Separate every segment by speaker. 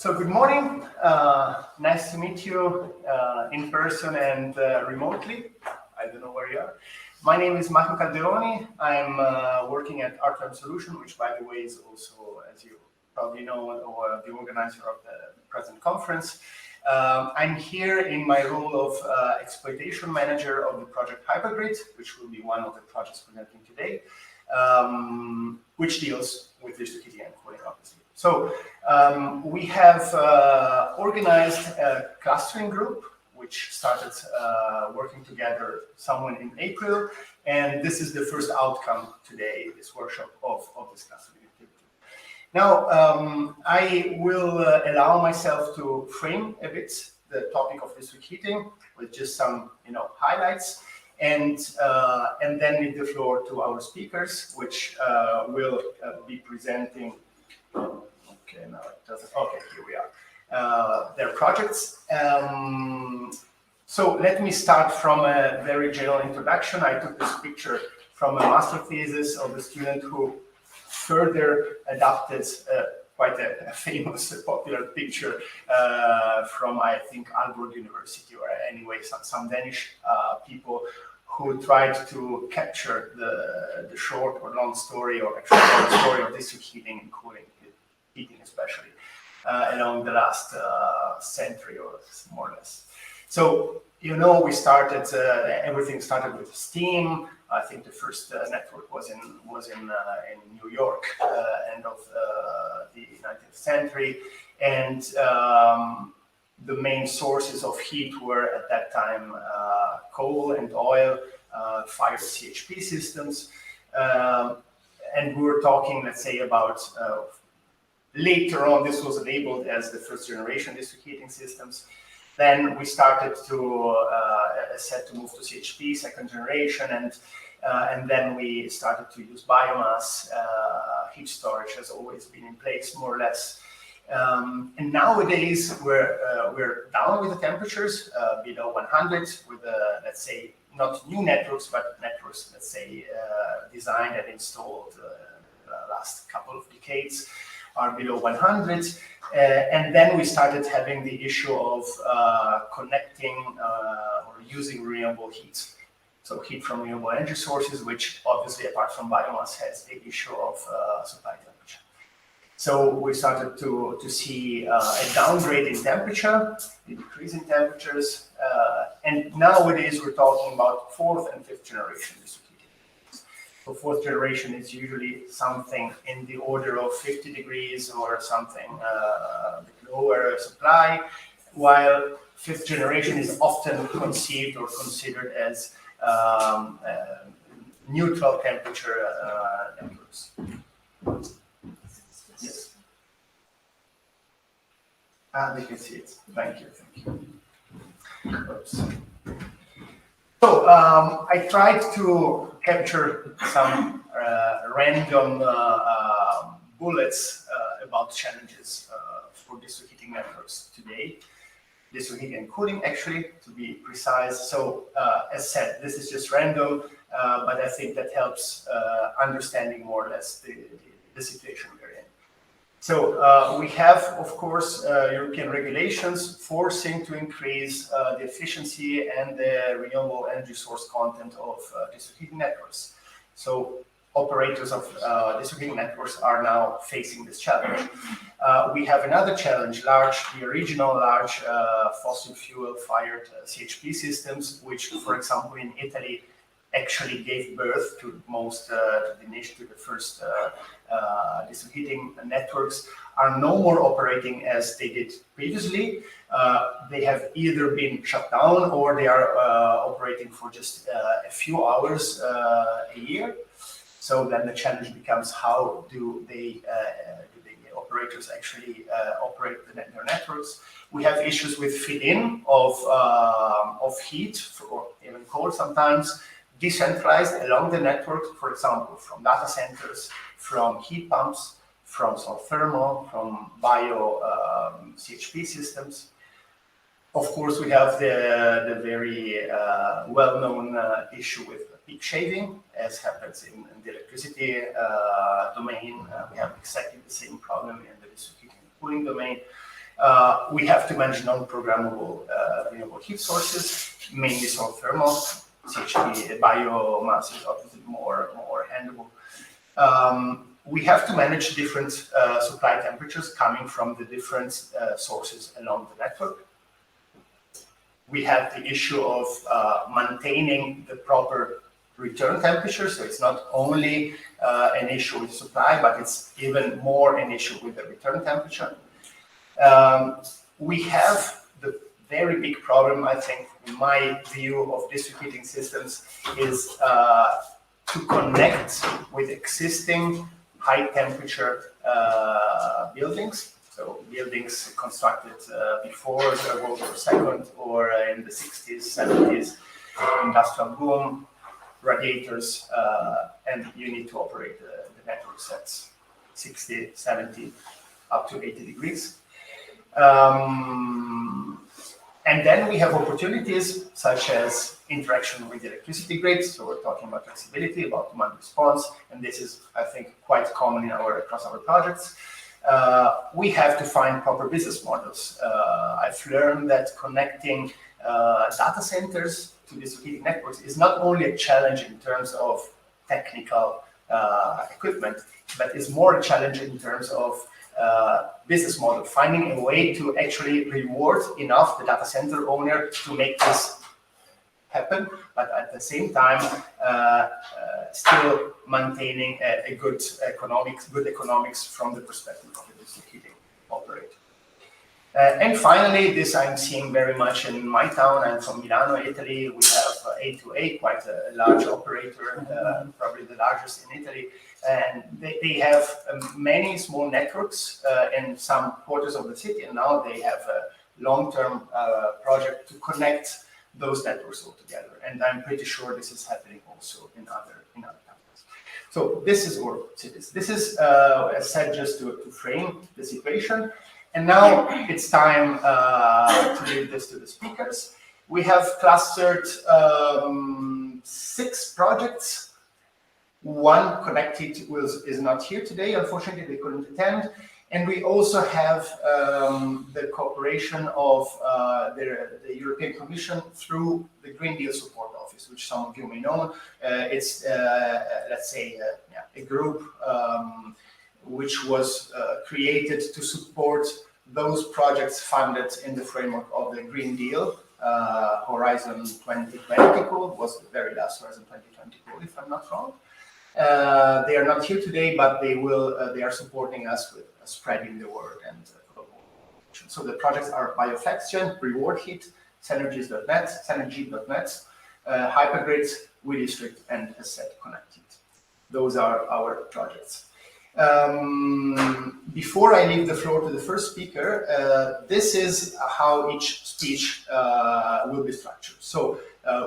Speaker 1: So good morning. Nice to meet you in person and remotely. I don't know where you are. My name is Marco Calderoni. I'm working at RTM Solution, which, by the way, is also, as you probably know, the organizer of the present conference. I'm here in my role of exploitation manager of the project HYPERGRYD, which will be one of the projects presenting today, which deals with district heating and cooling, obviously. So we have organized a clustering group, which started working together somewhere in April, and this is the first outcome today, this workshop of this clustering activity. Now, I will allow myself to frame a bit the topic of district heating with just some, highlights, and then leave the floor to our speakers, which will be presenting. Okay, now it doesn't. Okay, here we are. Their projects. So let me start from a very general introduction. I took this picture from a master thesis of a student who further adapted quite a famous, popular picture from, I think, Aalborg University, or anyway, some Danish people who tried to capture the short or long story, or actually long story of district heating and cooling, heating especially, along the last century or more or less. So, we started, everything started with steam. I think the first network was in New York, end of the 19th century, and the main sources of heat were at that time coal and oil, fired CHP systems, and we were talking, let's say, about later on. This was labeled as the first generation district heating systems. Then we started to move to CHP, second generation, and then we started to use biomass. Heat storage has always been in place, more or less. And nowadays we're down with the temperatures below 100 with let's say not new networks, but networks, let's say, designed and installed last couple of decades are below 100. And then we started having the issue of connecting or using renewable heat. So heat from renewable energy sources, which obviously, apart from biomass, has the issue of supply temperature. So we started to see a downgrade in temperature, a decrease in temperatures, and nowadays we're talking about fourth and fifth generation district heating. So fourth generation is usually something in the order of 50 degrees or something lower supply, while fifth generation is often conceived or considered as neutral temperature networks. Yes. They can see it. Thank you. Oops. So I tried to capture some random bullets about challenges for district heating networks today. District heating and cooling, actually, to be precise. So as said, this is just random, but I think that helps understanding more or less the situation we're in. So we have, of course, European regulations forcing to increase the efficiency and the renewable energy source content of district heating networks. So operators of district heating networks are now facing this challenge. We have another challenge, the original large fossil fuel fired CHP systems, which, for example, in Italy, actually gave birth to the first district heating networks, are no more operating as they did previously. They have either been shut down or they are operating for just a few hours a year. So then the challenge becomes, how do the operators actually operate their networks? We have issues with feed-in of heat, or even cold sometimes, decentralized along the network, for example, from data centers, from heat pumps, from thermal, from bio CHP systems. Of course, we have the very well-known issue with peak shaving, as happens in the electricity domain. We have exactly the same problem in the district heating and cooling domain. We have to manage non-programmable renewable heat sources, mainly solar thermal. CHP biomass is obviously more handleable. We have to manage different supply temperatures coming from the different sources along the network. We have the issue of maintaining the proper return temperature, so it's not only an issue with supply, but it's even more an issue with the return temperature. We have the very big problem, I think, in my view of district heating systems, is to connect with existing high temperature buildings. So buildings constructed before the World War II or in the 60s, 70s, industrial boom, radiators, and you need to operate the network sets 60, 70, up to 80 degrees. And then we have opportunities such as interaction with the electricity grid. So we're talking about flexibility, about demand response, and this is, I think, quite common across our projects. We have to find proper business models. I've learned that connecting data centers to district heating networks is not only a challenge in terms of technical equipment, but is more a challenge in terms of business model, finding a way to actually reward enough the data center owner to make this happen, but at the same time still maintaining a good economics from the perspective of the district heating operator. And finally, this I'm seeing very much in my town. I'm from Milano, Italy. We have A2A, quite a large operator, probably the largest in Italy. And they have many small networks in some quarters of the city, and now they have a long-term project to connect those networks all together. And I'm pretty sure this is happening also in other countries. So this is our cities. This is, as said, just to frame the situation. And now it's time to leave this to the speakers. We have clustered 6 projects. One, Connectheat, is not here today. Unfortunately, they couldn't attend. And we also have the cooperation of the European Commission through the Green Deal Support Office, which some of you may know. It's, let's say, a group which was created to support those projects funded in the framework of the Green Deal. Horizon 2020 code was the very last Horizon 2020 code, if I'm not wrong. They are not here today, but they will. They are supporting us with spreading the word and collaboration. So the projects are Bio-FlexGen, REWARDHeat, SENERGY.net, HYPERGRYD, WEDISTRICT, and as said, Connectheat. Those are our projects. Before I leave the floor to the first speaker, this is how each speech will be structured. So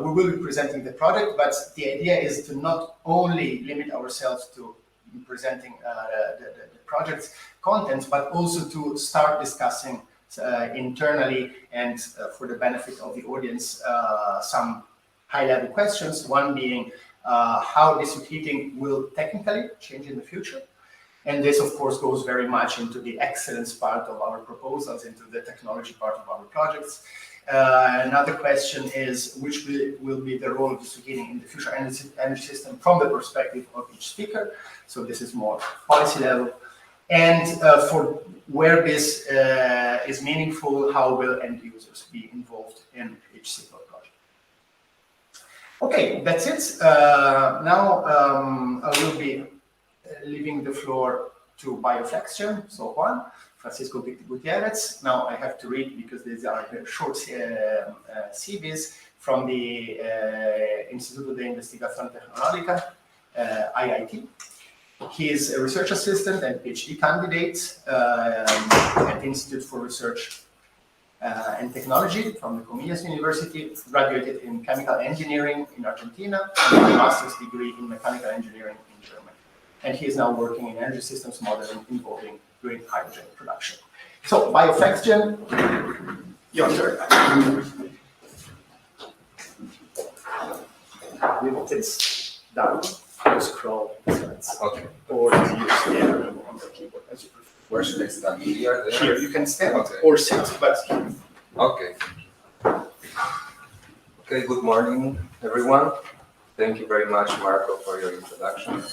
Speaker 1: we will be presenting the project, but the idea is to not only limit ourselves to presenting the project's contents, but also to start discussing internally and for the benefit of the audience some high-level questions. One being how district heating will technically change in the future. And this, of course, goes very much into the excellence part of our proposals, into the technology part of our projects. Another question is, which will be the role of district heating in the future energy system from the perspective of each speaker. So this is more policy level. And for where this is meaningful, how will end users be involved in each single project? Okay, that's it. Now I will be leaving the floor to Bio-FlexGen, so Juan, Francisco Gutierrez. Now I have to read because these are very short CVs from the Instituto de Investigación Tecnológica, IIT. He is a research assistant and PhD candidate at the Institute for Research and Technology from the Comillas University, graduated in chemical engineering in Argentina, and a master's degree in mechanical engineering in Germany. And he is now working in energy systems modeling involving green hydrogen production. So, Bio-FlexGen, your turn. We will this down to scroll slides. Okay. Or to use the arrow on the keyboard as you prefer.
Speaker 2: Where should I stand? Here, there?
Speaker 1: Here, you can stand
Speaker 2: Okay.
Speaker 1: or sit, but
Speaker 2: Okay. Okay, good morning, everyone. Thank you very much, Marco, for your introduction.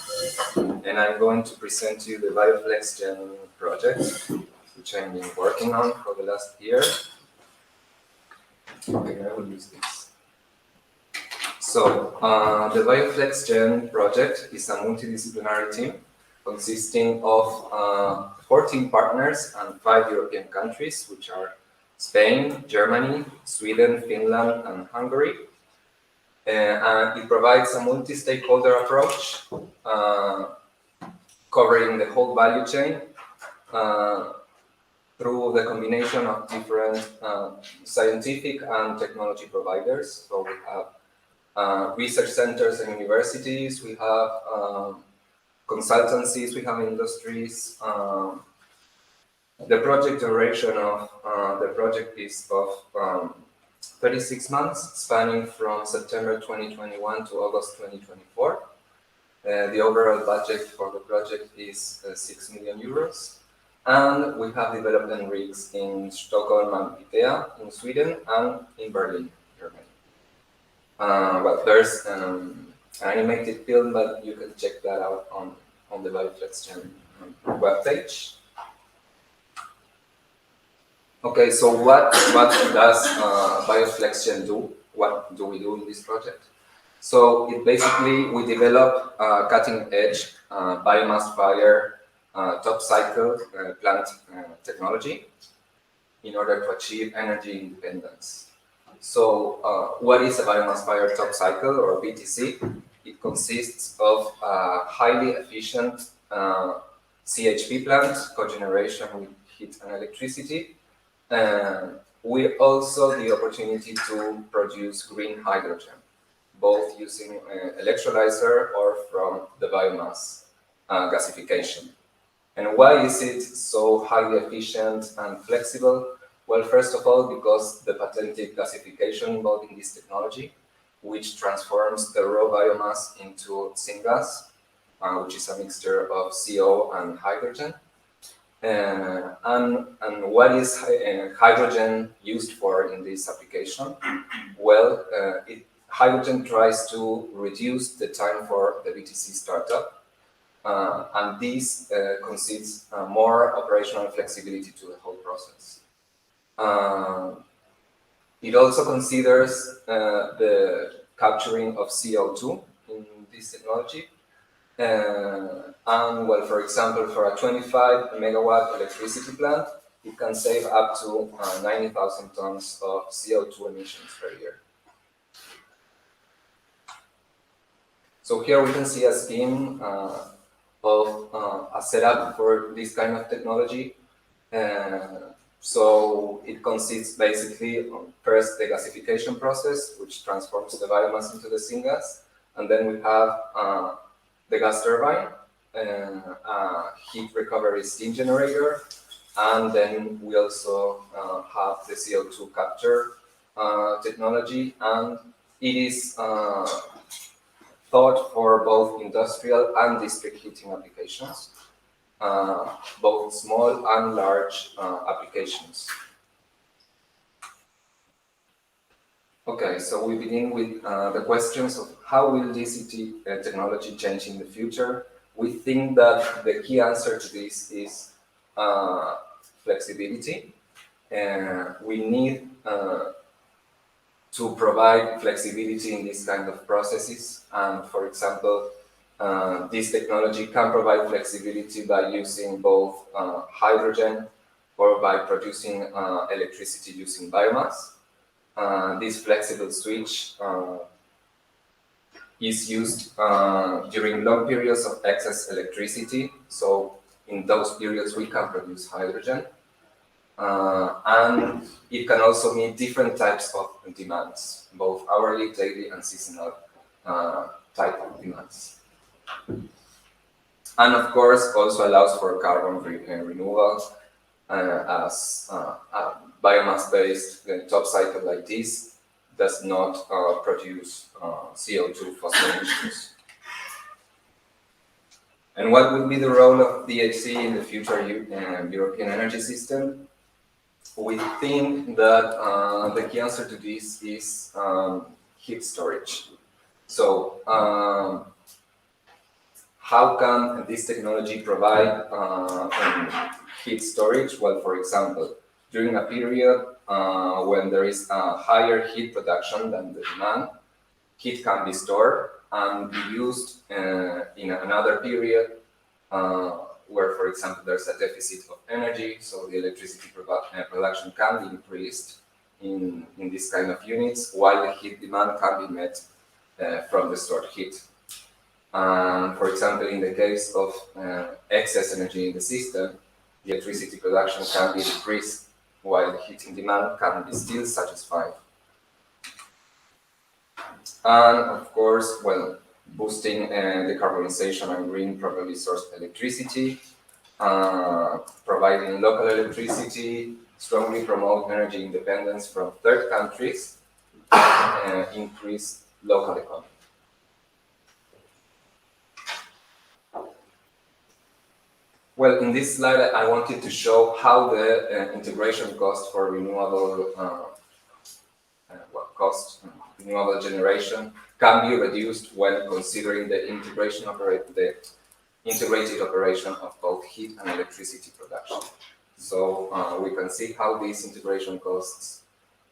Speaker 2: And I'm going to present to you the Bio-FlexGen project, which I've been working on for the last year. Okay, I will use this. So, the Bio-FlexGen project is a multidisciplinary team consisting of 14 partners and 5 European countries, which are Spain, Germany, Sweden, Finland, and Hungary. And it provides a multi-stakeholder approach covering the whole value chain through the combination of different scientific and technology providers. So we have research centers and universities, we have consultancies, we have industries. The project duration of the project is of 36 months, spanning from September 2021 to August 2024. The overall budget for the project is 6 million euros. And we have development rigs in Stockholm and Piteå in Sweden and in Berlin, Germany. Well, there's an animated film, but you can check that out on the Bio-FlexGen webpage. Okay, so what does Bio-FlexGen do? What do we do in this project? So basically we develop cutting-edge biomass fire top cycle plant technology in order to achieve energy independence. So what is a biomass fire top cycle, or BTC? It consists of a highly efficient CHP plant, cogeneration with heat and electricity. We also the opportunity to produce green hydrogen, both using electrolyzer or from the biomass gasification. And why is it so highly efficient and flexible? Well, first of all, because the patented gasification involved in this technology, which transforms the raw biomass into syngas, which is a mixture of CO and hydrogen. And what is hydrogen used for in this application? Well, hydrogen tries to reduce the time for the BTC startup, and this concedes more operational flexibility to the whole process. It also considers the capturing of CO2 in this technology. And well, for example, for a 25 megawatt electricity plant, it can save up to 90,000 tons of CO2 emissions per year. So here we can see a scheme of a setup for this kind of technology. So it consists basically on first the gasification process, which transforms the biomass into the syngas, and then we have the gas turbine, heat recovery steam generator, and then we also have the CO2 capture technology, and it is thought for both industrial and district heating applications, both small and large applications. Okay, so we begin with the questions of how will DCT technology change in the future. We think that the key answer to this is flexibility. We need to provide flexibility in this kind of processes. And for example, this technology can provide flexibility by using both hydrogen or by producing electricity using biomass. This flexible switch is used during long periods of excess electricity. So in those periods, we can produce hydrogen. And it can also meet different types of demands, both hourly, daily, and seasonal type of demands. And of course, also allows for carbon removal as biomass-based top cycle like this does not produce CO2 fossil emissions. And what will be the role of DHC in the future European energy system? We think that the key answer to this is heat storage. So, how can this technology provide heat storage? Well, for example, during a period when there is a higher heat production than the demand, heat can be stored and be used in another period where, for example, there's a deficit of energy, so the electricity production can be increased in this kind of units, while the heat demand can be met from the stored heat. For example, in the case of excess energy in the system, the electricity production can be decreased, while the heating demand can be still satisfied. And of course, well, boosting decarbonization and green properly sourced electricity, providing local electricity, strongly promote energy independence from third countries, increase local economy. Well, in this slide, I wanted to show how the integration cost for renewable renewable generation can be reduced when considering the integrated operation of both heat and electricity production. So we can see how these integration costs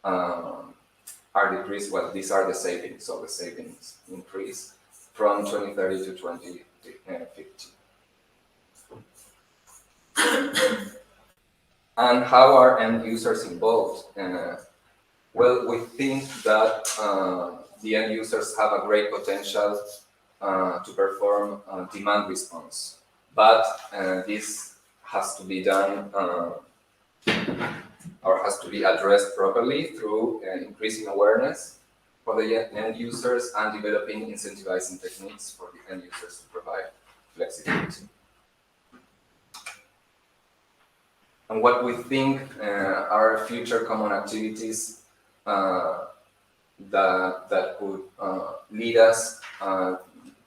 Speaker 2: are decreased. Well, these are the savings, so the savings increase from 2030 to 2050. And how are end users involved? Well, we think that the end users have a great potential to perform demand response, but this has to be done or has to be addressed properly through increasing awareness for the end users and developing incentivizing techniques for the end users to provide flexibility. And what we think are future common activities that could lead us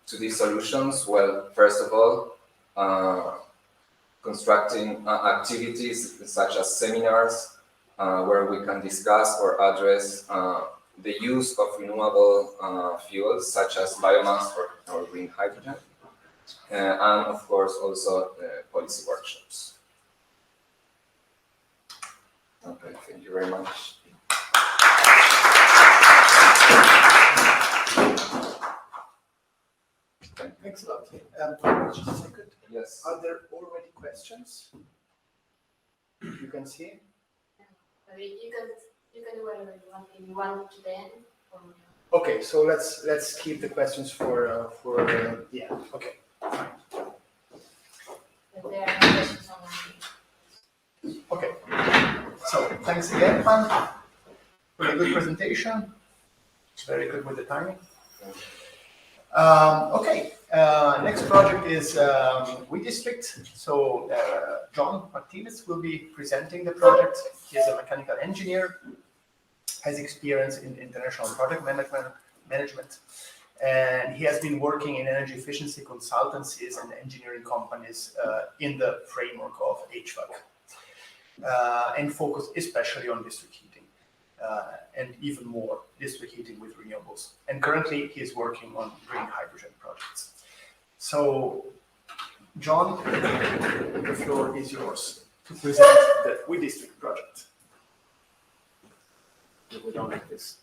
Speaker 2: to these solutions. Well, first of all, constructing activities such as seminars where we can discuss or address the use of renewable fuels such as biomass or green hydrogen, and of course also policy workshops. Okay, thank you very much.
Speaker 1: Thanks a lot. Just a second.
Speaker 2: Yes.
Speaker 1: Are there already questions? You can see.
Speaker 3: You can do whatever you want. Maybe 1 to 10.
Speaker 1: Okay, so let's keep the questions for the end. Okay. Fine.
Speaker 3: If there are no questions online.
Speaker 1: Okay. So thanks again, Juan. Really good presentation. Very good with the timing. Okay. Next project is WEDISTRICT. So John Martinez will be presenting the project. He is a mechanical engineer, has experience in international project management, and he has been working in energy efficiency consultancies and engineering companies in the framework of HVAC, and focus especially on district heating, and even more district heating with renewables. And currently he is working on green hydrogen projects. So, John, the floor is yours to present the WEDISTRICT project. We don't like this,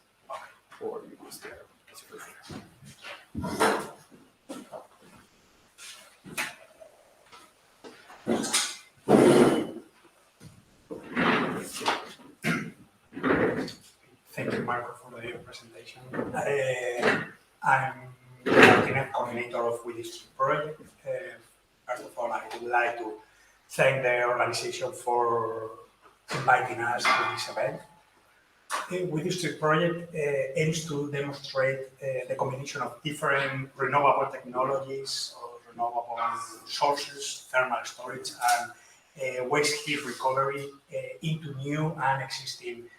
Speaker 1: or you use there.
Speaker 4: Thank you, Marco, for the presentation. I'm the coordinator of WEDISTRICT project. First of all, I would like to thank the organization for inviting us to this event. WEDISTRICT project aims to demonstrate the combination of different renewable technologies or renewable sources, thermal storage, and waste heat recovery into new and existing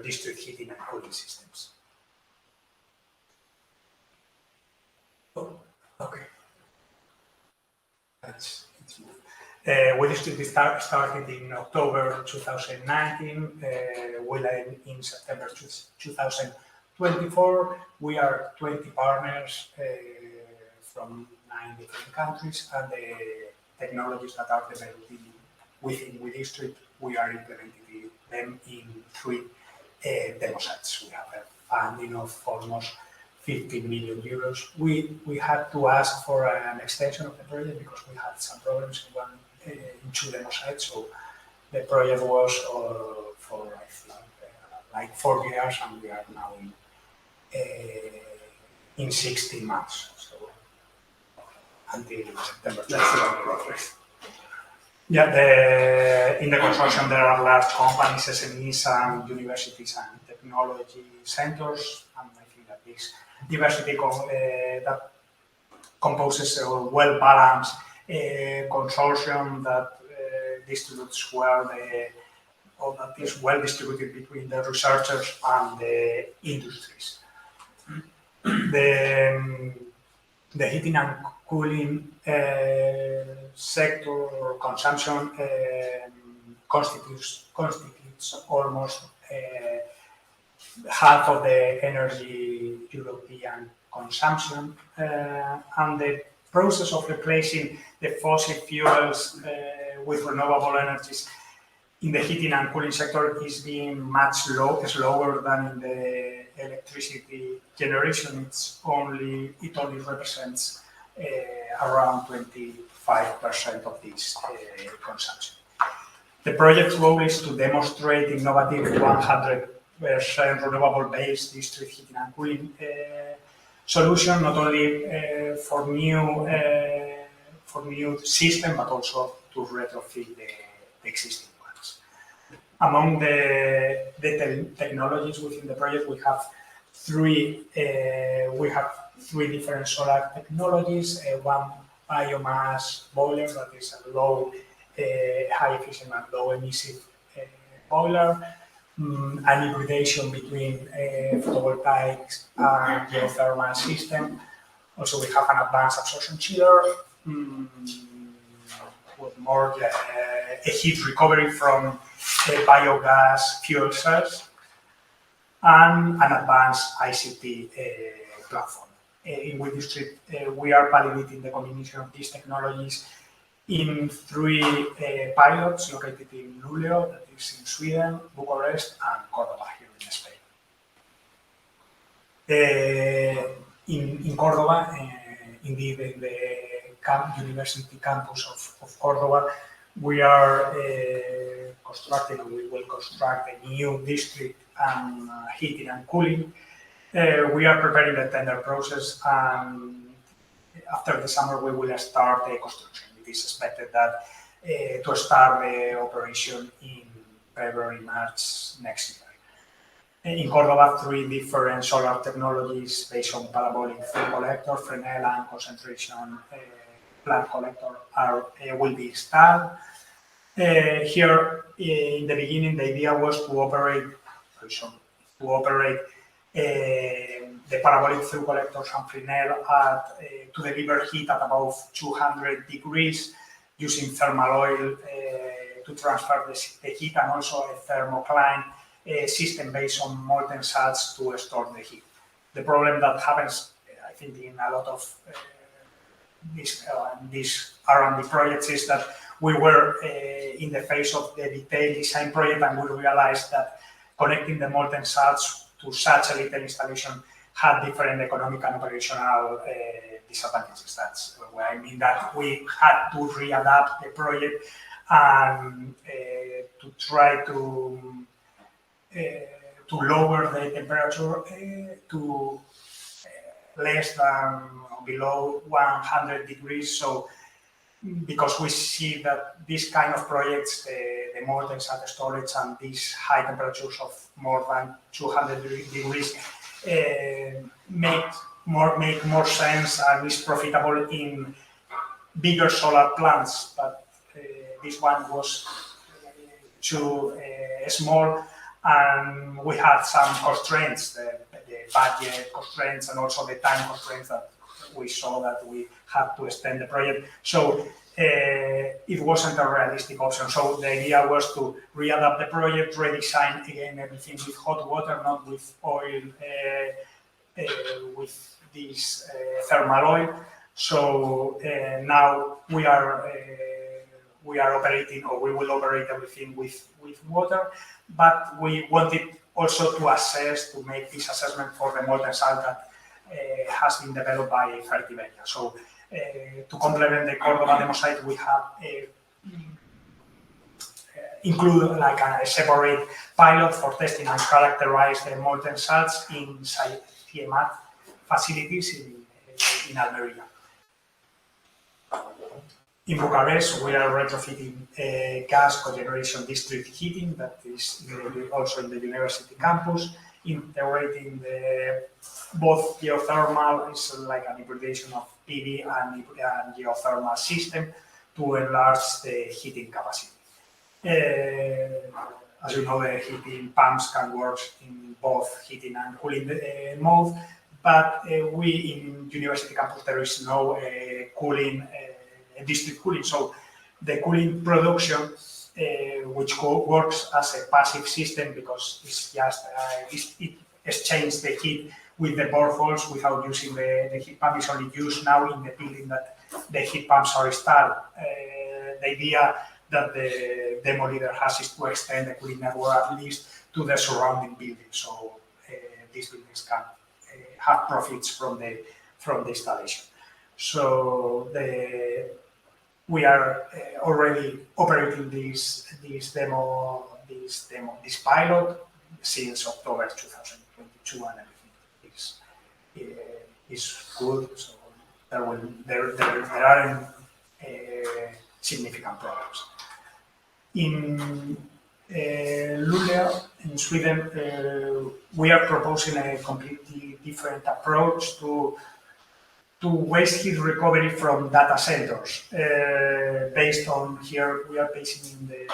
Speaker 4: district heating and cooling systems. Oh, okay. it's moved. WEDISTRICT started in October 2019, will end in September 2024. We are 20 partners from 9 different countries, and the technologies that are developed within WEDISTRICT, we are implementing them in 3 demo sites. We have a funding of almost 15 million euros. We had to ask for an extension of the project because we had some problems in 2 demo sites. So the project was for like 4 years, and we are now in 16 months. So until September.
Speaker 1: That's a lot of progress.
Speaker 4: Yeah, in the consortium there are large companies, SMEs, and universities and technology centers, and I think that this diversity that composes a well-balanced consortium that distributes well or that is well distributed between the researchers and the industries. The heating and cooling sector or consumption constitutes almost half of the energy European consumption, and the process of replacing the fossil fuels with renewable energies in the heating and cooling sector is being much slower than in the electricity generation. It only represents around 25% of this consumption. The project's goal is to demonstrate innovative 100% renewable-based district heating and cooling solution, not only for new system, but also to retrofit the existing ones. Among the technologies within the project, we have three different solar technologies. One biomass boiler that is a low, high efficient and low emissive boiler. An hybridization between photovoltaics and geothermal system. Also, we have an advanced absorption chiller with more a heat recovery from biogas fuel cells, and an advanced ICT platform. In WEDISTRICT, we are validating the combination of these technologies in 3 pilots located in Luleå, that is in Sweden, Bucharest, and Córdoba here in Spain. In Córdoba, indeed in the university campus of Córdoba, we are constructing, and we will construct a new district and heating and cooling. We are preparing the tender process, and after the summer we will start the construction. It is expected that to start the operation in February, March next year. In Córdoba, 3 different solar technologies based on parabolic field collector, Fresnel, and concentration plant collector will be installed. Here, in the beginning, the idea was to operate the parabolic field collectors and Fresnel to deliver heat at above 200 degrees using thermal oil to transfer the heat, and also a thermocline system based on molten salts to store the heat. The problem that happens, I think, in a lot of these R&D projects is that we were in the phase of the detailed design project, and we realized that connecting the molten salts to such a little installation had different economic and operational disadvantages. That's what I mean, that we had to readapt the project and to try to lower the temperature to less than below 100 degrees. So, because we see that these kind of projects, the molten salt storage and these high temperatures of more than 200 degrees make more sense and is profitable in bigger solar plants. But this one was too small, and we had some constraints, the budget constraints and also the time constraints that we saw that we had to extend the project. So it wasn't a realistic option. So the idea was to readapt the project, redesign again everything with hot water, not with oil, with this thermal oil. So now we are operating, or we will operate everything with water, but we wanted also to assess, to make this assessment for the molten salt that has been developed by Fertiberia. So to complement the Córdoba demo site, we have include like a separate pilot for testing and characterize the molten salts inside CMAT facilities in Almeria. In Bucharest, we are retrofitting gas cogeneration district heating that is also in the university campus, integrating both geothermal, is like an integration of PV and geothermal system to enlarge the heating capacity. As you know, the heating pumps can work in both heating and cooling mode, but we in university campus there is no cooling, district cooling. So the cooling production, which works as a passive system because it's just it exchanges the heat with the boreholes without using the heat pump, is only used now in the building that the heat pumps are installed. The idea that the demo leader has is to extend the cooling network at least to the surrounding buildings, so these buildings can have profits from the installation. So we are already operating this pilot since October 2022, and everything is good. So there aren't significant problems. In Luleå, in Sweden, we are proposing a completely different approach to waste heat recovery from data centers. Based on here, we are basing in the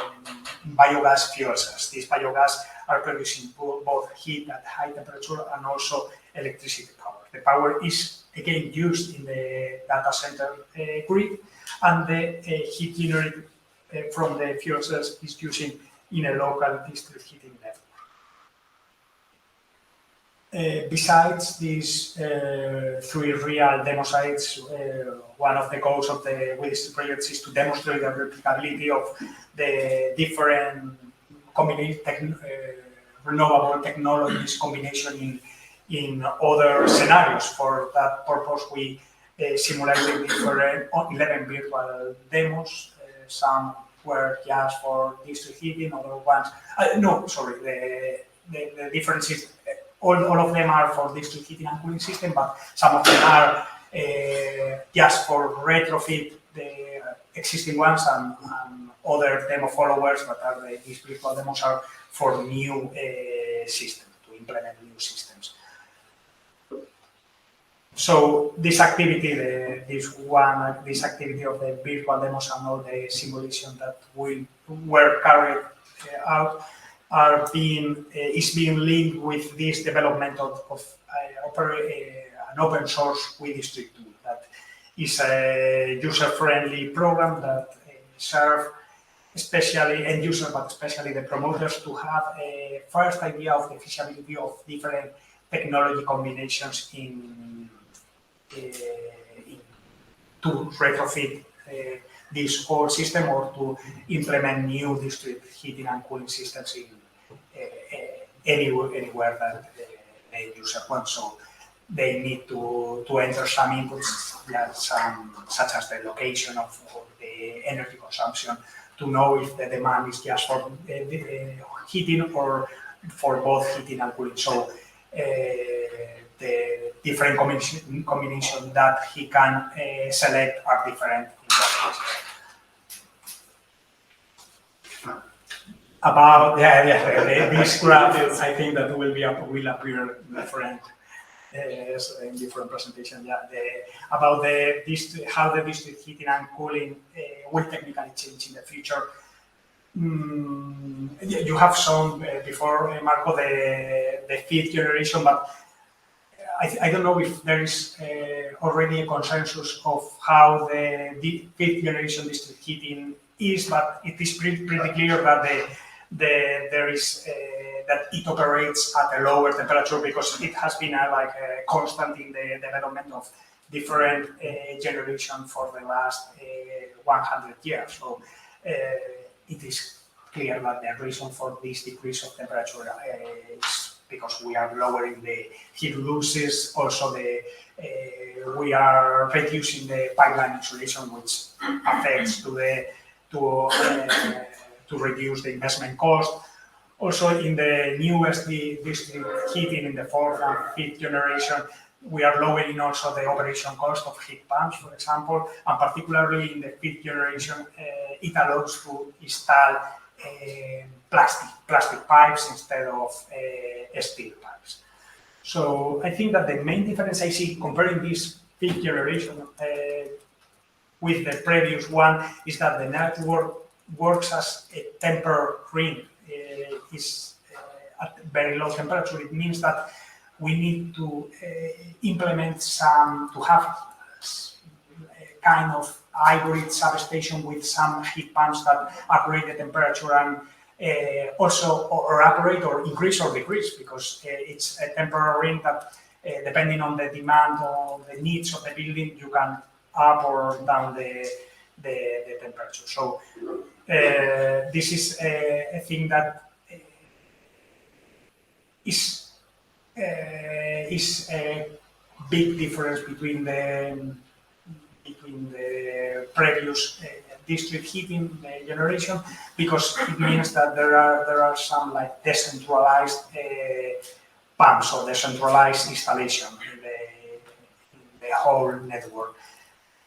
Speaker 4: biogas fuel cells. These biogas are producing both heat at high temperature and also electricity power. The power is again used in the data center grid, and the heat generated from the fuel cells is using in a local district heating network. Besides these 3 real demo sites, one of the goals of the WEDISTRICT project is to demonstrate the replicability of the different renewable technologies combination in other scenarios. For that purpose, we simulated different 11 virtual demos. Some were just for district heating, other ones. The difference is all of them are for district heating and cooling system, but some of them are just for retrofit the existing ones, and other demo followers that are these virtual demos are for new systems, to implement new systems. So this activity, this activity of the virtual demos and all the simulation that were carried out is being linked with this development of an open source WEDISTRICT tool that is a user-friendly program that serves especially end users, but especially the promoters, to have a first idea of the feasibility of different technology combinations to retrofit this whole system, or to implement new district heating and cooling systems in anywhere that the end user wants. So they need to enter some inputs, such as the location of the energy consumption, to know if the demand is just for heating or for both heating and cooling. So the different combination that he can select are different in that case. About this graph, I think that will appear different in different presentation. About how the district heating and cooling will technically change in the future. You have shown before, Marco, the fifth generation, but I don't know if there is already a consensus of how the fifth generation district heating is, but it is pretty clear that there is that it operates at a lower temperature because it has been like constant in the development of different generation for the last 100 years. So it is clear that the reason for this decrease of temperature is because we are lowering the heat losses. Also, we are reducing the pipeline insulation, which affects to reduce the investment cost. Also, in the newest district heating in the fourth and fifth generation, we are lowering also the operation cost of heat pumps, for example, and particularly in the fifth generation, it allows to install plastic pipes instead of steel pipes. So I think that the main difference I see comparing this fifth generation with the previous one is that the network works as a tempered ring. Is at very low temperature. It means that we need to implement to have a kind of hybrid substation with some heat pumps that operate the temperature and also evaporate or increase or decrease, because it's a temporary ring that depending on the demand or the needs of the building, you can up or down the temperature. So this is a thing that is a big difference between the previous district heating generation, because it means that there are some like decentralized pumps or decentralized installation in the whole network.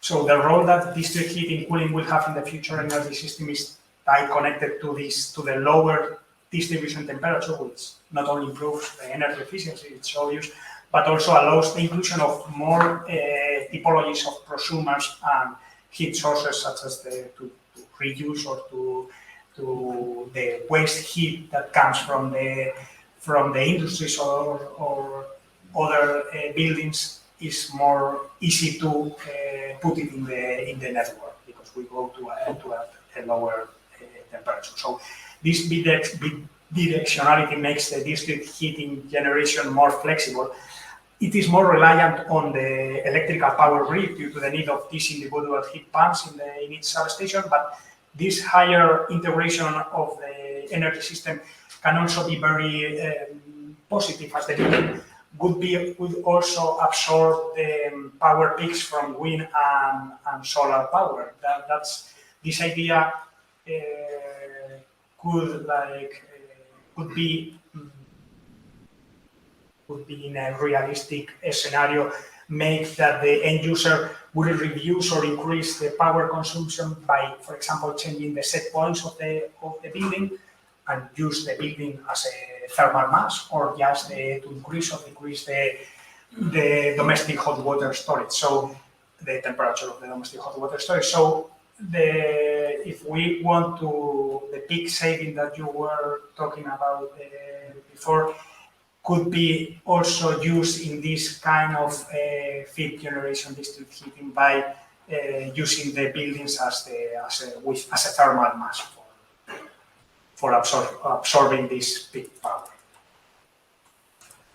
Speaker 4: So the role that district heating cooling will have in the future energy system is tied connected to the lower distribution temperature, which not only improves the energy efficiency, it's obvious, but also allows the inclusion of more typologies of prosumers and heat sources, such as to reuse or to the waste heat that comes from the industries or other buildings is more easy to put it in the network, because we go to a lower temperature. So this bidirectionality makes the district heating generation more flexible. It is more reliant on the electrical power grid due to the need of these individual heat pumps in each substation, but this higher integration of the energy system can also be very positive, as the building would also absorb the power peaks from wind and solar power. That's this idea could be in a realistic scenario, make that the end user will reduce or increase the power consumption by, for example, changing the set points of the building and use the building as a thermal mass, or just to increase or decrease the domestic hot water storage. So the temperature of the domestic hot water storage. So if we want the peak saving that you were talking about before, could be also used in this kind of fifth generation district heating by using the buildings as a thermal mass for absorbing this peak power.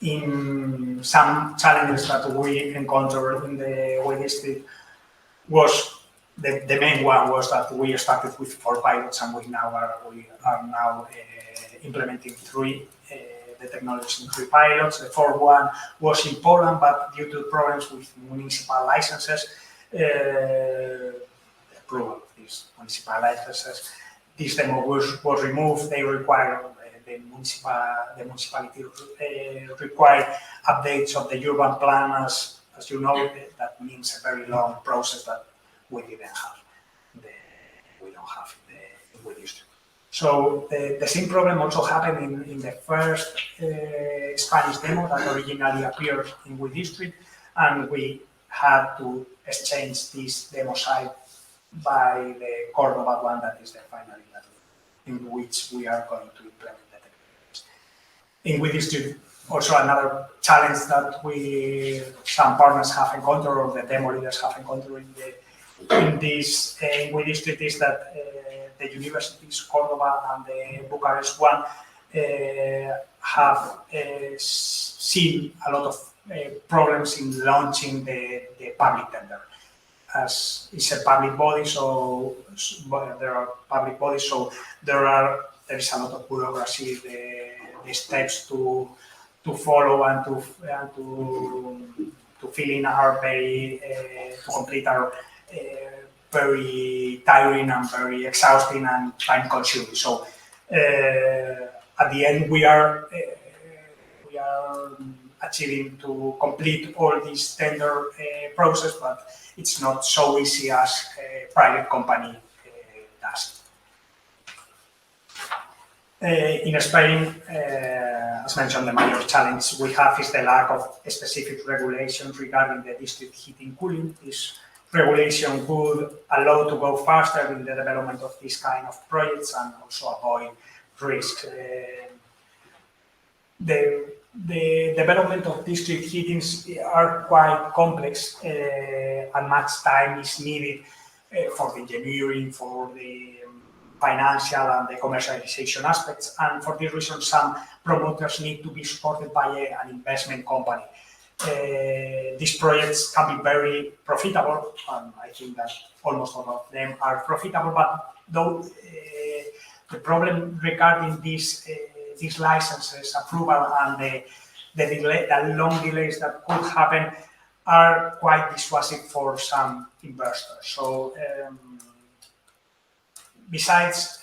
Speaker 4: In some challenges that we encountered in the WEDISTRICT was the main one was that we started with 4 pilots, and we are now implementing 3. The technology in 3 pilots. The 4th one was in Poland, but due to problems with municipal licenses, the approval of these municipal licenses, this demo was removed. They require the municipality required updates of the urban plan, as you know. That means a very long process that we didn't have. We don't have in WEDISTRICT. So the same problem also happened in the first Spanish demo that originally appeared in WEDISTRICT, and we had to exchange this demo site by the Córdoba one, that is the final in which we are going to implement the technologies. In WEDISTRICT, also another challenge that some partners have encountered, or the demo leaders have encountered in this WEDISTRICT, is that the universities Cordoba and the Bucharest one have seen a lot of problems in launching the public tender. As it's a public body, so there are public bodies, so there is a lot of bureaucracy. The steps to follow and to fill in are very to complete are very tiring and very exhausting and time consuming. So at the end, we are achieving to complete all this tender process, but it's not so easy as a private company does. In Spain, as mentioned, the major challenge we have is the lack of specific regulations regarding the district heating cooling. This regulation would allow to go faster in the development of this kind of projects and also avoid risks. The development of district heatings are quite complex and much time is needed for the engineering, for the financial and the commercialization aspects, and for this reason some promoters need to be supported by an investment company. These projects can be very profitable, and I think that almost all of them are profitable, but though the problem regarding these licenses approval and the long delays that could happen are quite dissuasive for some investors. So besides,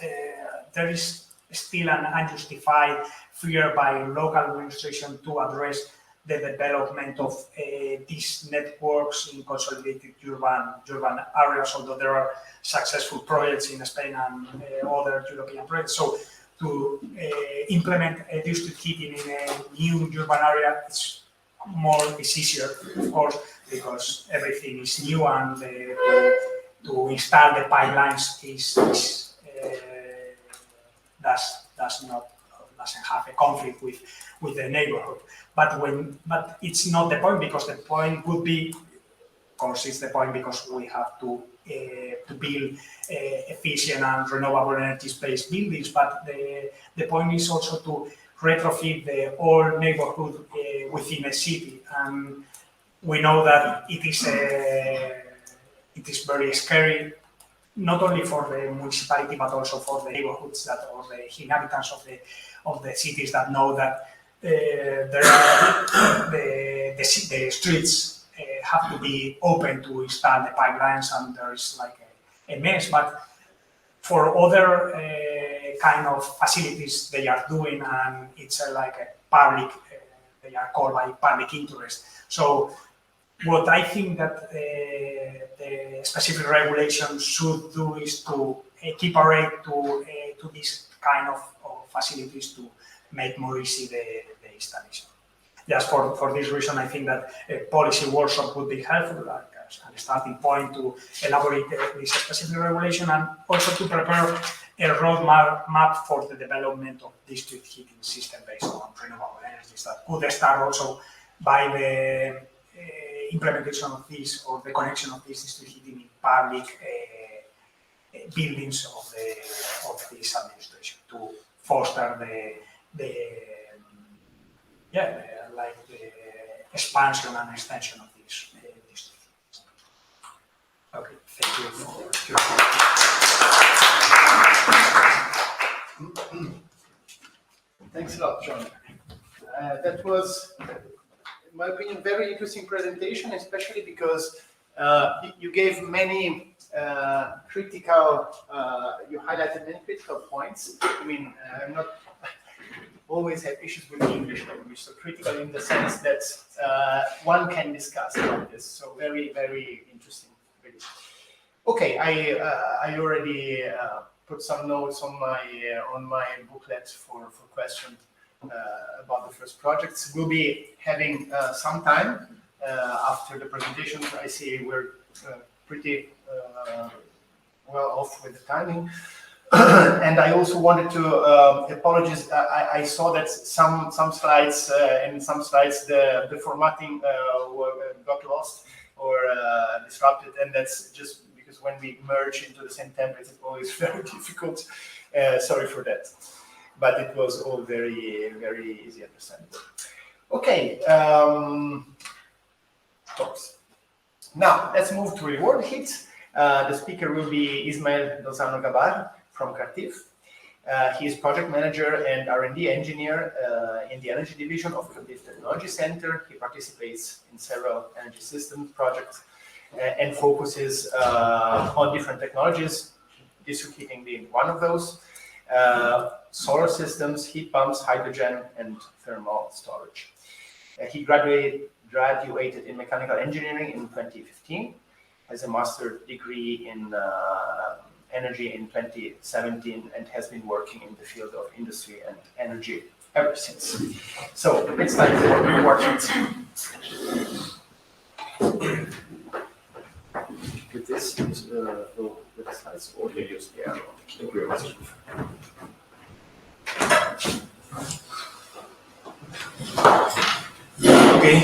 Speaker 4: there is still an unjustified fear by local administration to address the development of these networks in consolidated urban areas, although there are successful projects in Spain and other European projects. So to implement a district heating in a new urban area, it's easier, of course, because everything is new, and to install the pipelines doesn't have a conflict with the neighborhood. But it's not the point, because the point would be, of course, it's the point because we have to build efficient and renewable energy-based buildings. But the point is also to retrofit the whole neighborhood within a city, and we know that it is very scary, not only for the municipality but also for the neighborhoods or the inhabitants of the cities that know that the streets have to be open to install the pipelines, and there is like a mess. But for other kind of facilities they are doing, and it's like a public, they are called by public interest. So what I think that the specific regulation should do is to equiparate to this kind of facilities to make more easy the installation. Just for this reason, I think that a policy workshop would be helpful, like a starting point to elaborate this specific regulation, and also to prepare a roadmap for the development of district heating system based on renewable energies that could start also by the implementation of this, or the connection of this district heating in public buildings of this administration to foster the expansion and extension of this district. Okay, thank you for your
Speaker 1: Thanks a lot, John. That was, in my opinion, very interesting presentation, especially because you gave many critical, you highlighted many critical points. I mean, I'm not always have issues with the English language, so critical in the sense that one can discuss about this. So very, very interesting. Okay, I already put some notes on my booklet for questions about the first projects. We'll be having some time after the presentation. I see we're pretty well off with the timing. And I also wanted to apologize. I saw that some slides in some slides the formatting got lost or disrupted, and that's just because when we merge into the same template, it's always very difficult. Sorry for that, but it was all very easy understandable. Okay. Now let's move to REWARDHeat. The speaker will be Ismael Lozano Gabar from Connectheat. He is project manager and R&D engineer in the energy division of Connectheat Technology Center. He participates in several energy systems projects and focuses on different technologies, district heating being one of those, solar systems, heat pumps, hydrogen, and thermal storage. He graduated in mechanical engineering in 2015, has a master's degree in energy in 2017, and has been working in the field of industry and energy ever since. So it's time for REWARDHeat. With this, with the slides, or you use the arrow? Thank you very much.
Speaker 5: Okay.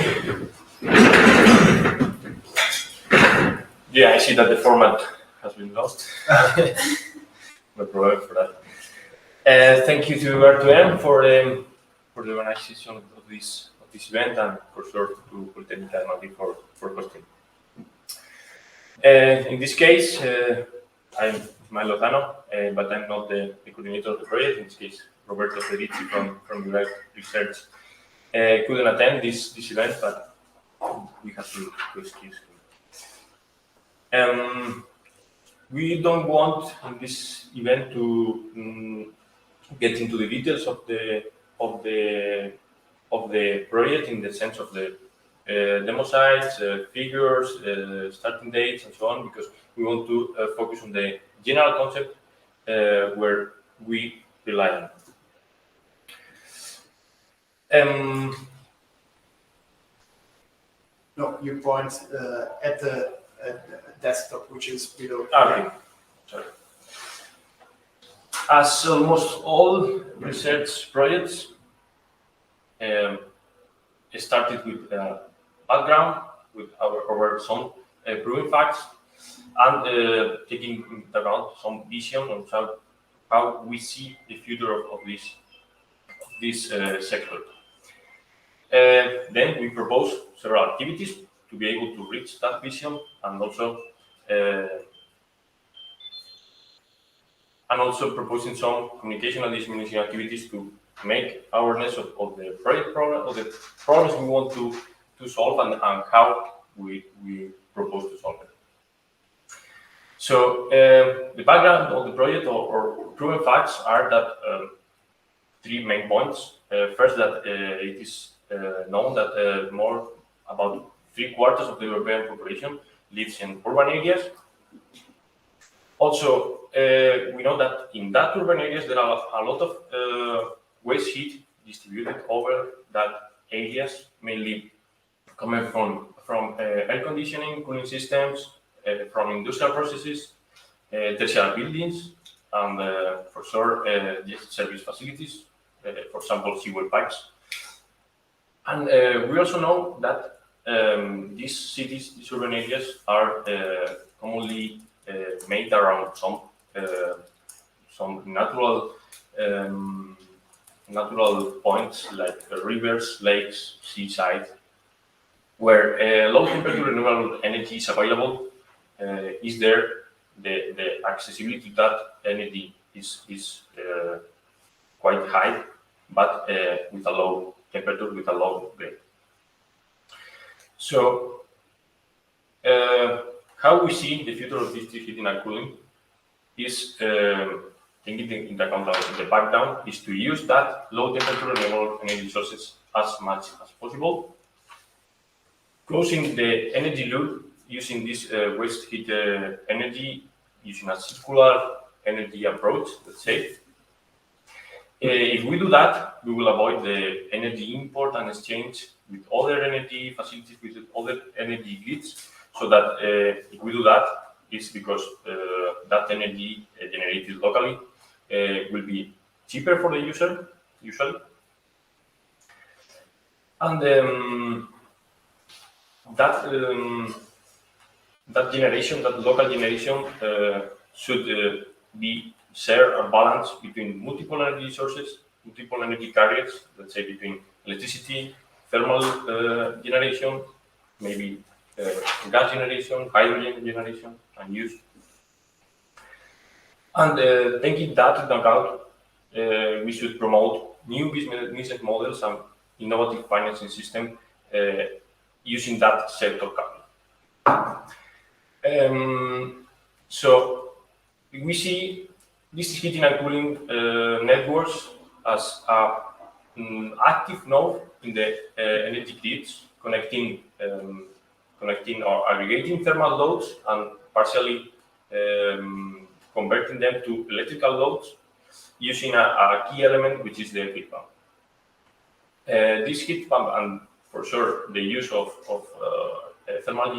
Speaker 5: Yeah, I see that the format has been lost. No problem for that. Thank you to R2M for the organization of this event, and for sure to Polytechnic Madrid for hosting. In this case, I'm Ismael Lozano, but I'm not the coordinator of the project. In this case, Roberto Federici from Research couldn't attend this event, but we have to excuse him. We don't want in this event to get into the details of the project in the sense of the demo sites, figures, starting dates, and so on, because we want to focus on the general concept where we rely on.
Speaker 1: No, you point at the desktop, which is below.
Speaker 5: Okay, sorry. As almost all research projects, started with background, with our some proven facts, and taking into account some vision on how we see the future of this sector. Then we propose several activities to be able to reach that vision, and also proposing some communication and dissemination activities to make awareness of the project problem, of the problems we want to solve, and how we propose to solve it. So the background of the project or proven facts are that three main points. First, that it is known that more about 3/4 of the European population lives in urban areas. Also, we know that in that urban areas there are a lot of waste heat distributed over that areas, mainly coming from air conditioning, cooling systems, from industrial processes, tertiary buildings, and for sure service facilities, for example, sewer pipes. And we also know that these cities, these urban areas, are commonly made around some natural points like rivers, lakes, seaside, where low temperature renewable energy is available. Is there the accessibility to that energy is quite high, but with a low temperature, with a low grade. So how we see the future of district heating and cooling is taking into account the background is to use that low temperature renewable energy sources as much as possible, closing the energy loop using this waste heat energy using a circular energy approach, let's say. If we do that, we will avoid the energy import and exchange with other energy facilities, with other energy grids, so that if we do that, it's because that energy generated locally will be cheaper for the user, usually. And that local generation should be shared or balanced between multiple energy sources, multiple energy carriers, let's say between electricity, thermal generation, maybe gas generation, hydrogen generation, and use. And taking that into account, we should promote new business models and innovative financing system using that sector capital. So we see district heating and cooling networks as an active node in the energy grids, connecting or aggregating thermal loads and partially converting them to electrical loads using a key element, which is the heat pump. This heat pump, and for sure the use of thermal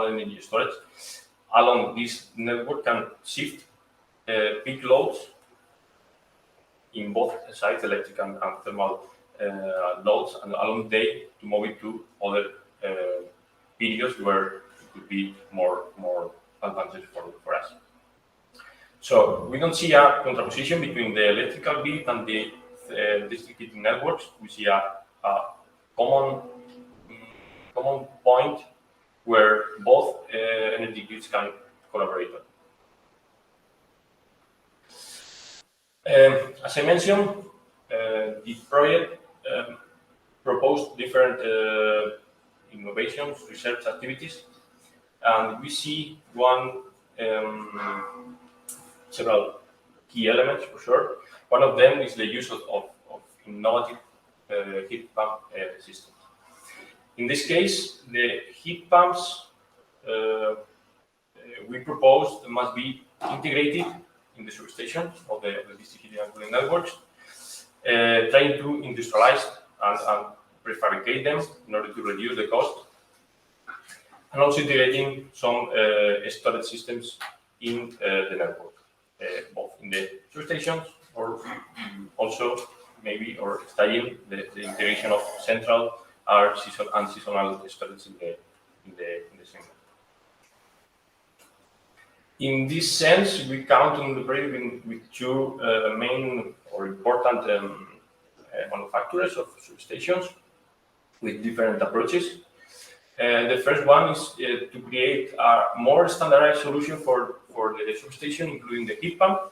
Speaker 5: energy storage along this network, can shift peak loads in both sides, electric and thermal loads, and along the day to move it to other periods where it could be more advantageous for us. So we don't see a contraposition between the electrical grid and the district heating networks. We see a common point where both energy grids can collaborate. As I mentioned, the project proposed different innovations, research activities, and we see several key elements for sure. One of them is the use of innovative heat pump systems. In this case, the heat pumps we propose must be integrated in the substations of the district heating and cooling networks, trying to industrialize and prefabricate them in order to reduce the cost, and also integrating some storage systems in the network, both in the substations or also maybe studying the integration of central or seasonal storage in the same. In this sense, we count on the project with two main or important manufacturers of substations with different approaches. The first one is to create a more standardized solution for the substation, including the heat pump,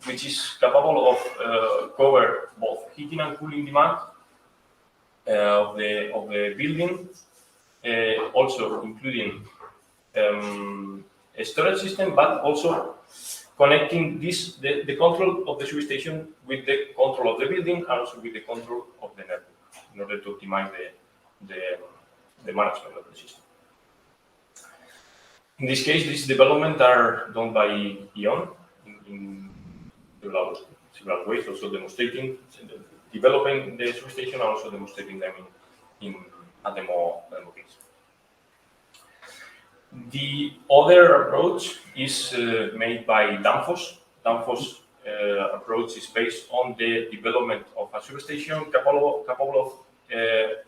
Speaker 5: which is capable of cover both heating and cooling demand of the building, also including a storage system, but also connecting the control of the substation with the control of the building and also with the control of the network in order to optimize the management of the system. In this case, these developments are done by E.ON in several ways, also demonstrating, developing the substation, and also demonstrating them in a demo case. The other approach is made by Danfoss. Danfoss approach is based on the development of a substation capable of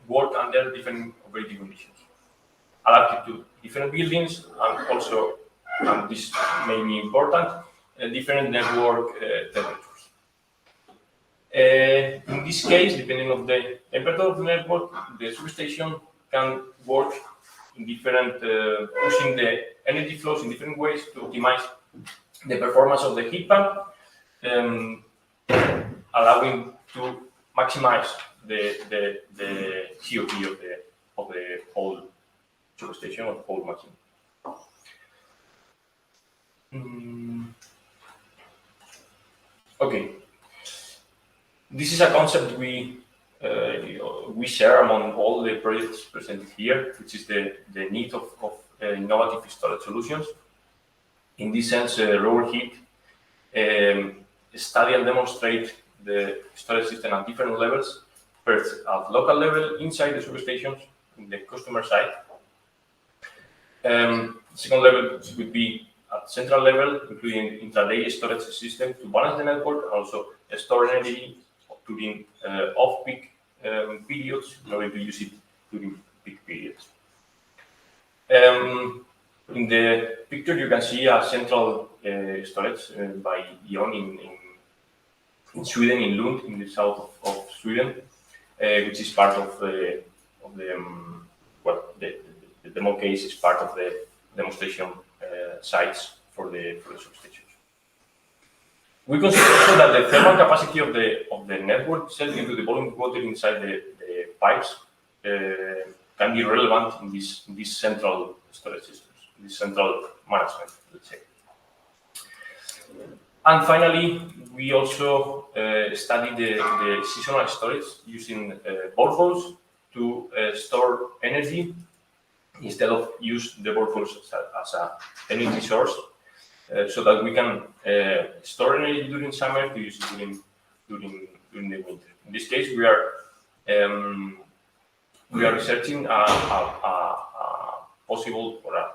Speaker 5: work under different operating conditions, adapted to different buildings, and also, and this may be important, different network temperatures. In this case, depending on the temperature of the network, the substation can work in different, pushing the energy flows in different ways to optimize the performance of the heat pump, allowing to maximize the COP of the whole substation, of the whole machine. Okay, this is a concept we share among all the projects presented here, which is the need of innovative storage solutions. In this sense, REWARDHeat study and demonstrate the storage system at different levels. First, at local level, inside the substations, in the customer side. Second level would be at central level, including intraday storage system to balance the network, and also store energy during off-peak periods in order to use it during peak periods. In the picture, you can see a central storage by E.ON in Sweden, in Lund, in the south of Sweden, which is part of the demo case is part of the demonstration sites for the substations. We consider also that the thermal capacity of the network itself into the volume of water inside the pipes can be relevant in these central storage systems, this central management, let's say. And finally, we also studied the seasonal storage using boreholes to store energy instead of use the boreholes as an energy source, so that we can store energy during summer to use it during the winter. In this case, we are researching a possible or a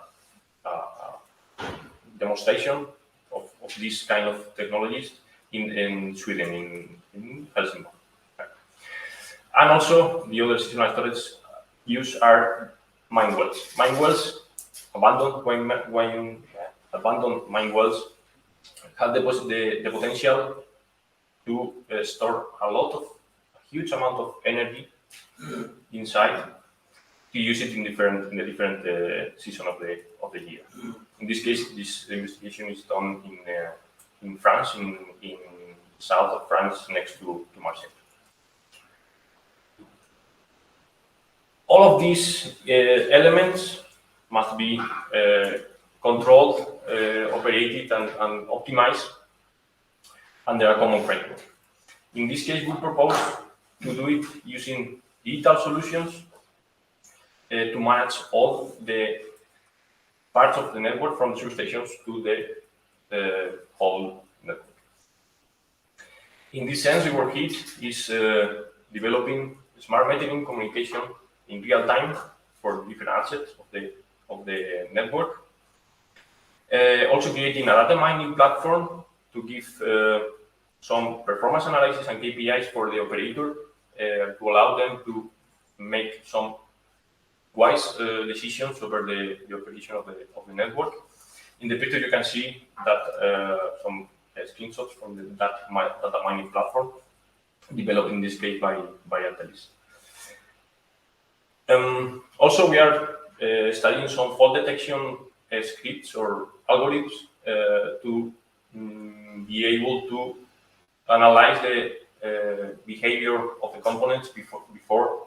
Speaker 5: demonstration of these kind of technologies in Sweden, in Helsingborg. And also the other seasonal storage use are mine wells. Mine wells, abandoned mine wells, have the potential to store a huge amount of energy inside to use it in the different season of the year. In this case, this investigation is done in France, in south of France, next to Marseille. All of these elements must be controlled, operated, and optimized under a common framework. In this case, we propose to do it using digital solutions to manage all the parts of the network from the substations to the whole network. In this sense, REWARDHeat is developing smart metering communication in real time for different assets of the network. Also creating a data mining platform to give some performance analysis and KPIs for the operator to allow them to make some wise decisions over the operation of the network. In the picture, you can see that some screenshots from the data mining platform developed in this case by Artelis. Also, we are studying some fault detection scripts or algorithms to be able to analyze the behavior of the components before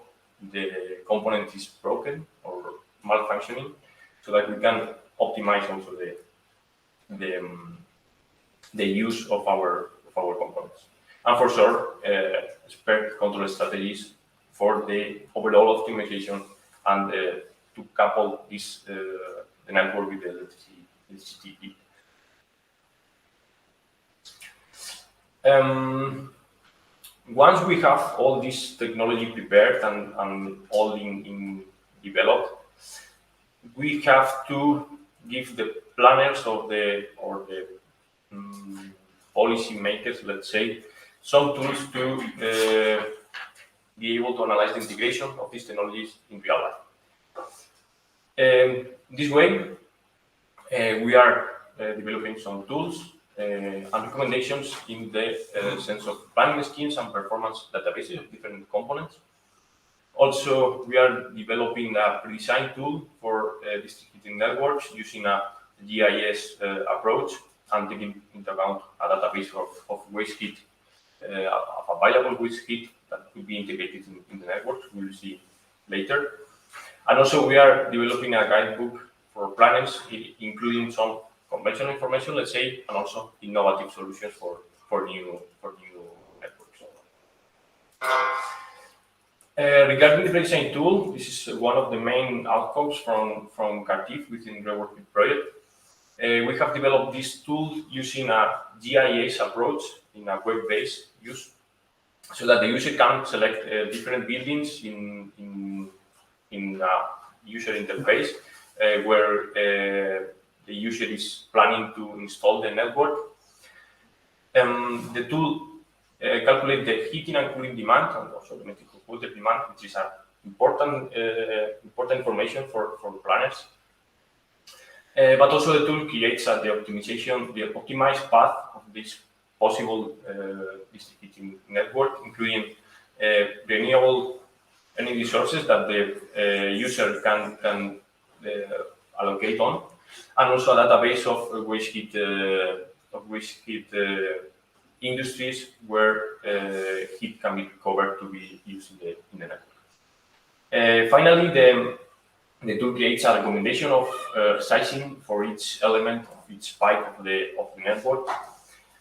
Speaker 5: the component is broken or malfunctioning, so that we can optimize also the use of our components. And for sure, expert control strategies for the overall optimization and to couple this the network with the electricity. Once we have all this technology prepared and all in developed, we have to give the planners or the policy makers, let's say, some tools to be able to analyze the integration of these technologies in real life. This way, we are developing some tools and recommendations in the sense of planning schemes and performance databases of different components. Also, we are developing a pre-designed tool for distributed networks using a GIS approach and taking into account a database of waste heat, of available waste heat that could be integrated in the network. We will see later. And also, we are developing a guidebook for planners, including some conventional information, let's say, and also innovative solutions for new networks. Regarding the pre-design tool, this is one of the main outcomes from Connectheat within the REWARDHeat project. We have developed this tool using a GIS approach in a web-based use, so that the user can select different buildings in a user interface where the user is planning to install the network. The tool calculates the heating and cooling demand and also domestic water demand, which is an important information for planners. But also the tool creates the optimized path of this possible district heating network, including renewable energy sources that the user can allocate on, and also a database of waste heat industries where heat can be recovered to be used in the network. Finally, the tool creates a recommendation of sizing for each element of each pipe of the network.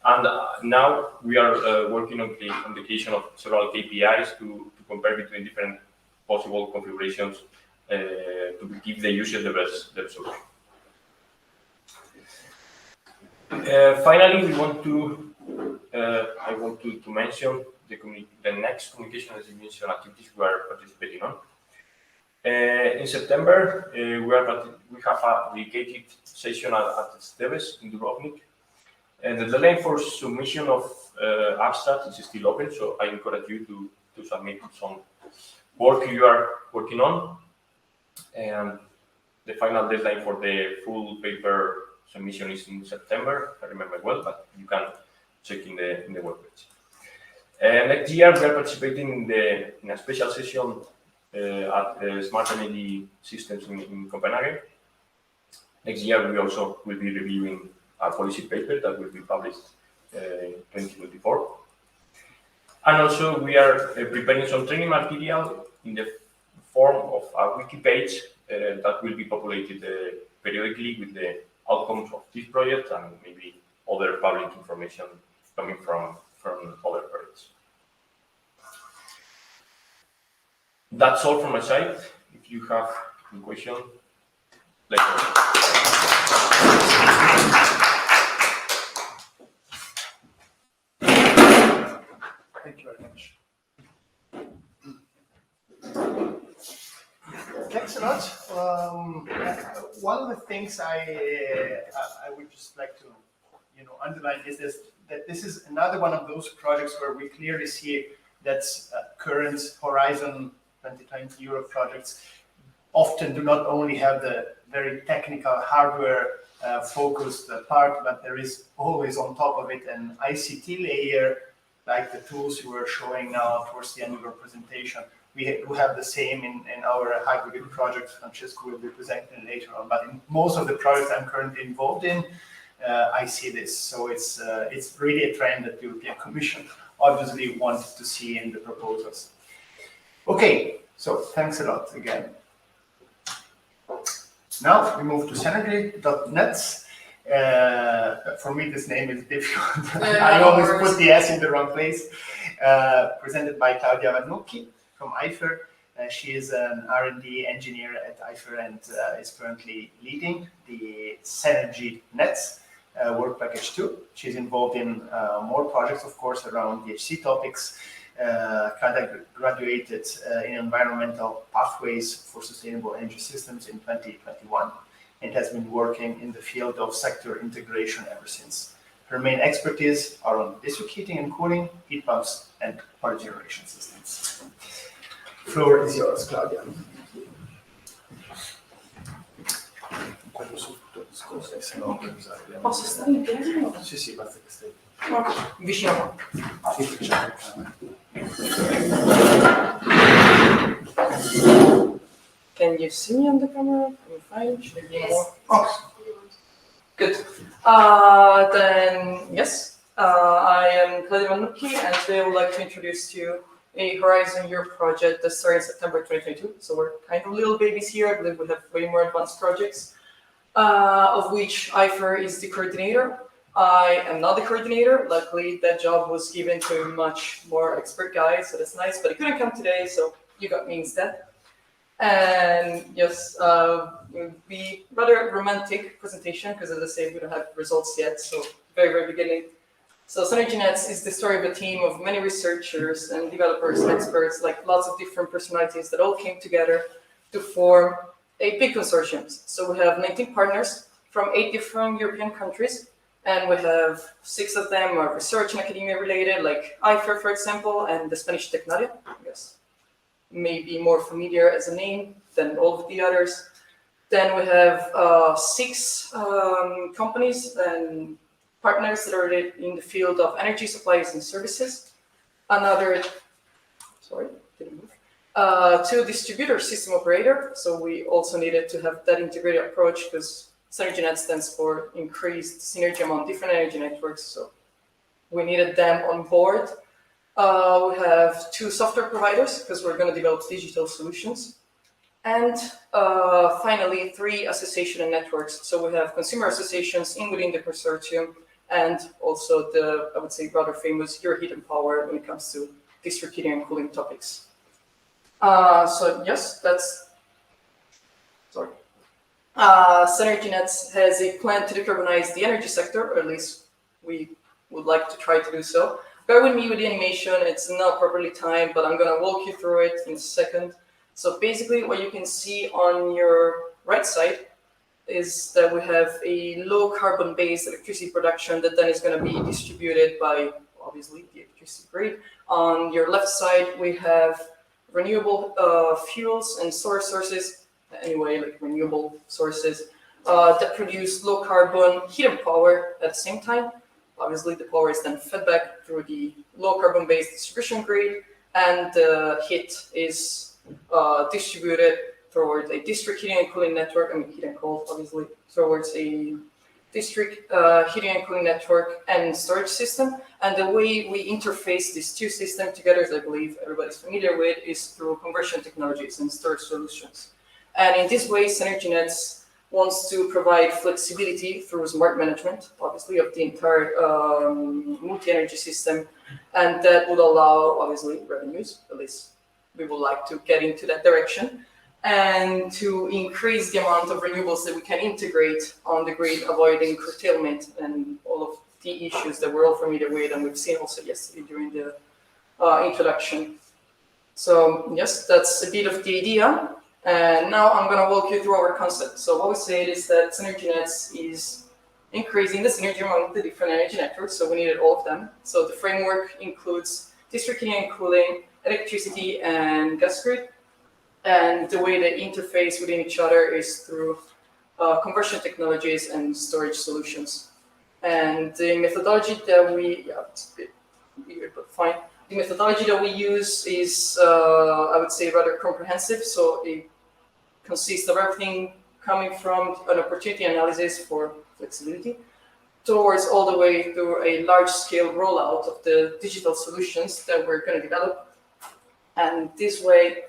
Speaker 5: And now we are working on the creation of several KPIs to compare between different possible configurations to give the user the best solution. Finally, I want to mention the next communication and distribution activities we are participating on. In September, we have a dedicated session at Esteves in Dubrovnik. And the deadline for submission of abstracts is still open, so I encourage you to submit some work you are working on. And the final deadline for the full paper submission is in September, if I remember well, but you can check in the webpage. Next year, we are participating in a special session at Smart Energy Systems in Copenhagen. Next year, we also will be reviewing a policy paper that will be published in 2024. And also, we are preparing some training material in the form of a wiki page that will be populated periodically with the outcomes of this project and maybe other public information coming from other projects. That's all from my side. If you have any question, let me know.
Speaker 1: Thank you very much. Thanks a lot. One of the things I would just like to underline is that this is another one of those projects where we clearly see that current Horizon 2020 Europe projects often do not only have the very technical hardware focused part, but there is always on top of it an ICT layer, like the tools you were showing now towards the end of your presentation. We do have the same in our HYPERGRYD project. Francesco will be presenting later on, but in most of the projects I'm currently involved in, I see this. So it's really a trend that the European Commission obviously wants to see in the proposals. Okay, so thanks a lot again. Now we move to SENERGY.NETS. For me, this name is difficult. I always put the S in the wrong place. Presented by Claudia Vannucchi from HYPER. She is an R&D engineer at HYPER and is currently leading the SENERGY NETS work package 2. She's involved in more projects, of course, around DHC topics. Claudia graduated in environmental pathways for sustainable energy systems in 2021 and has been working in the field of sector integration ever since. Her main expertise are on district heating and cooling, heat pumps, and power generation systems. Floor is yours, Claudia.
Speaker 6: Posso stare in piedi?
Speaker 1: Sì, sì, basta che stai
Speaker 6: Vicino. Can you see me on the camera? I'm fine. Should I be more? Oh, good. Then, yes, I am Claudia Vannucchi, and today I would like to introduce to you a Horizon Europe project that started in September 2022. So we're kind of little babies here. I believe we have way more advanced projects, of which HYPER is the coordinator. I am not the coordinator. Luckily, that job was given to a much more expert guy, so that's nice. But he couldn't come today, so you got me instead. And yes, it would be rather romantic presentation because, as I say, we don't have results yet. So very, very beginning. So SENERGY NETS is the story of a team of many researchers and developers and experts, like lots of different personalities that all came together to form a big consortium. So we have 19 partners from 8 different European countries. And we have 6 of them are research and academia related, like IFER, for example, and the Spanish Tecnalia, I guess, maybe more familiar as a name than all of the others. Then we have 6 companies and partners that are in the field of energy supplies and services. Another, sorry, didn't move. 2 distributor system operator. So we also needed to have that integrated approach because SENERGY NETS stands for increased synergy among different energy networks. So we needed them on board. We have 2 software providers because we're going to develop digital solutions. And finally, 3 association and networks. So we have consumer associations within the consortium, and also the, I would say, rather famous REWARDHeat and Power when it comes to district heating and cooling topics. So yes, that's, sorry. SENERGY NETS has a plan to decarbonize the energy sector, or at least we would like to try to do so. Bear with me with the animation, it's not properly timed, but I'm going to walk you through it in a second. So basically what you can see on your right side is that we have a low carbon based electricity production that then is going to be distributed by, obviously, the electricity grid. On your left side, we have renewable fuels and solar sources, anyway, like renewable sources that produce low carbon heat and power at the same time. Obviously, the power is then fed back through the low carbon based distribution grid, and the heat is distributed towards a district heating and cooling network, I mean heat and cold, obviously, towards a district heating and cooling network and storage system. And the way we interface these 2 systems together, as I believe everybody's familiar with, is through conversion technologies and storage solutions. And in this way, SENERGY NETS wants to provide flexibility through smart management, obviously, of the entire multi-energy system. And that would allow, obviously, revenues, at least we would like to get into that direction, and to increase the amount of renewables that we can integrate on the grid, avoiding curtailment and all of the issues that we're all familiar with, and we've seen also yesterday during the introduction. So yes, that's a bit of the idea. And now I'm going to walk you through our concept. So what we said is that SENERGY NETS is increasing the synergy among the different energy networks, so we needed all of them. So the framework includes district heating and cooling, electricity, and gas grid. And the way they interface within each other is through conversion technologies and storage solutions. And the methodology that we, yeah, it's a bit weird, but fine. The methodology that we use is, I would say, rather comprehensive. So it consists of everything coming from an opportunity analysis for flexibility towards all the way through a large-scale rollout of the digital solutions that we're going to develop. And this way,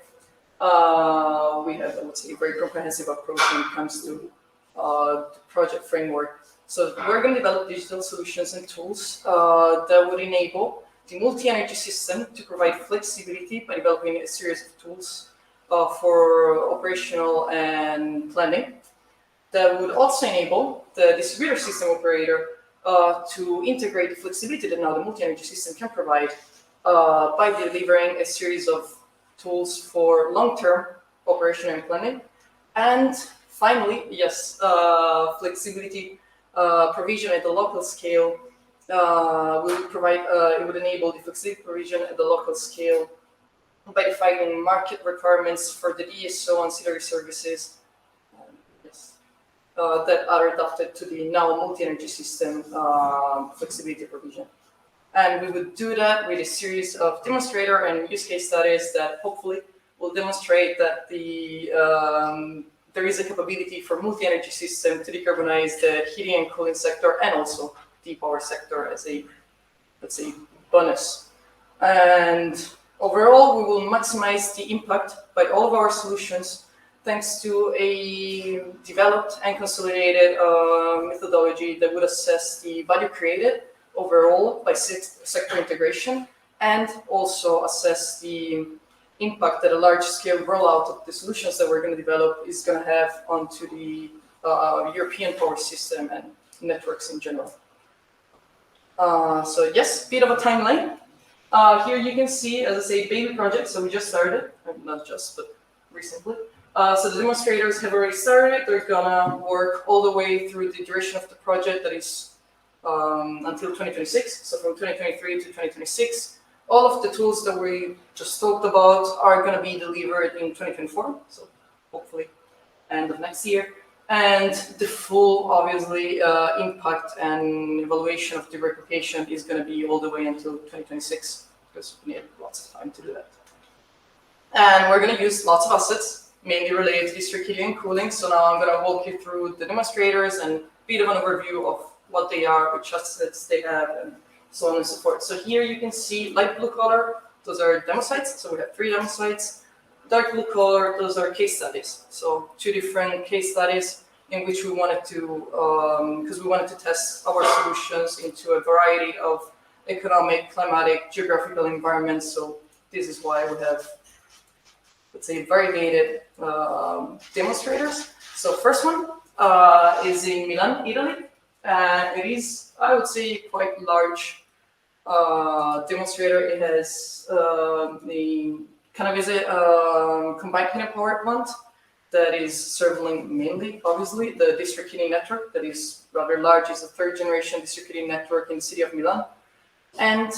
Speaker 6: we have, I would say, a very comprehensive approach when it comes to the project framework. So we're going to develop digital solutions and tools that would enable the multi-energy system to provide flexibility by developing a series of tools for operational and planning. That would also enable the distributor system operator to integrate the flexibility that now the multi-energy system can provide by delivering a series of tools for long-term operation and planning. And finally, yes, flexibility provision at the local scale will provide, it would enable the flexibility provision at the local scale by defining market requirements for the DSO ancillary services that are adapted to the now multi-energy system flexibility provision. And we would do that with a series of demonstrator and use case studies that hopefully will demonstrate that there is a capability for multi-energy system to decarbonize the heating and cooling sector and also the power sector as a, let's say, bonus. And overall, we will maximize the impact by all of our solutions thanks to a developed and consolidated methodology that would assess the value created overall by sector integration, and also assess the impact that a large-scale rollout of the solutions that we're going to develop is going to have onto the European power system and networks in general. So yes, bit of a timeline. Here you can see, as I say, baby project. So we just started, not just, but recently. So the demonstrators have already started. They're gonna work all the way through the duration of the project, that is until 2026. So from 2023 to 2026, all of the tools that we just talked about are gonna be delivered in 2024. So hopefully end of next year. And the full, obviously, impact and evaluation of the replication is gonna be all the way until 2026, because we need lots of time to do that. And we're going to use lots of assets, mainly related to district heating and cooling. So now I'm going to walk you through the demonstrators and a bit of an overview of what they are, which assets they have, and so on and so forth. So here you can see light blue color, those are demo sites. So we have 3 demo sites. Dark blue color, those are case studies. So 2 different case studies in which we wanted to, because we wanted to test our solutions into a variety of economic, climatic, geographical environments. So this is why we have, let's say, variegated demonstrators. So first one is in Milan, Italy, and it is, I would say, quite large demonstrator. It has the kind of is a combined heat and power plant that is serving mainly, obviously, the district heating network that is rather large. It's a 3rd generation district heating network in the city of Milan, and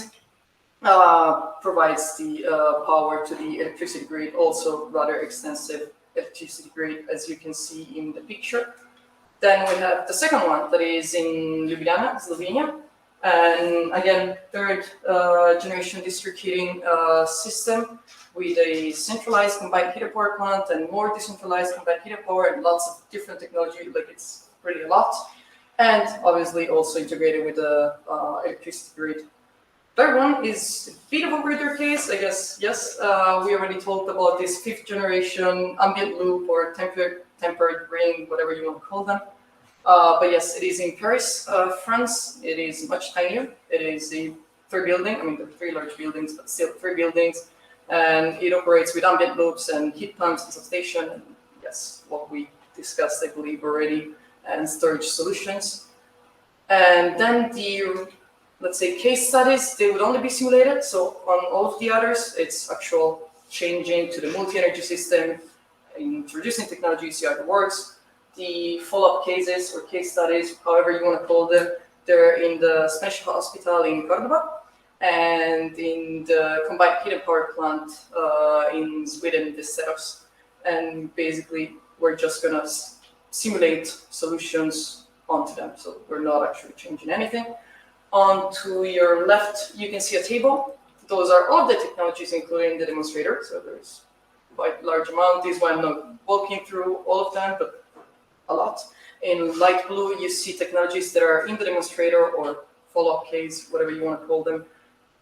Speaker 6: provides the power to the electricity grid, also rather extensive electricity grid, as you can see in the picture. Then we have the second one that is in Ljubljana, Slovenia, and again, 3rd generation district heating system with a centralized combined heat and power plant and more decentralized combined heat and power and lots of different technology, like it's really a lot, and obviously also integrated with the electricity grid. Third one is a bit of a weirder case, I guess. Yes, we already talked about this 5th generation ambient loop or tempered ring, whatever you want to call them. But yes, it is in Paris, France. It is much tinier. It is a 3rd building. I mean, there are 3 large buildings, but still 3 buildings. And it operates with ambient loops and heat pumps and substation. And yes, what we discussed, I believe, already, and storage solutions. And then the, let's say, case studies, they would only be simulated. So on all of the others, it's actual changing to the multi-energy system, introducing technology, see how it works. The follow-up cases or case studies, however you want to call them, they're in the Spanish hospital in Cordoba and in the combined heat and power plant in Sweden, the setups. And basically, we're just going to simulate solutions onto them. So we're not actually changing anything. On to your left, you can see a table. Those are all the technologies, including the demonstrator. So there's quite a large amount. This one, I'm not walking through all of them, but a lot. In light blue, you see technologies that are in the demonstrator or follow-up case, whatever you want to call them,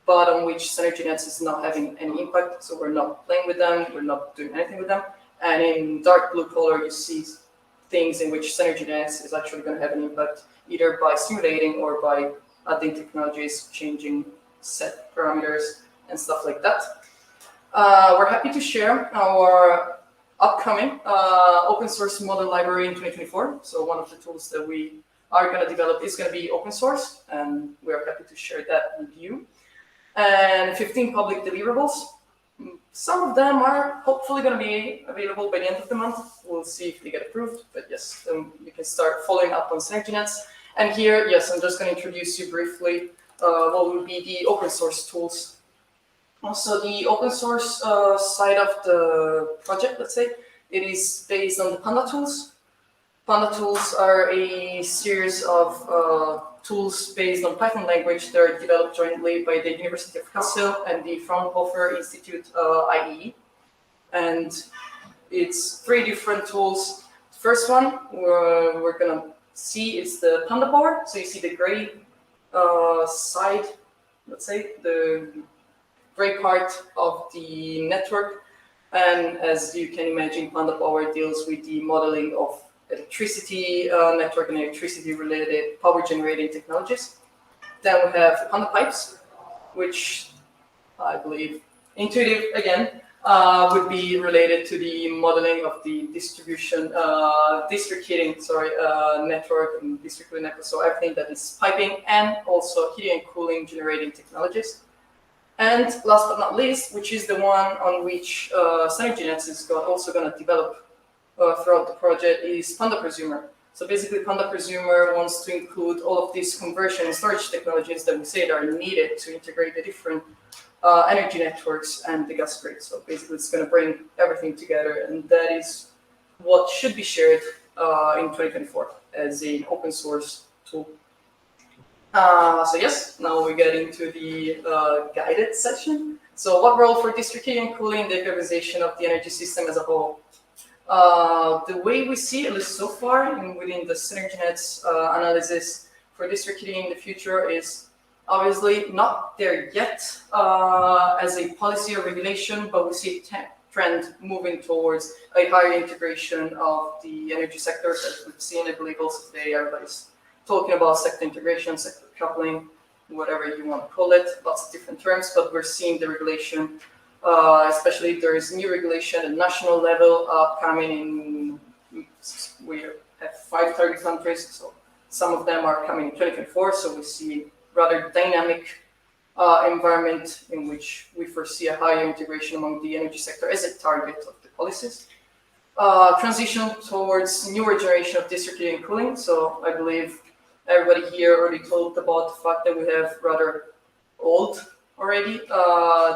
Speaker 6: but on which SENERGY NETS is not having any impact. So we're not playing with them. We're not doing anything with them. And in dark blue color, you see things in which SENERGY NETS is actually going to have an impact, either by simulating or by adding technologies, changing set parameters and stuff like that. We're happy to share our upcoming open source model library in 2024. So one of the tools that we are going to develop is going to be open source, and we're happy to share that with you. And 15 public deliverables. Some of them are hopefully going to be available by the end of the month. We'll see if they get approved, but yes, you can start following up on SENERGY NETS. And here, yes, I'm just going to introduce you briefly what will be the open source tools. Also, the open source side of the project, let's say, it is based on the Panda tools. Panda tools are a series of tools based on Python language that are developed jointly by the University of Kassel and the Fraunhofer Institute IE. And it's 3 different tools. The first one we're going to see is the Panda Power. So you see the gray side, let's say, the gray part of the network. And as you can imagine, Panda Power deals with the modeling of electricity network and electricity related power generating technologies. Then we have Panda Pipes, which I believe intuitive again would be related to the modeling of the distribution, district heating, network and district cooling network. So everything that is piping and also heating and cooling generating technologies. And last but not least, which is the one on which SENERGY NETS is also going to develop throughout the project is Panda Presumer. So basically, Panda Presumer wants to include all of these conversion and storage technologies that we say are needed to integrate the different energy networks and the gas grid. So basically, it's going to bring everything together, and that is what should be shared in 2024 as an open source tool. So yes, now we get into the guided session. So what role for district heating and cooling in the decarbonization of the energy system as a whole? The way we see, at least so far, within the SENERGY NETS analysis for district heating in the future is obviously not there yet as a policy or regulation, but we see a trend moving towards a higher integration of the energy sectors, as we've seen, I believe, also today. Everybody's talking about sector integration, sector coupling, whatever you want to call it, lots of different terms, but we're seeing the regulation, especially there is new regulation at national level coming in. We have 5 target countries, so some of them are coming in 2024, so we see rather dynamic environment in which we foresee a higher integration among the energy sector as a target of the policies. Transition towards newer generation of district heating and cooling. So I believe everybody here already talked about the fact that we have rather old already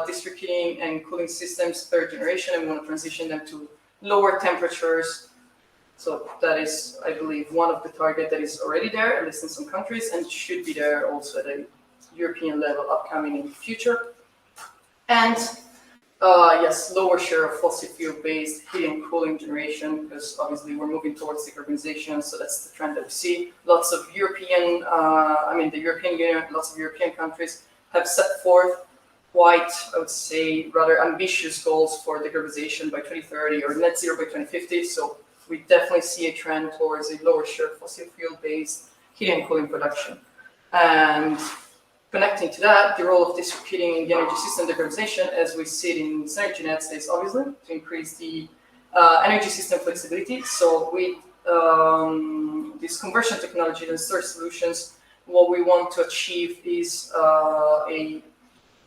Speaker 6: district heating and cooling systems, 3rd generation, and we want to transition them to lower temperatures. So that is, I believe, one of the targets that is already there, at least in some countries, and should be there also at a European level upcoming in the future. And yes, lower share of fossil fuel-based heating and cooling generation, because obviously we're moving towards decarbonization, so that's the trend that we see. Lots of European, the European Union, lots of European countries have set forth quite, I would say, rather ambitious goals for decarbonization by 2030 or net zero by 2050. So we definitely see a trend towards a lower share of fossil fuel-based heating and cooling production. And connecting to that, the role of district heating in the energy system decarbonization, as we see it in SENERGY NETS, is obviously to increase the energy system flexibility. So with these conversion technologies and storage solutions, what we want to achieve is a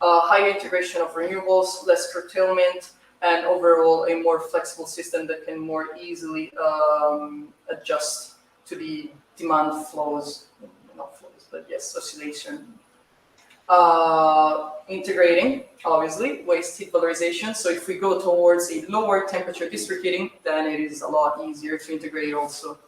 Speaker 6: higher integration of renewables, less curtailment, and overall a more flexible system that can more easily adjust to the demand flows, not flows, but yes, oscillation. Integrating, obviously, waste heat valorization. So if we go towards a lower temperature district heating, then it is a lot easier to integrate also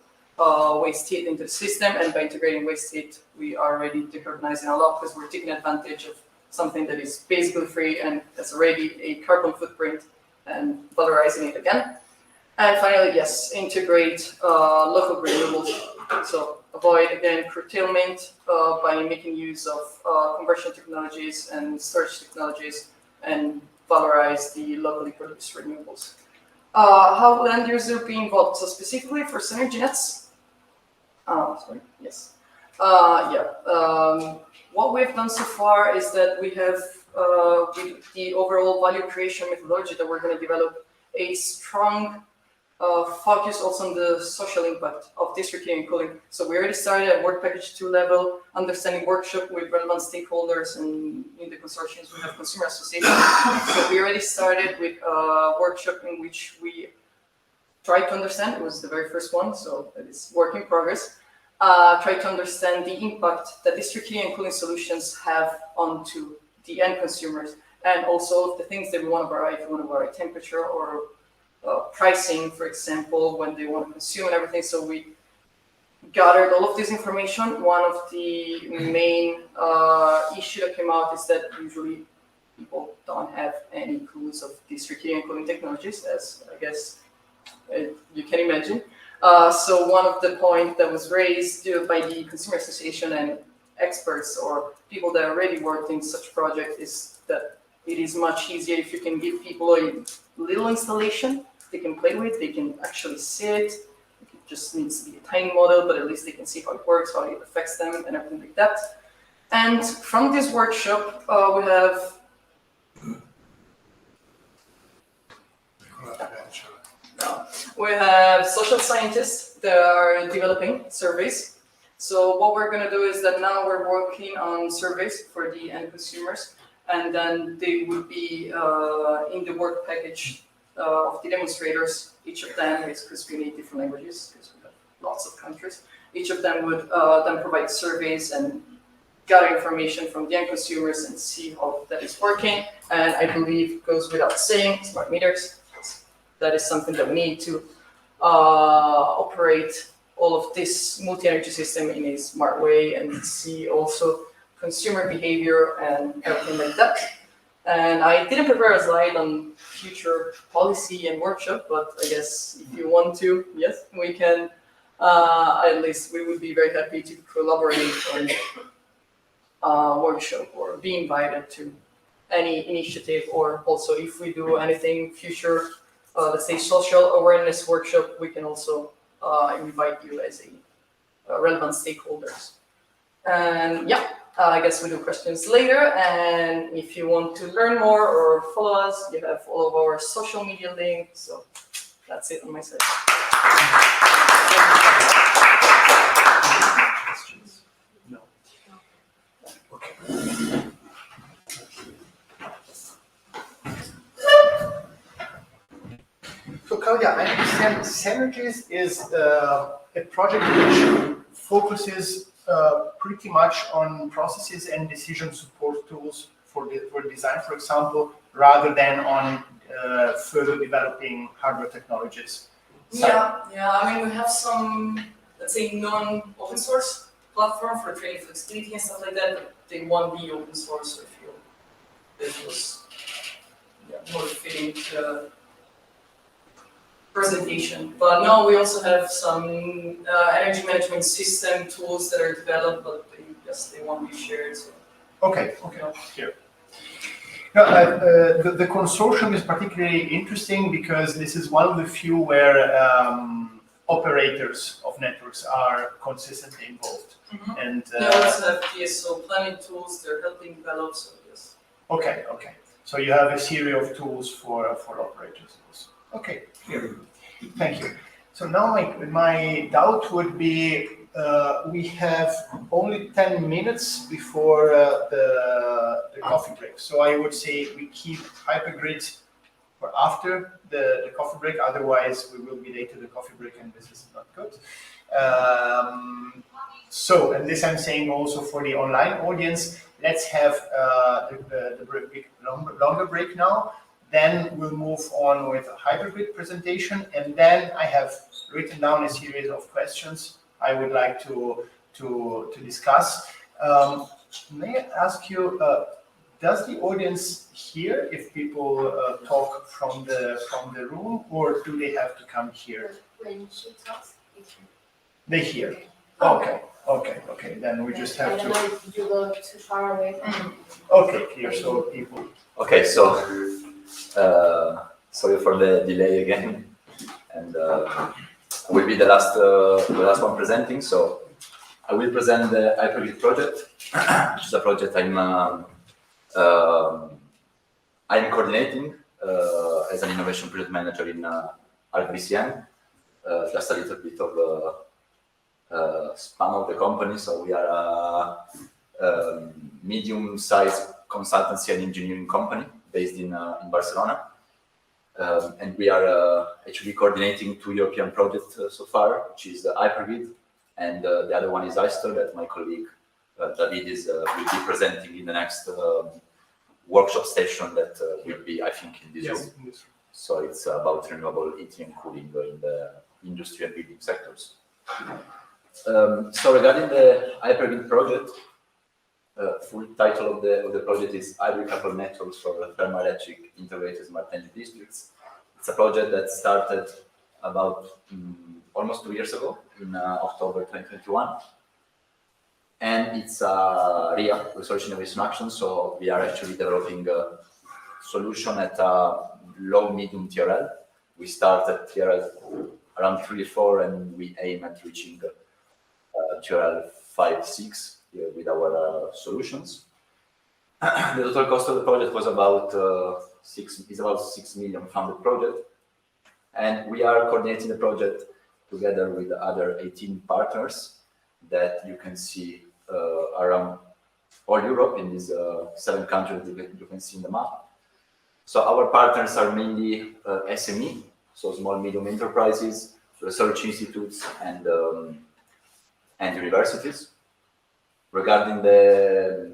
Speaker 6: waste heat into the system. And by integrating waste heat, we are already decarbonizing a lot because we're taking advantage of something that is basically free and has already a carbon footprint and valorizing it again. And finally, yes, integrate local renewables. So avoid, again, curtailment by making use of conversion technologies and storage technologies and valorize the locally produced renewables. How will end users be involved? So specifically for SENERGY NETS, what we've done so far is that we have, with the overall value creation methodology that we're going to develop, a strong focus also on the social impact of district heating and cooling. So we already started at work package 2 level, understanding workshop with relevant stakeholders, and in the consortiums we have consumer associations. So we already started with a workshop in which we tried to understand, it was the very first one, so it is work in progress, try to understand the impact that district heating and cooling solutions have onto the end consumers, and also the things that we want to vary, if we want to vary temperature or pricing, for example, when they want to consume and everything. So we gathered all of this information. One of the main issue that came out is that usually people don't have any clues of district heating and cooling technologies, as I guess you can imagine. So one of the points that was raised by the Consumer Association and experts or people that already worked in such projects is that it is much easier if you can give people a little installation they can play with, they can actually see it. It just needs to be a tiny model, but at least they can see how it works, how it affects them, and everything like that. And from this workshop, we have social scientists that are developing surveys. So what we're going to do is that now we're working on surveys for the end consumers, and then they would be in the work package of the demonstrators, each of them is, because we need different languages, because we have lots of countries, each of them would then provide surveys and gather information from the end consumers and see how that is working. And I believe it goes without saying, smart meters, that is something that we need to operate all of this multi-energy system in a smart way and see also consumer behavior and everything like that. And I didn't prepare a slide on future policy and workshop, but I guess if you want to, yes, we can, at least we would be very happy to collaborate on workshop or be invited to any initiative, or also if we do anything future, let's say social awareness workshop, we can also invite you as a relevant stakeholders. And yeah, I guess we'll do questions later. And if you want to learn more or follow us, you have all of our social media links. So that's it on my side.
Speaker 1: Questions? No. Okay. So Claudia, I understand SENERGY is a project which focuses pretty much on processes and decision support tools for design, for example, rather than on further developing hardware technologies. So,
Speaker 6: Yeah. I mean, we have some, let's say, non-open source platform for training flexibility and stuff like that, but they won't be open source, so I feel this was more fitting to presentation. But no, we also have some energy management system tools that are developed, but they won't be shared. So.
Speaker 1: Okay, here. No, the consortium is particularly interesting because this is one of the few where operators of networks are consistently involved.
Speaker 6: Mm-hmm.
Speaker 1: And
Speaker 6: we also have TSO planning tools, they're helping develop, so yes.
Speaker 1: Okay. So you have a series of tools for operators also. Okay, clear. Thank you. So now my doubt would be, we have only 10 minutes before the coffee break. So I would say we keep HYPERGRYD for after the coffee break. Otherwise, we will be late to the coffee break, and this is not good. So, and this I'm saying also for the online audience. Let's have the longer break now. Then we'll move on with a HYPERGRYD presentation, and then I have written down a series of questions I would like to discuss. May I ask you, does the audience hear if people talk from the room, or do they have to come here?
Speaker 3: When she talks,
Speaker 1: They hear. Okay. Then we just have
Speaker 3: I don't know if you go too far away from
Speaker 1: Okay, clear. So people.
Speaker 7: Okay, so sorry for the delay again, and I will be the last one presenting. So I will present the HYPERGRYD project, which is a project I'm coordinating as an innovation project manager in REWARDHeat. Just a little bit of span of the company. So we are a medium-sized consultancy and engineering company based in Barcelona. And we are actually coordinating 2 European projects so far, which is the HYPERGRYD, and the other one is ISTER that my colleague David will be presenting in the next workshop session that will be, I think, in this room. So it's about renewable heating and cooling in the industry and building sectors. So regarding the HYPERGRYD project, full title of the project is Hybrid Coupled Networks for Thermoelectric Integrated Smart Energy Districts. It's a project that started about almost 2 years ago in October 2021. And it's a REA, Research Innovation Action. So we are actually developing a solution at a low, medium TRL. We start at TRL around 3 or 4, and we aim at reaching TRL 5, 6 with our solutions. The total cost of the project was about 6 million funded project, and we are coordinating the project together with other 18 partners that you can see around all Europe in these 7 countries you can see in the map. So our partners are mainly SME, so small medium enterprises, research institutes, and universities. Regarding the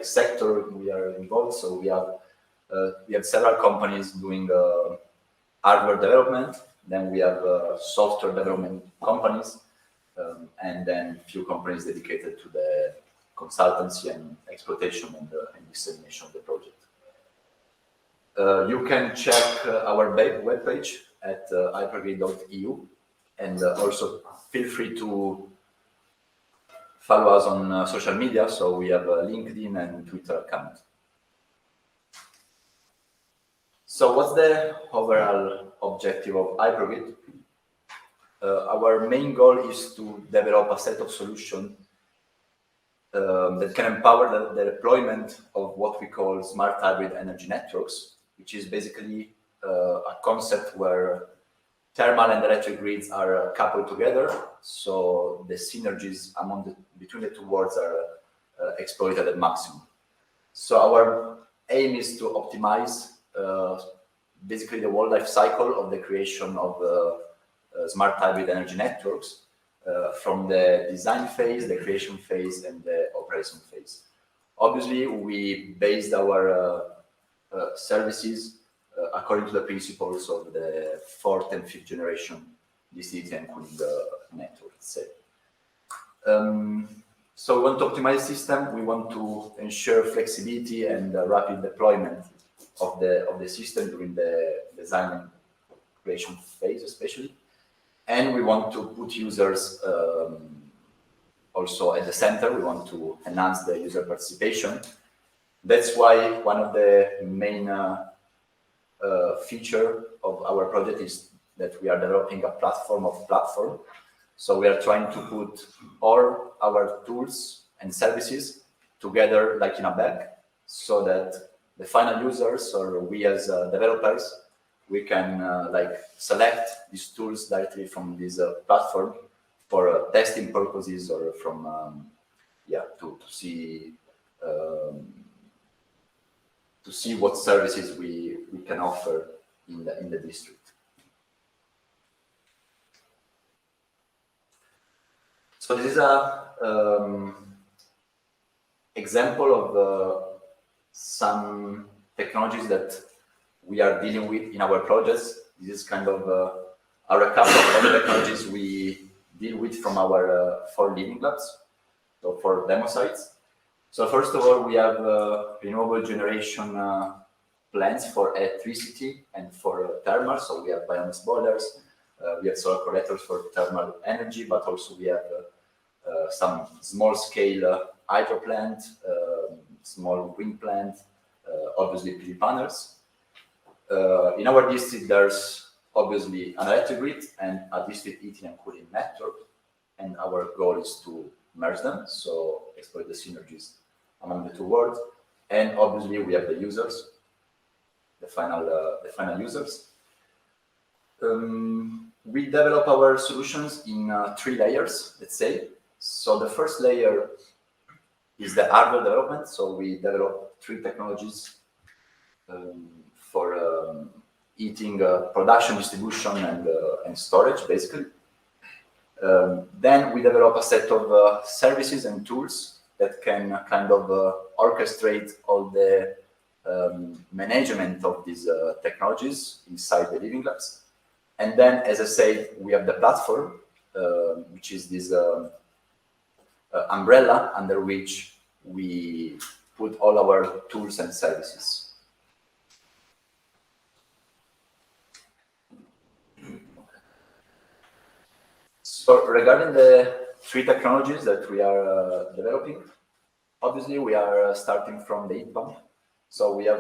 Speaker 7: sector we are involved, so we have several companies doing hardware development. Then we have software development companies, and then few companies dedicated to the consultancy and exploitation and dissemination of the project. You can check our webpage at hypergrid.eu, and also feel free to follow us on social media. So we have a LinkedIn and Twitter account. So what's the overall objective of HYPERGRYD? Our main goal is to develop a set of solutions that can empower the deployment of what we call smart hybrid energy networks, which is basically a concept where thermal and electric grids are coupled together, so the synergies between the two worlds are exploited at maximum. So our aim is to optimize basically the whole life cycle of the creation of smart hybrid energy networks, from the design phase, the creation phase, and the operation phase. Obviously, we based our services according to the principles of the 4th and 5th generation district and cooling network itself. So we want to optimize the system. We want to ensure flexibility and rapid deployment of the system during the design and creation phase, especially. And we want to put users also at the center. We want to enhance the user participation. That's why one of the main feature of our project is that we are developing a platform of platform. So we are trying to put all our tools and services together like in a bag, so that the final users or we as developers, we can select these tools directly from this platform for testing purposes or from to see what services we can offer in the district. So this is a example of some technologies that we are dealing with in our projects. This is kind of a recap of all the technologies we deal with from our 4 living labs, so 4 demo sites. So first of all, we have renewable generation plants for electricity and for thermal. So we have biomass boilers, we have solar collectors for thermal energy, but also we have some small-scale hydro plant, small wind plant, obviously PV panels. In our district, there's obviously an electric grid and a district heating and cooling network, and our goal is to merge them, so exploit the synergies among the two worlds. And obviously, we have the users, the final users. We develop our solutions in 3 layers, let's say. So the first layer is the hardware development. So we develop 3 technologies for heating, production, distribution, and storage, basically. Then we develop a set of services and tools that can kind of orchestrate all the management of these technologies inside the living labs. And then, as I said, we have the platform, which is this umbrella under which we put all our tools and services. So regarding the 3 technologies that we are developing, obviously we are starting from the heat pump. So we are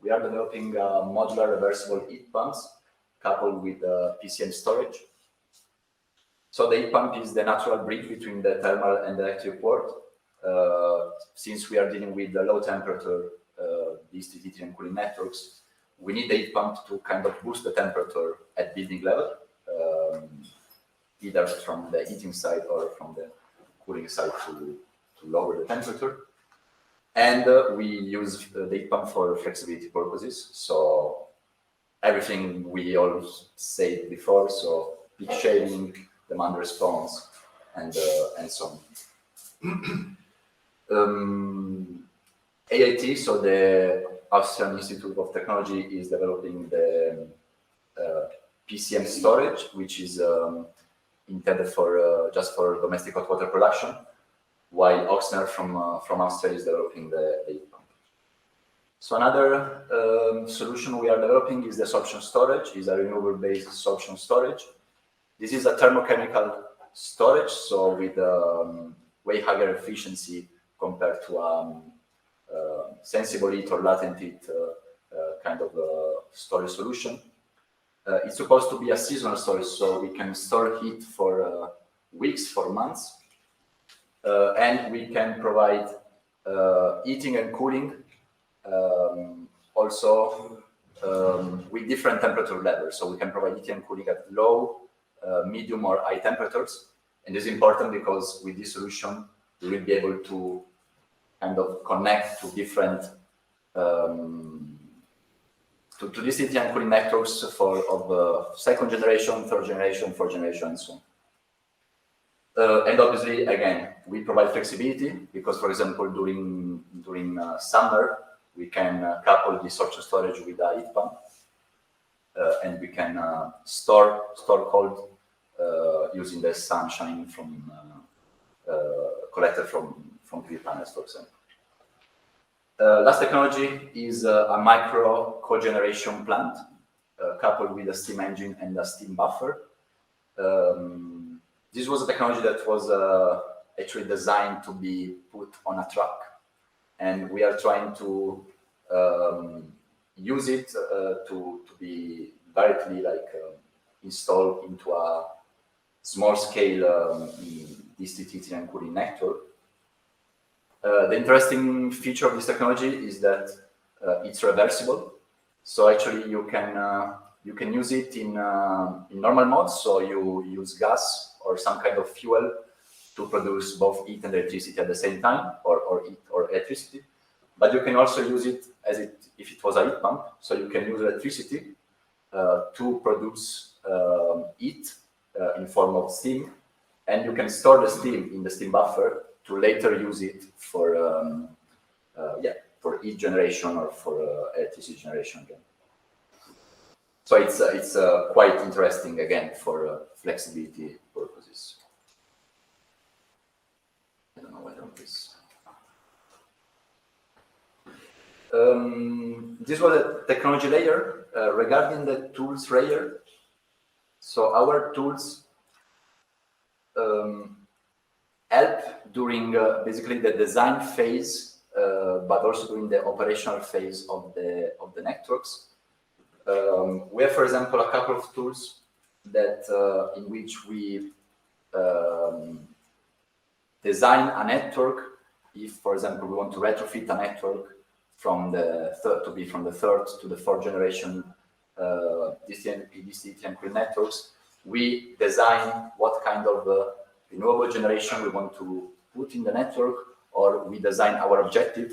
Speaker 7: developing modular reversible heat pumps coupled with PCM storage. So the heat pump is the natural bridge between the thermal and the electric world. Since we are dealing with the low temperature district heating and cooling networks, we need the heat pump to kind of boost the temperature at building level, either from the heating side or from the cooling side to lower the temperature. And we use the heat pump for flexibility purposes. So everything we all said before, so peak shaving, demand response, and so on. AIT, so the Austrian Institute of Technology, is developing the PCM storage, which is intended for just for domestic hot water production, while Oxner from Austria is developing the heat pump. So another solution we are developing is the sorption storage, is a renewable-based sorption storage. This is a thermochemical storage, so with way higher efficiency compared to sensible heat or latent heat kind of storage solution. It's supposed to be a seasonal storage, so we can store heat for weeks, for months, and we can provide heating and cooling also with different temperature levels. So we can provide heating and cooling at low, medium, or high temperatures. And this is important because with this solution, we will be able to kind of connect to different to these heating and cooling networks of second generation, third generation, fourth generation, and so on. And obviously, again, we provide flexibility because, for example, during summer, we can couple the sorption storage with a heat pump, and we can store cold using the sunshine from collected from PV panels, for example. Last technology is a micro cogeneration plant coupled with a steam engine and a steam buffer. This was a technology that was actually designed to be put on a truck, and we are trying to use it to be directly installed into a small scale district heating and cooling network. The interesting feature of this technology is that it's reversible. So actually, you can use it in normal mode. So you use gas or some kind of fuel to produce both heat and electricity at the same time, or heat or electricity. But you can also use it if it was a heat pump. So you can use electricity to produce heat in form of steam, and you can store the steam in the steam buffer to later use it for heat generation or for electricity generation again. So it's quite interesting again for flexibility purposes. I don't know whether this. This was a technology layer. Regarding the tools layer, so our tools help during basically the design phase, but also during the operational phase of the networks. We have, for example, a couple of tools that in which we design a network. If, for example, we want to retrofit a network from the third to the fourth generation DC and cooling networks, we design what kind of renewable generation we want to put in the network, or we design our objective,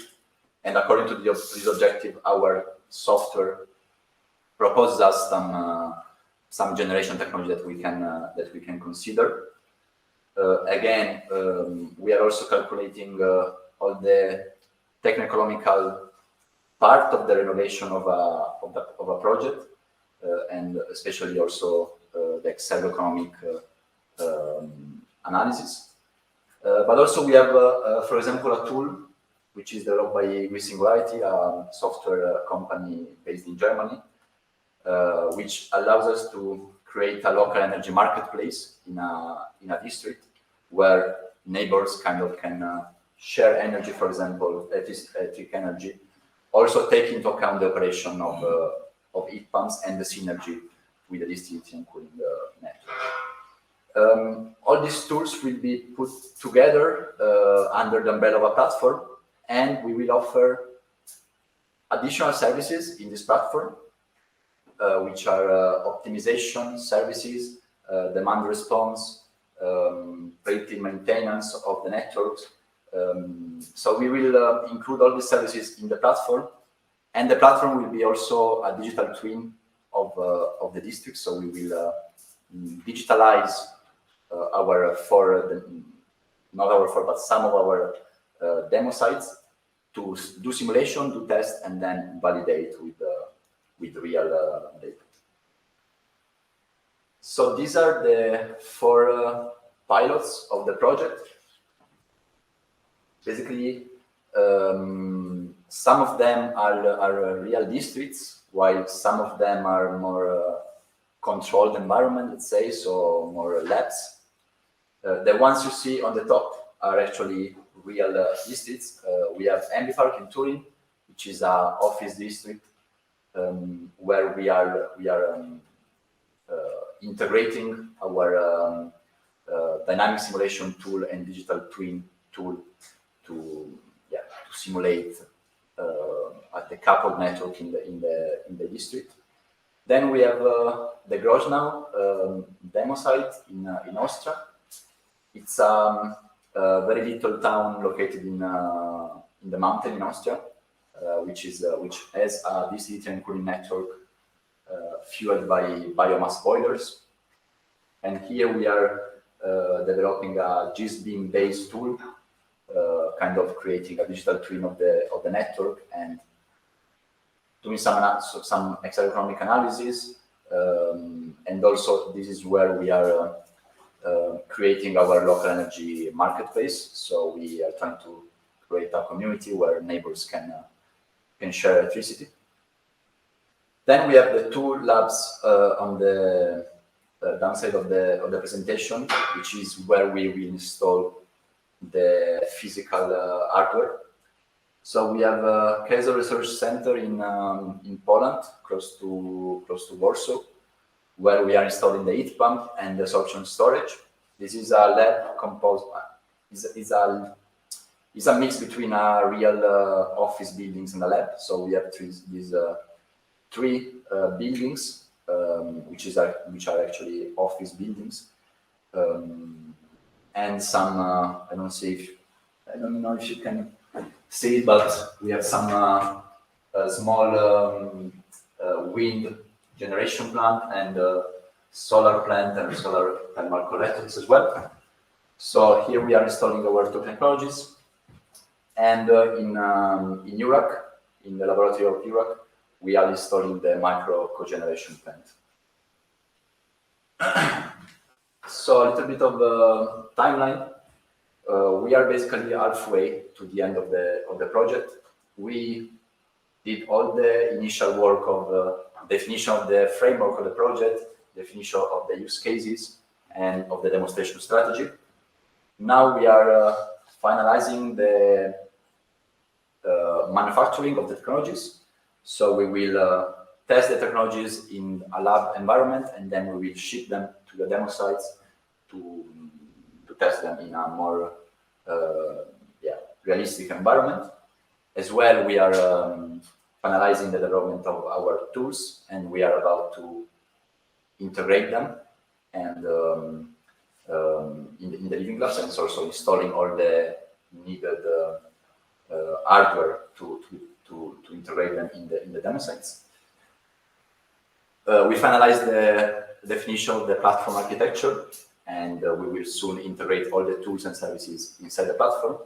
Speaker 7: and according to this objective, our software proposes us some generation technology that we can consider. Again, we are also calculating all the techno-economical part of the renovation of a project, and especially also the Excel economic analysis. But also we have, for example, a tool which is developed by Singularity, a software company based in Germany, which allows us to create a local energy marketplace in a district where neighbors kind of can share energy, for example, electric energy, also take into account the operation of heat pumps and the synergy with the district heating and cooling network. All these tools will be put together under the umbrella of a platform, and we will offer additional services in this platform, which are optimization services, demand response, predictive maintenance of the networks, So we will include all these services in the platform, and the platform will be also a digital twin of the district. So we will digitalize but some of our demo sites to do simulation, do test, and then validate with real data. So these are the 4 pilots of the project. Basically, some of them are real districts, while some of them are more controlled environment, let's say, so more labs. The ones you see on the top are actually real districts. We have Ambifark in Turin, which is an office district where we are integrating our dynamic simulation tool and digital twin tool to simulate at the coupled network in the district. Then we have the Grosnau demo site in Austria. It's a very little town located in the mountain in Austria, which has a district heating and cooling network fueled by biomass boilers. And here we are developing a GIS-beam based tool, kind of creating a digital twin of the network and doing some economic analysis. And also this is where we are creating our local energy marketplace. So we are trying to create a community where neighbors can share electricity. Then we have the 2 labs on the downside of the presentation, which is where we will install the physical hardware. So we have a Kaiser Research Center in Poland, close to Warsaw, where we are installing the heat pump and the sorption storage. This is a lab composed. Is a mix between a real office buildings and a lab. So we have these 3 buildings, which are actually office buildings, and some. I don't know if you can see it, but we have some small wind generation plant and solar plant and solar thermal collectors as well. So here we are installing our 2 technologies, and in URAC, in the laboratory of URAC, we are installing the micro cogeneration plant. So a little bit of timeline. We are basically halfway to the end of the project. We did all the initial work of definition of the framework of the project, definition of the use cases, and of the demonstration strategy. Now we are finalizing the manufacturing of the technologies. So we will test the technologies in a lab environment, and then we will ship them to the demo sites to test them in a more realistic environment. As well, we are finalizing the development of our tools, and we are about to integrate them and in the living labs, and also installing all the needed hardware to integrate them in the demo sites. We finalized the definition of the platform architecture, and we will soon integrate all the tools and services inside the platform.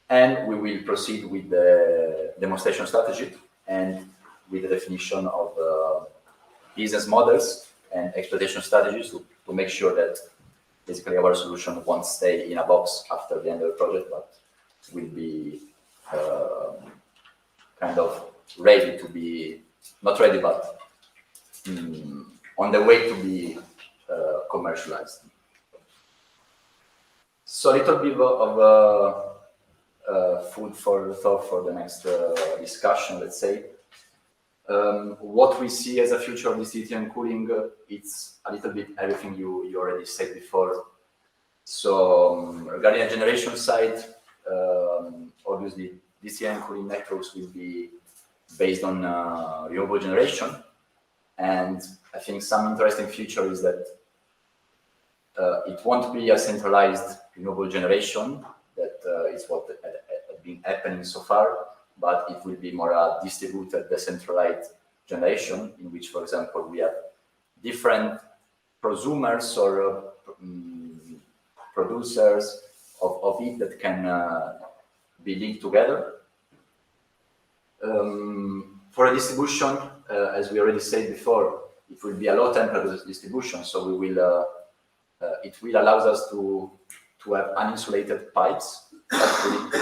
Speaker 7: And we will proceed with the demonstration strategy and with the definition of business models and exploitation strategies to make sure that basically our solution won't stay in a box after the end of the project, but will be kind of ready to be, not ready, but on the way to be commercialized. So a little bit of food for thought for the next discussion, let's say. What we see as a future of district heating and cooling, it's a little bit everything you already said before. So regarding the generation side, obviously district heating and cooling networks will be based on renewable generation. And I think some interesting feature is that it won't be a centralized renewable generation that that is what has been happening so far, but it will be more a distributed, decentralized generation in which, for example, we have different prosumers or producers of it that can be linked together. For a distribution, as we already said before, it will be a low temperature distribution, so we will it will allow us to have uninsulated pipes, actually.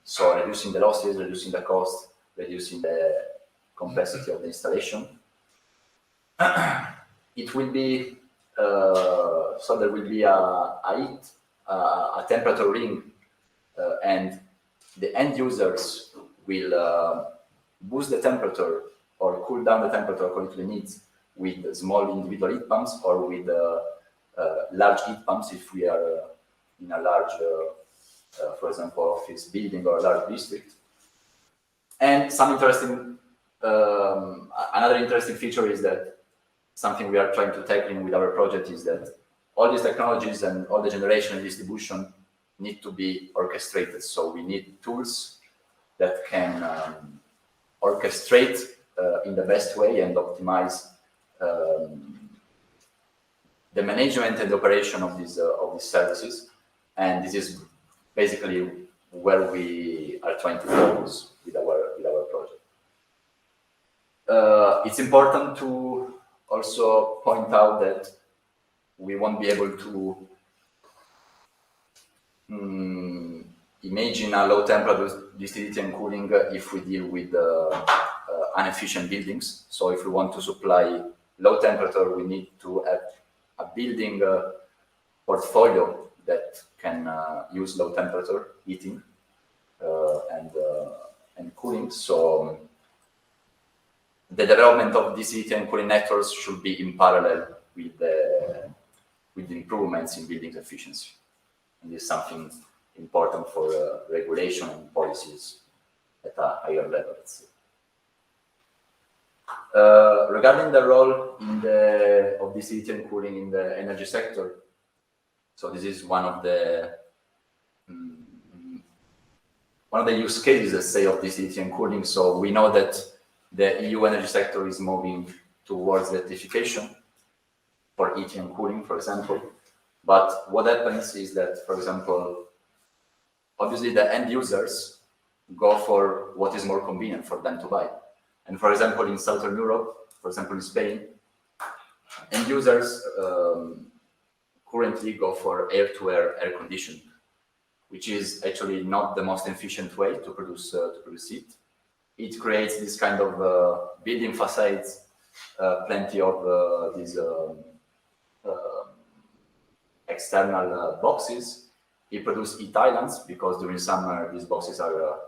Speaker 7: So reducing the losses, reducing the cost, reducing the complexity of the installation. It will be so there will be a temperature ring, and the end users will boost the temperature or cool down the temperature according to the needs with small individual heat pumps or with large heat pumps if we are in a large, for example, office building or a large district. And some interesting, another interesting feature is that something we are trying to tackle with our project is that all these technologies and all the generation and distribution need to be orchestrated. So we need tools that can orchestrate in the best way and optimize the management and operation of these services. And this is basically where we are trying to focus with our project. It's important to also point out that we won't be able to imagine a low temperature district and cooling if we deal with inefficient buildings. So if we want to supply low temperature, we need to have a building portfolio that can use low temperature heating and cooling. So the development of these heating and cooling networks should be in parallel with the improvements in building efficiency. And this is something important for regulation and policies at a higher level, let's say. Regarding the role of this heating and cooling in the energy sector, so this is one of the use cases, let's say, of this heating and cooling. So we know that the EU energy sector is moving towards electrification for heating and cooling, for example. But what happens is that, for example, obviously the end users go for what is more convenient for them to buy. And for example, in Southern Europe, for example, in Spain, end users currently go for air-to-air air conditioning, which is actually not the most efficient way to produce heat. It creates this kind of building facades, plenty of these external boxes. It produces heat islands because during summer these boxes are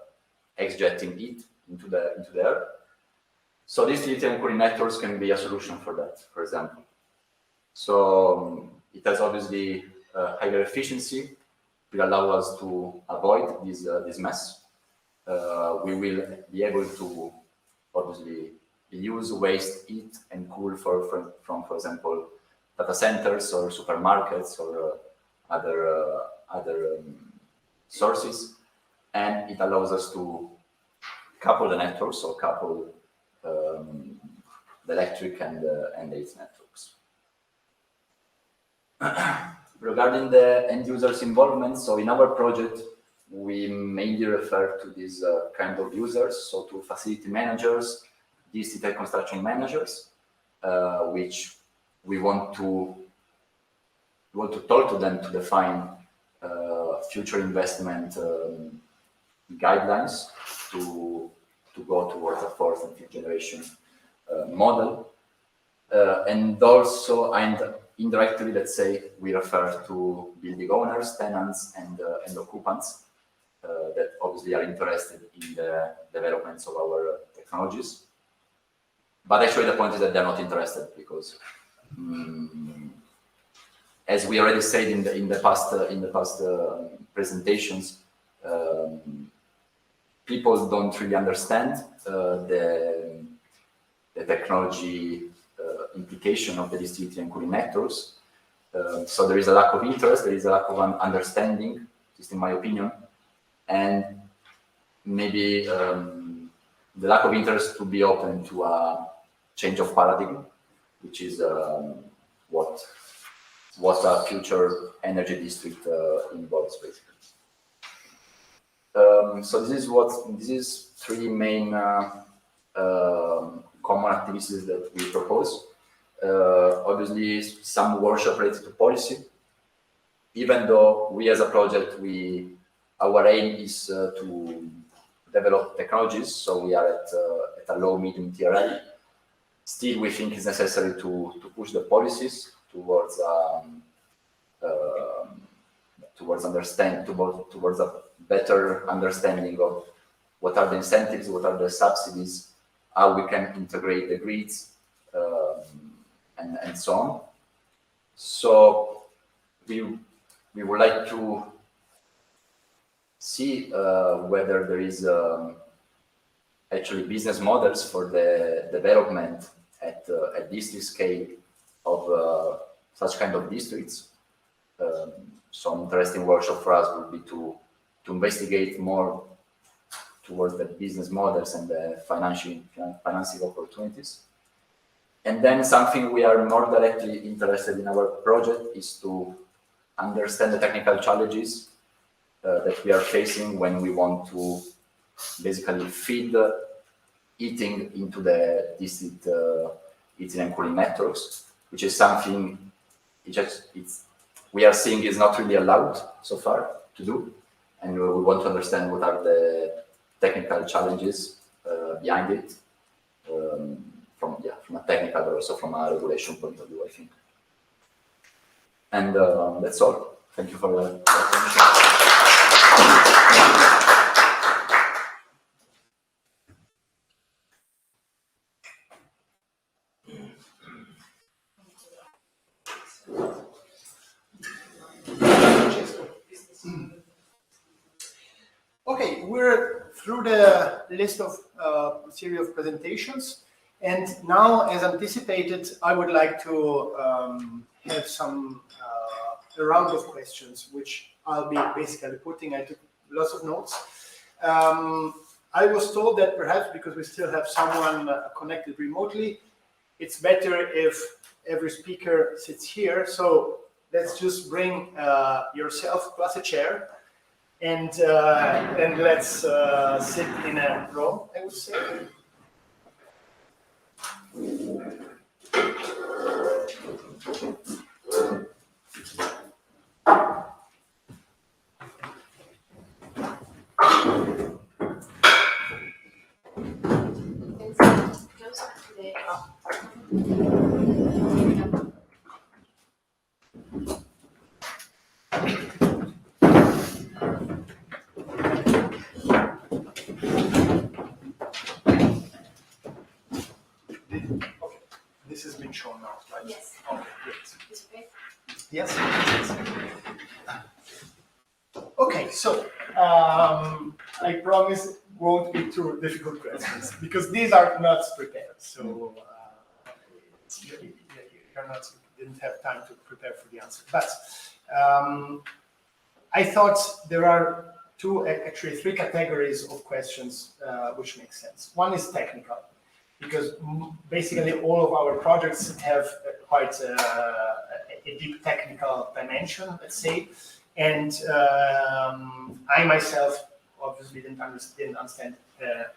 Speaker 7: exjecting heat into the air. So these heating and cooling networks can be a solution for that, for example. So it has obviously higher efficiency, will allow us to avoid this mess. We will be able to obviously use waste heat and cool from for example, data centers or supermarkets or other sources, and it allows us to couple the networks, so couple the electric and the heat networks. Regarding the end users' involvement, so in our project, we mainly refer to these kind of users, so to facility managers, district construction managers, which we want to talk to them to define future investment guidelines to go towards a fourth and fifth generation model. And also, indirectly, let's say, we refer to building owners, tenants, and occupants that obviously are interested in the developments of our technologies. But actually, the point is that they're not interested because, as we already said in the past presentations, people don't really understand the technology implication of the district and cooling networks. So there is a lack of interest, there is a lack of understanding just in my opinion, and maybe the lack of interest to be open to a change of paradigm, which is what a future energy district involves, basically. So this is three main common activities that we propose. Obviously, some workshop related to policy. Even though we as a project, our aim is to develop technologies, so we are at a low, medium tier level. Still, we think it's necessary to push the policies towards a better understanding of what are the incentives, what are the subsidies, how we can integrate the grids, and so on. So we would like to see whether there is actually business models for the development at district scale of such kind of districts. Some interesting workshop for us would be to investigate more towards the business models and the financing opportunities. And then something we are more directly interested in our project is to understand the technical challenges that we are facing when we want to basically feed heating into the district heating and cooling networks, which is something we are seeing is not really allowed so far to do. And we want to understand what are the technical challenges behind it, from a technical but also from a regulation point of view, I think. And that's all. Thank you for your attention.
Speaker 1: Okay, we're through the list of series of presentations, and now, as anticipated, I would like to have a round of questions, which I'll be basically putting. I took lots of notes. I was told that perhaps because we still have someone connected remotely, it's better if every speaker sits here. So let's just bring yourself plus a chair. And let's sit in a row, I would say. This has been shown now, right?
Speaker 3: Yes.
Speaker 1: Okay, great.
Speaker 3: This way.
Speaker 1: Yes. Okay, so I promise won't be too difficult questions because these are not prepared. So you didn't have time to prepare for the answer. But I thought there are actually three categories of questions which make sense. One is technical, because basically all of our projects have quite a deep technical dimension, let's say, and I myself obviously didn't understand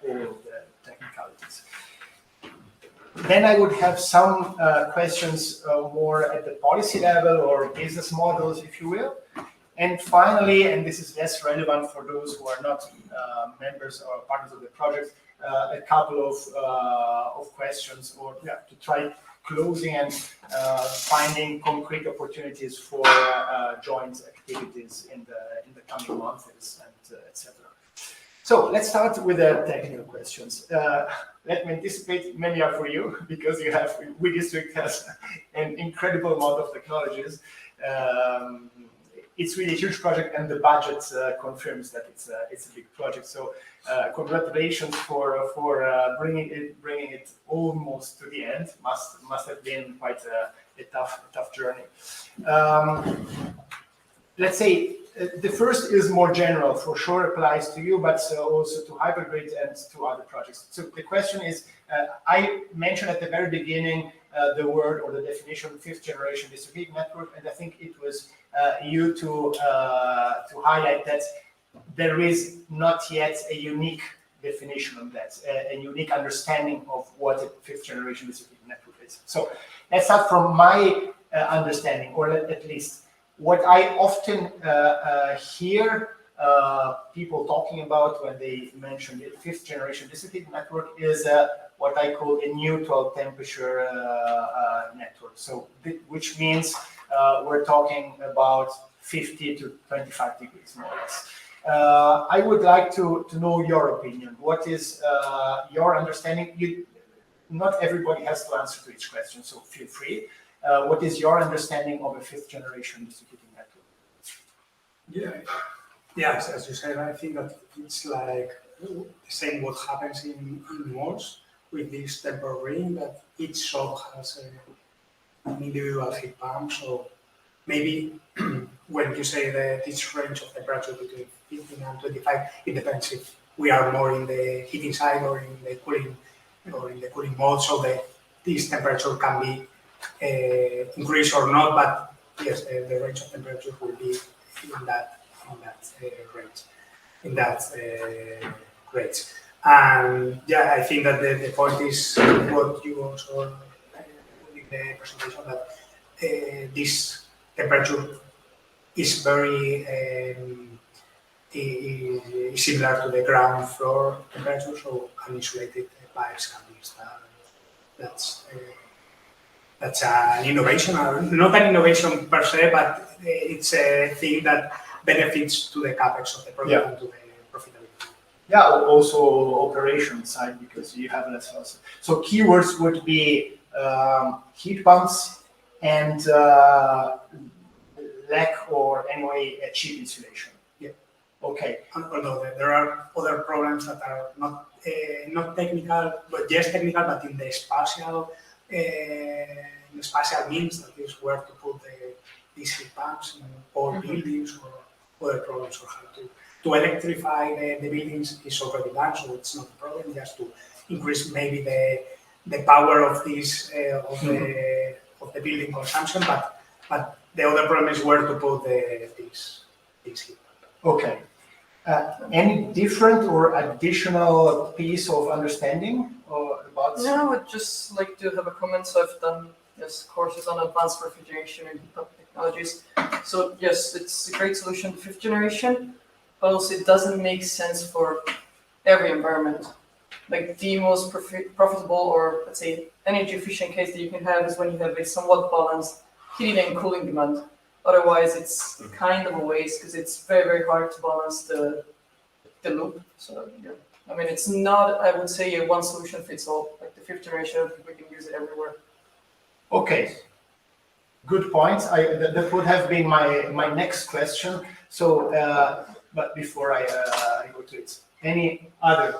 Speaker 1: all of the technicalities. Then I would have some questions more at the policy level or business models, if you will. And finally, and this is less relevant for those who are not members or partners of the project, a couple of questions to try closing and finding concrete opportunities for joint activities in the coming months and etc. So let's start with the technical questions. Let me anticipate many are for you because WEDISTRICT has an incredible amount of technologies. It's really a huge project, and the budget confirms that it's a big project. So congratulations for bringing it almost to the end. Must have been quite a tough journey. let's say the first is more general, for sure applies to you, but also to HYPERGRYD and to other projects. So the question is, I mentioned at the very beginning the word or the definition fifth generation distributed network, and I think it was you to highlight that there is not yet a unique definition of that, a unique understanding of what a fifth generation distributed network is. So let's start from my understanding, or at least what I often hear people talking about when they mention the fifth generation distributed network is what I call a neutral temperature network. So, which means we're talking about 50 to 25 degrees, more or less. I would like to know your opinion. What is your understanding? Not everybody has to answer to each question, so feel free. What is your understanding of a fifth generation distributed network?
Speaker 4: Yes, as you said, I think that it's like the same what happens in malls with this temper ring, that each shop has an individual heat pump. So maybe when you say that this range of temperature between 15 and 25, it depends if we are more in the heating side or in the cooling mode, so that this temperature can be increased or not. But yes, the range of temperature will be in that range. And yeah, I think that the point is what you also in the presentation, that this temperature is very similar to the ground floor temperature, so uninsulated pipes can be installed. That's an innovation, not an innovation per se, but it's a thing that benefits to the capex of the project and to the profitability.
Speaker 1: Yeah, also operation side, because you have less loss. So keywords would be heat pumps and lack or anyway a cheap insulation.
Speaker 4: Yeah.
Speaker 1: Okay.
Speaker 4: Although there are other problems that are not technical, but yes technical, but in the spatial means, that is where to put these heat pumps in all buildings, or other problems, or how to electrify the buildings is already done, so it's not a problem. Just to increase maybe the power of this of the building consumption, but the other problem is where to put this heat pump.
Speaker 1: Okay. Any different or additional piece of understanding about?
Speaker 6: Yeah, I would just like to have a comment. So I've done courses on advanced refrigeration and heat pump technologies. So yes, it's a great solution to fifth generation, but also it doesn't make sense for every environment. Like the most profitable, or let's say energy efficient case that you can have is when you have a somewhat balanced heating and cooling demand. Otherwise, it's kind of a waste, because it's very, very hard to balance the loop. So yeah, I mean, it's not, I would say, a one solution fits all. Like the fifth generation, we can use it everywhere.
Speaker 1: Okay, good point. That would have been my next question. So, but before I go to it, any other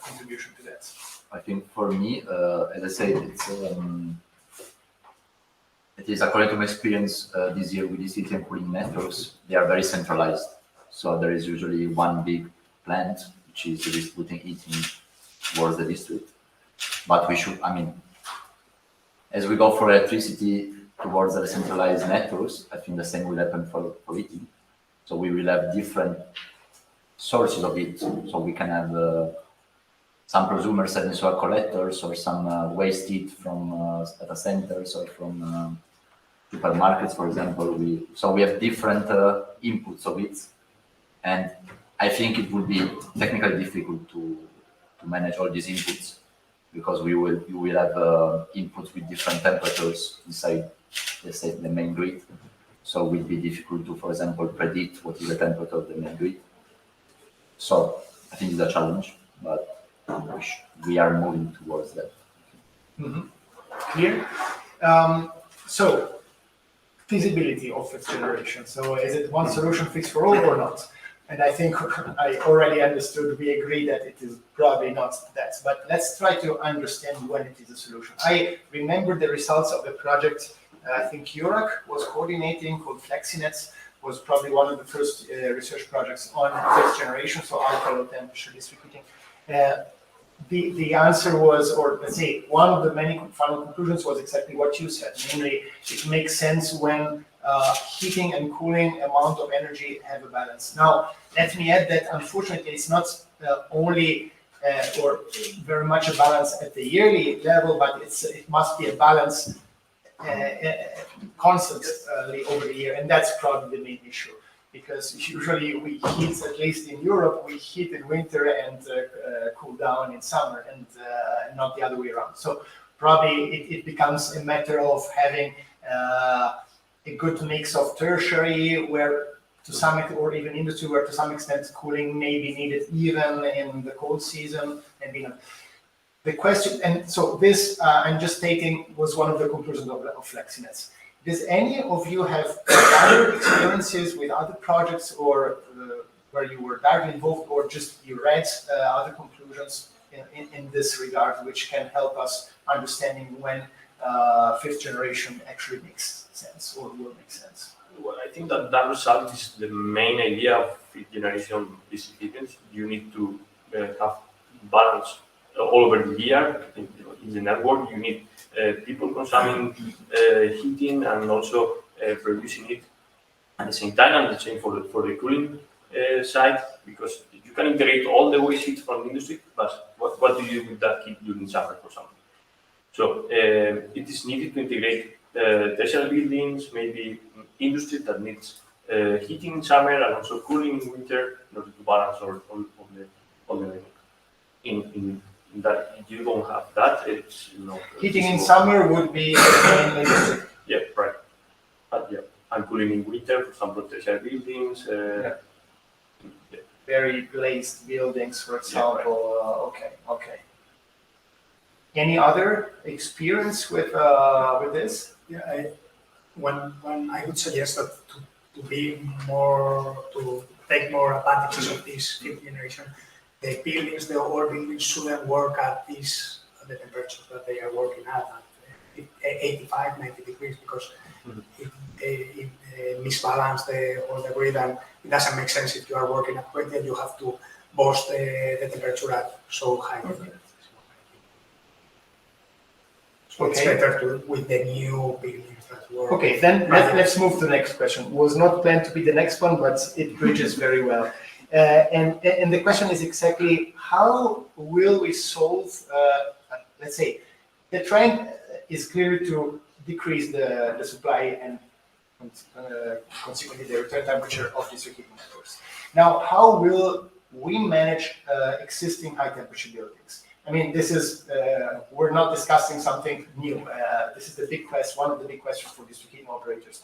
Speaker 1: contribution to that?
Speaker 7: I think for me, as I said, it is according to my experience this year with these heating and cooling networks, they are very centralized. So there is usually one big plant which is distributing heating towards the district. But we should, I mean, as we go for electricity towards the centralized networks, I think the same will happen for heating. So we will have different sources of it. So we can have some prosumers and solar collectors, or some waste heat from data centers, or from supermarkets, for example. So we have different inputs of it, and I think it would be technically difficult to manage all these inputs, because you will have inputs with different temperatures inside, let's say, the main grid. So it will be difficult to, for example, predict what is the temperature of the main grid. So I think it's a challenge, but we are moving towards that.
Speaker 1: Clear. So feasibility of fifth generation. So is it one solution fits for all or not? And I think I already understood, we agree that it is probably not that, but let's try to understand when it is a solution. I remember the results of the project I think Jurek was coordinating, called FlexiNets, was probably one of the first research projects on fifth generation, so ultra low temperature district heating. The answer was, or let's say, one of the many final conclusions was exactly what you said. Namely, it makes sense when heating and cooling amount of energy have a balance. Now, let me add that unfortunately, it's not only or very much a balance at the yearly level, but it must be a balance constantly over the year, and that's probably the main issue. Because usually we heat, at least in Europe, we heat in winter and cool down in summer, and not the other way around. So probably it becomes a matter of having a good mix of tertiary, where to some extent, or even industry, where to some extent cooling may be needed even in the cold season. And the question, and so this I'm just stating was one of the conclusions of FlexiNets. Does any of you have other experiences with other projects, or where you were directly involved, or just you read other conclusions in this regard, which can help us understanding when fifth generation actually makes sense or will make sense?
Speaker 5: Well, I think that result is the main idea of fifth generation district heating. You need to have balance all over the year in the network. You need people consuming heating and also producing it at the same time, and the same for the cooling side, because you can integrate all the waste heat from the industry, but what do you do with that heat during summer, for example? So it is needed to integrate tertiary buildings, maybe industry that needs heating in summer and also cooling in winter, in order to balance all the network. In that, if you don't have that, it's
Speaker 1: Heating in summer would be mainly.
Speaker 5: Yeah, right. Yeah, and cooling in winter for some tertiary buildings.
Speaker 1: Very glazed buildings, for example. Yeah, right. Okay. Any other experience with this?
Speaker 4: Yeah, when I would suggest that to be more, to take more advantages of this fifth generation, the buildings, the old buildings shouldn't work at the temperature that they are working at 85, 90 degrees, because it misbalance all the grid, and it doesn't make sense if you are working at 20 and you have to boost the temperature at so high.
Speaker 1: Okay.
Speaker 4: So it's better to with the new buildings that work.
Speaker 1: Okay, then let's move to the next question. Was not planned to be the next one, but it bridges very well. And the question is exactly how will we solve, let's say, the trend is clearly to decrease the supply and consequently the return temperature of district heating networks. Now, how will we manage existing high temperature buildings? I mean, this is, we're not discussing something new. This is the big question, one of the big questions for district heating operators.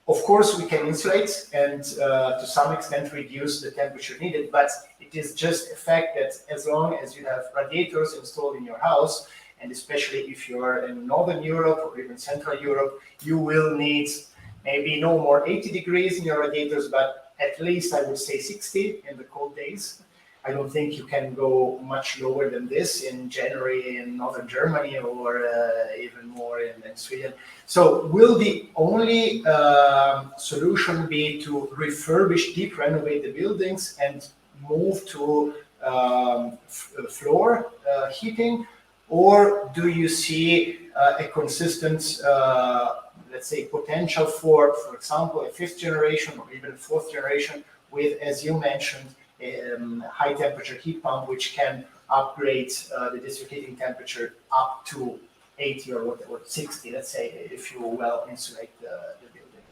Speaker 1: Of course, we can insulate and to some extent reduce the temperature needed, but it is just a fact that as long as you have radiators installed in your house, and especially if you're in Northern Europe or even Central Europe, you will need maybe no more 80 degrees in your radiators, but at least I would say 60 in the cold days. I don't think you can go much lower than this in January in Northern Germany or even more in Sweden. So will the only solution be to refurbish, deep renovate the buildings and move to floor heating? Or do you see a consistent, let's say, potential for example, a fifth generation or even fourth generation with, as you mentioned, high temperature heat pump, which can upgrade the district heating temperature up to 80 or 60, let's say, if you well insulate the building?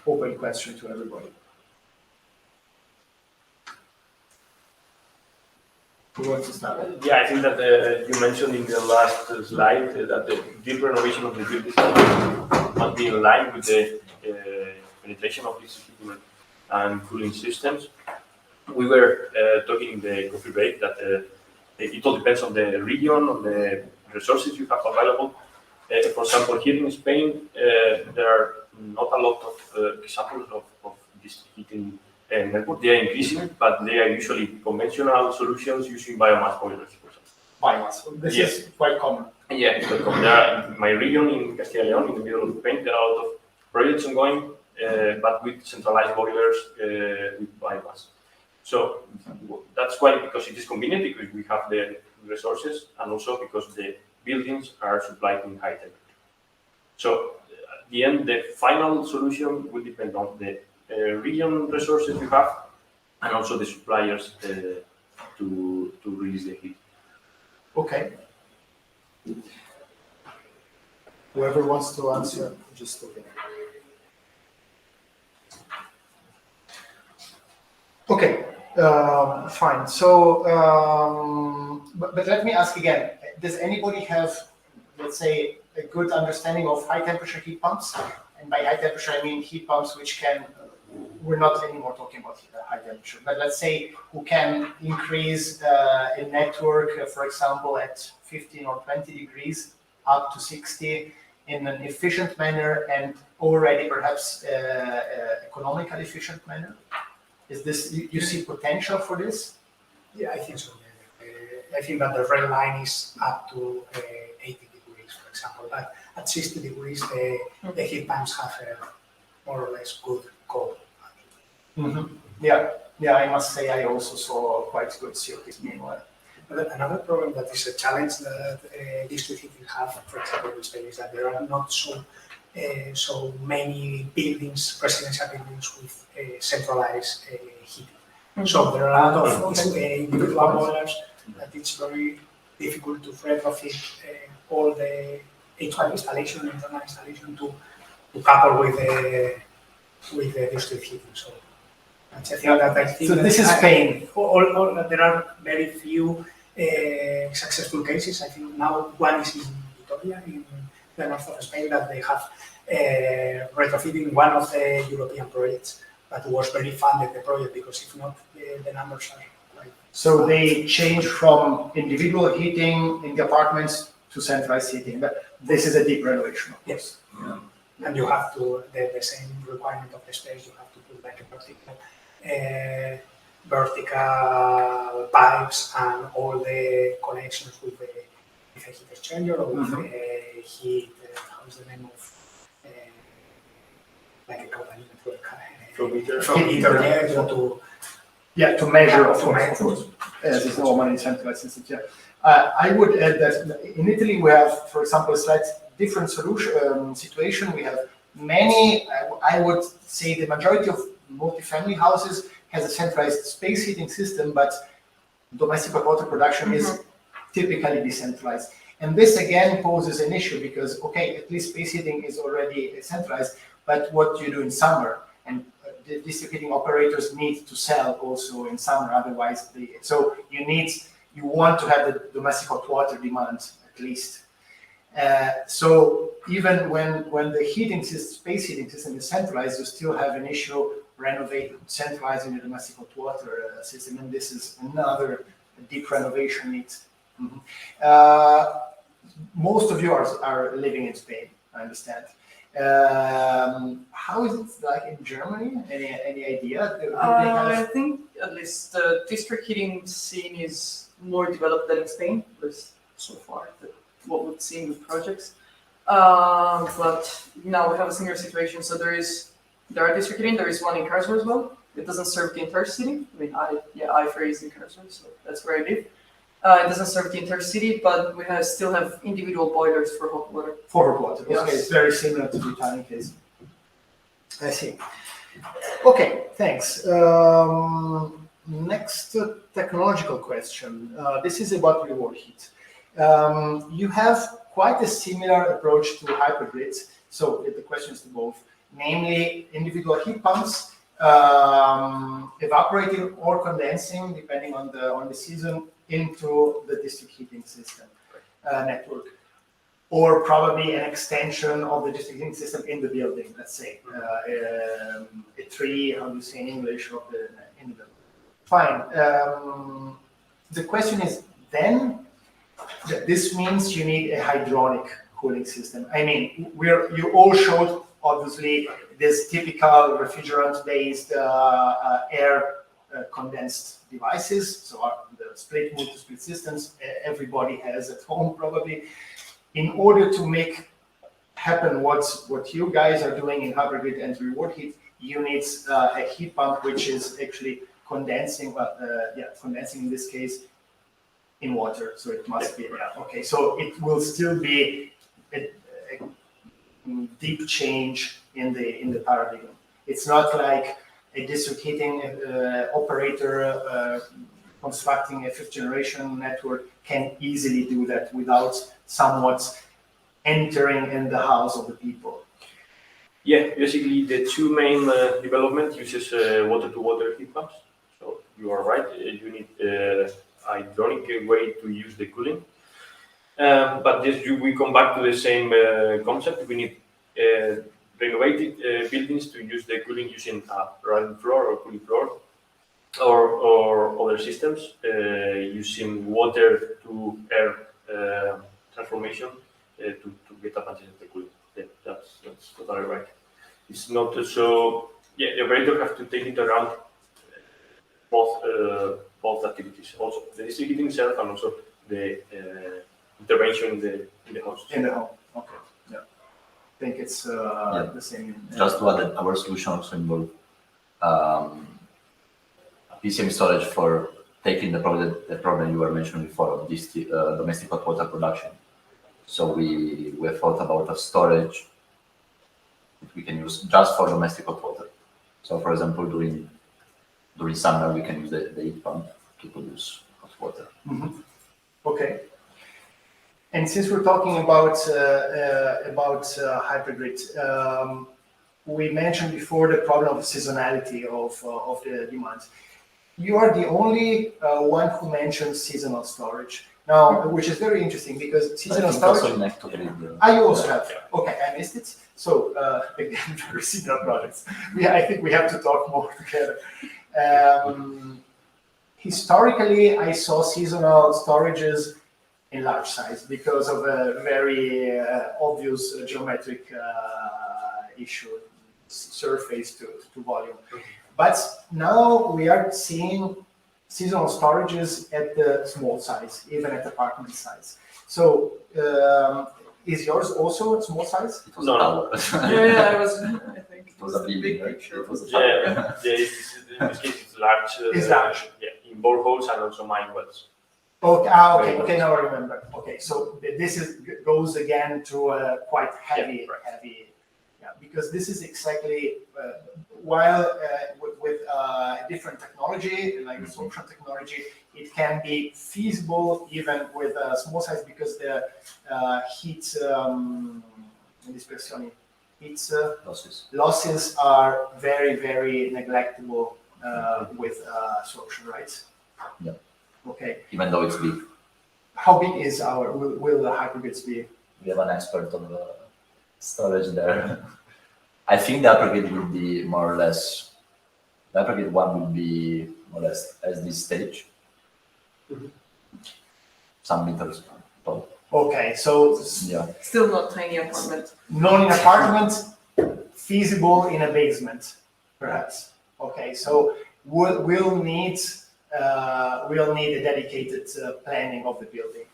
Speaker 1: Open question to everybody. Who wants to start?
Speaker 5: Yeah, I think that you mentioned in the last slide that the deep renovation of the buildings must be in line with the penetration of these heating and cooling systems. We were talking in the coffee break that it all depends on the region, on the resources you have available. For example, here in Spain, there are not a lot of examples of district heating network. They are increasing, but they are usually conventional solutions using biomass boilers, for example.
Speaker 1: Biomass. This is quite common.
Speaker 5: Yeah, it's quite common. There are, in my region in Castilla y León, in the middle of Spain, there are a lot of projects ongoing, but with centralized boilers with biomass. So that's why, because it is convenient, because we have the resources, and also because the buildings are supplied in high temperature. So at the end, the final solution will depend on the region resources we have, and also the suppliers to release the heat.
Speaker 1: Okay. Whoever wants to answer, just okay. Okay, fine. So, but let me ask again, does anybody have, let's say, a good understanding of high temperature heat pumps? And by high temperature, I mean heat pumps which can, we're not anymore talking about high temperature, but let's say who can increase a network, for example, at 15 or 20 degrees up to 60 in an efficient manner and already perhaps economically efficient manner? Is this, you see potential for this?
Speaker 4: Yeah, I think so. I think that the red line is up to 80 degrees, for example, but at 60 degrees, the heat pumps have a more or less good call.
Speaker 1: Mm-hmm. Yeah, yeah, I must say I also saw quite good COPs meanwhile.
Speaker 4: But another problem that is a challenge that district heating have, for example, in Spain, is that there are not so many buildings, residential buildings with centralized heating. So there are a lot of individual boilers that it's very difficult to retrofit all the HVAC installation, internal installation to couple with the district heating. So that's a thing that I think.
Speaker 1: So this is Spain.
Speaker 4: There are very few successful cases. I think now one is in Vitoria, in the north of Spain, that they have retrofitting one of the European projects, but was very funded, the project, because if not, the numbers are quite.
Speaker 1: So they change from individual heating in the apartments to centralized heating, but this is a deep renovation, of course.
Speaker 4: Yes. Yeah. And you have to, the same requirement of the space, you have to put like a vertical pipes and all the connections with the heat exchanger or with the heat, how is the name of, like a company network.
Speaker 1: To measure, of course, as is normal in centralized systems. Yeah. I would add that in Italy we have, for example, a slight different situation. We have many, I would say the majority of multifamily houses has a centralized space heating system, but domestic hot water production is typically decentralized. And this again poses an issue because, okay, at least space heating is already centralized, but what do you do in summer? And the district heating operators need to sell also in summer, otherwise so you want to have the domestic hot water demand at least. So even when the heating system, space heating system is centralized, you still have an issue centralizing the domestic hot water system, and this is another deep renovation need. Most of you are living in Spain, I understand. How is it like in Germany? Any idea?
Speaker 6: I think at least the district heating scene is more developed than in Spain, at least so far, what we've seen with projects. But now we have a similar situation. So there are district heating. There is one in Karlsruhe as well. It doesn't serve the entire city. I mean, I is in Karlsruhe, so that's where I live. It doesn't serve the entire city, but we still have individual boilers for hot water.
Speaker 1: For hot water,
Speaker 6: yes.
Speaker 1: Okay, it's very similar to the Italian case. I see. Okay, thanks. Next technological question. This is about REWARDHeat. You have quite a similar approach to HYPERGRYD. So the question is to both, namely individual heat pumps, evaporating or condensing, depending on the season, into the district heating system network, or probably an extension of the district heating system in the building. Let's say a tree, how do you say in English, of in the building. Fine. The question is then, this means you need a hydronic cooling system. I mean, you all showed obviously this typical refrigerant-based air condensed devices. So the split multi-split systems everybody has at home probably. In order to happen what you guys are doing in HYPERGRYD and REWARDHeat, you need a heat pump which is actually condensing, condensing in this case in water. So it must be, okay. So it will still be a deep change in the paradigm. It's not like a district heating operator constructing a fifth generation network can easily do that without somewhat entering in the house of the people.
Speaker 5: Yeah, basically the two main development uses water-to-water heat pumps. So you are right, you need hydronic way to use the cooling. But we come back to the same concept. We need renovated buildings to use the cooling using a running floor or cooling floor, or other systems using water to air transformation to get advantage of the cooling. Yeah, that's totally right. It's not so. Yeah, the operator has to take into account both activities, also the district heating itself and also the intervention in the house.
Speaker 1: In the home, okay, yeah. I think it's the same.
Speaker 7: Just to add that our solution also involves PCM storage for taking the problem you were mentioning before of this domestic hot water production. So we thought about a storage that we can use just for domestic hot water. So for example, during summer, we can use the heat pump to produce hot water.
Speaker 1: Mm-hmm. Okay. And since we're talking about HYPERGRYD, we mentioned before the problem of seasonality of the demand. You are the only one who mentioned seasonal storage. Now, which is very interesting because seasonal storage. You also have. Okay, I missed it. So again, very similar products. I think we have to talk more together. Historically, I saw seasonal storages in large size because of a very obvious geometric issue, surface to volume. But now we are seeing seasonal storages at the small size, even at apartment size. So is yours also small size?
Speaker 7: It was a tower.
Speaker 6: I think
Speaker 7: It was a big
Speaker 6: picture.
Speaker 7: It was a tower.
Speaker 5: In this case, it's large.
Speaker 1: It's large.
Speaker 5: Yeah, in boreholes and also mine wells.
Speaker 1: Okay, okay, now I remember. Okay, so this goes again to a quite heavy, because this is exactly while with different technology like absorption technology, it can be feasible even with a small size because the heat losses are very neglectable with absorption, right?
Speaker 7: Yeah.
Speaker 1: Okay.
Speaker 7: Even though it's big.
Speaker 1: How big is will the HYPERGRYDs be?
Speaker 7: We have an expert on the storage there. I think the HYPERGRYD will be more or less, the HYPERGRYD 1 will be more or less as this stage.
Speaker 1: Mm-hmm.
Speaker 7: Some meters tall.
Speaker 1: Okay, so
Speaker 7: Yeah.
Speaker 6: Still not tiny apartment.
Speaker 1: not in apartment, feasible in a basement, perhaps. Okay, so we'll need a dedicated planning of the building.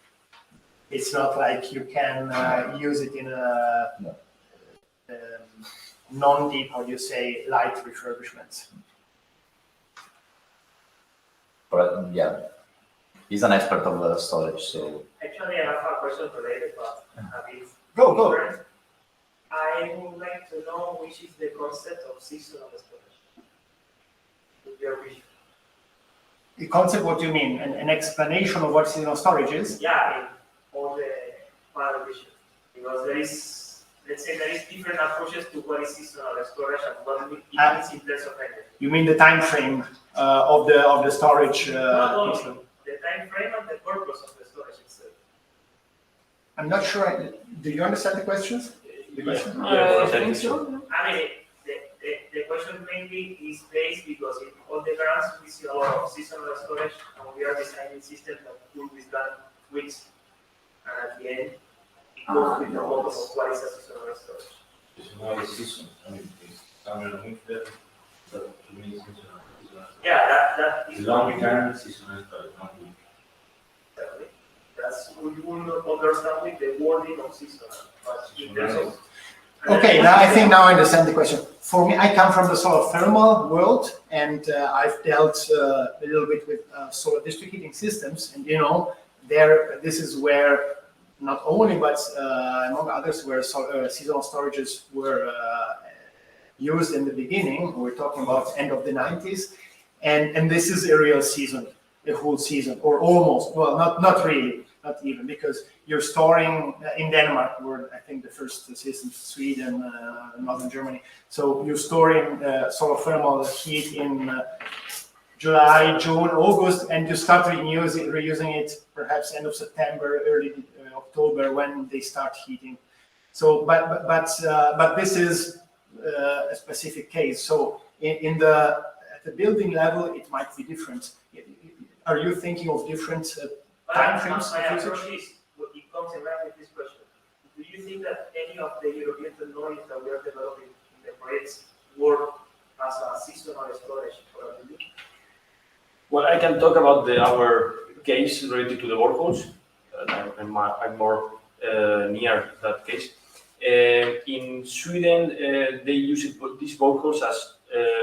Speaker 1: It's not like you can use it in a non-deep, how do you say, light refurbishment.
Speaker 7: But yeah, he's an expert of storage, so.
Speaker 8: Actually, I have a question related, but a bit
Speaker 1: Go.
Speaker 8: different. I would like to know which is the concept of seasonal storage. With your vision.
Speaker 1: The concept, what do you mean? An explanation of what seasonal storage is?
Speaker 8: Yeah, in all the panel vision. Because there is, let's say, there is different approaches to what is seasonal storage and what it means in terms of energy.
Speaker 1: You mean the time frame of the storage?
Speaker 8: Not only the time frame and the purpose of the storage itself.
Speaker 1: I'm not sure. Do you understand the questions? The question?
Speaker 6: I think so.
Speaker 8: I mean, the question mainly is based because in all the grants we see a lot of seasonal storage and we are designing systems that will be done weeks and at the end it goes with the focus of what is a seasonal storage.
Speaker 9: Seasonal season, I mean, it's summer and winter, so to me it's seasonal.
Speaker 8: Yeah, that is
Speaker 9: Long term seasonal storage, not week.
Speaker 8: exactly. That's we will understand with the wording of seasonal, but in terms of
Speaker 1: Okay, now I think now I understand the question. For me, I come from the solar thermal world, and I've dealt a little bit with solar district heating systems, and this is where not only, but among others, where seasonal storages were used in the beginning. We're talking about end of the 90s, and this is a real season, a whole season, or almost. Well, not really, not even, because you're storing in Denmark, were I think the first system, Sweden, northern Germany. So you're storing solar thermal heat in July, June, August, and you start reusing it perhaps end of September, early October, when they start heating. So, but this is a specific case. So at the building level, it might be different. Are you thinking of different time frames
Speaker 8: My
Speaker 1: of
Speaker 8: approach
Speaker 1: usage?
Speaker 8: is, it comes in line with this question. Do you think that any of the European technologies that we are developing in the projects work as a seasonal storage for a building?
Speaker 5: Well, I can talk about our case related to the boreholes. I'm more near that case. In Sweden, they use these boreholes as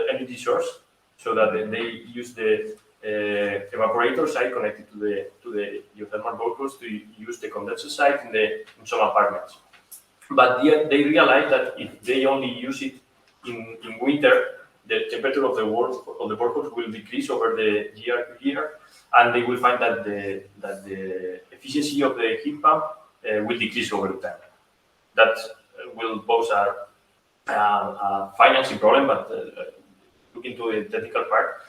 Speaker 5: energy source, so that they use the evaporator side connected to the geothermal boreholes to use the condenser side in some apartments. But they realize that if they only use it in winter, the temperature of the boreholes will decrease over the year, and they will find that the efficiency of the heat pump will decrease over time. That will pose a financing problem, but look into the technical part.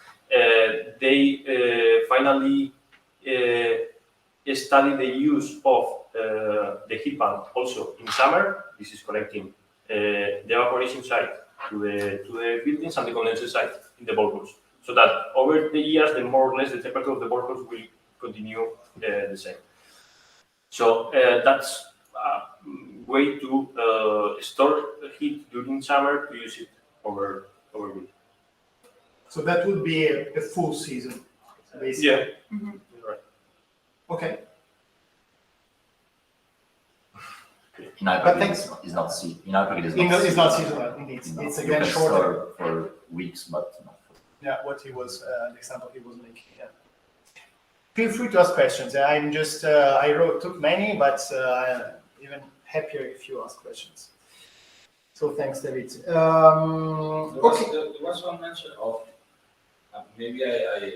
Speaker 5: They finally study the use of the heat pump also in summer. This is connecting the evaporation side to the buildings and the condenser side in the boreholes. So that over the years, the more or less the temperature of the boreholes will continue the same. So that's a way to store heat during summer to use it over winter.
Speaker 1: So that would be a full season, basically.
Speaker 5: Yeah. Right.
Speaker 1: Okay.
Speaker 7: In HYPERGRYD is not in HYPERGRYD
Speaker 1: It's not seasonal, indeed. It's again shorter.
Speaker 7: for weeks, but not for.
Speaker 1: Yeah, what he was, the example he was making. Yeah. Feel free to ask questions. I'm just, took many, but even happier if you ask questions. So thanks, David.
Speaker 9: There was one mention of maybe I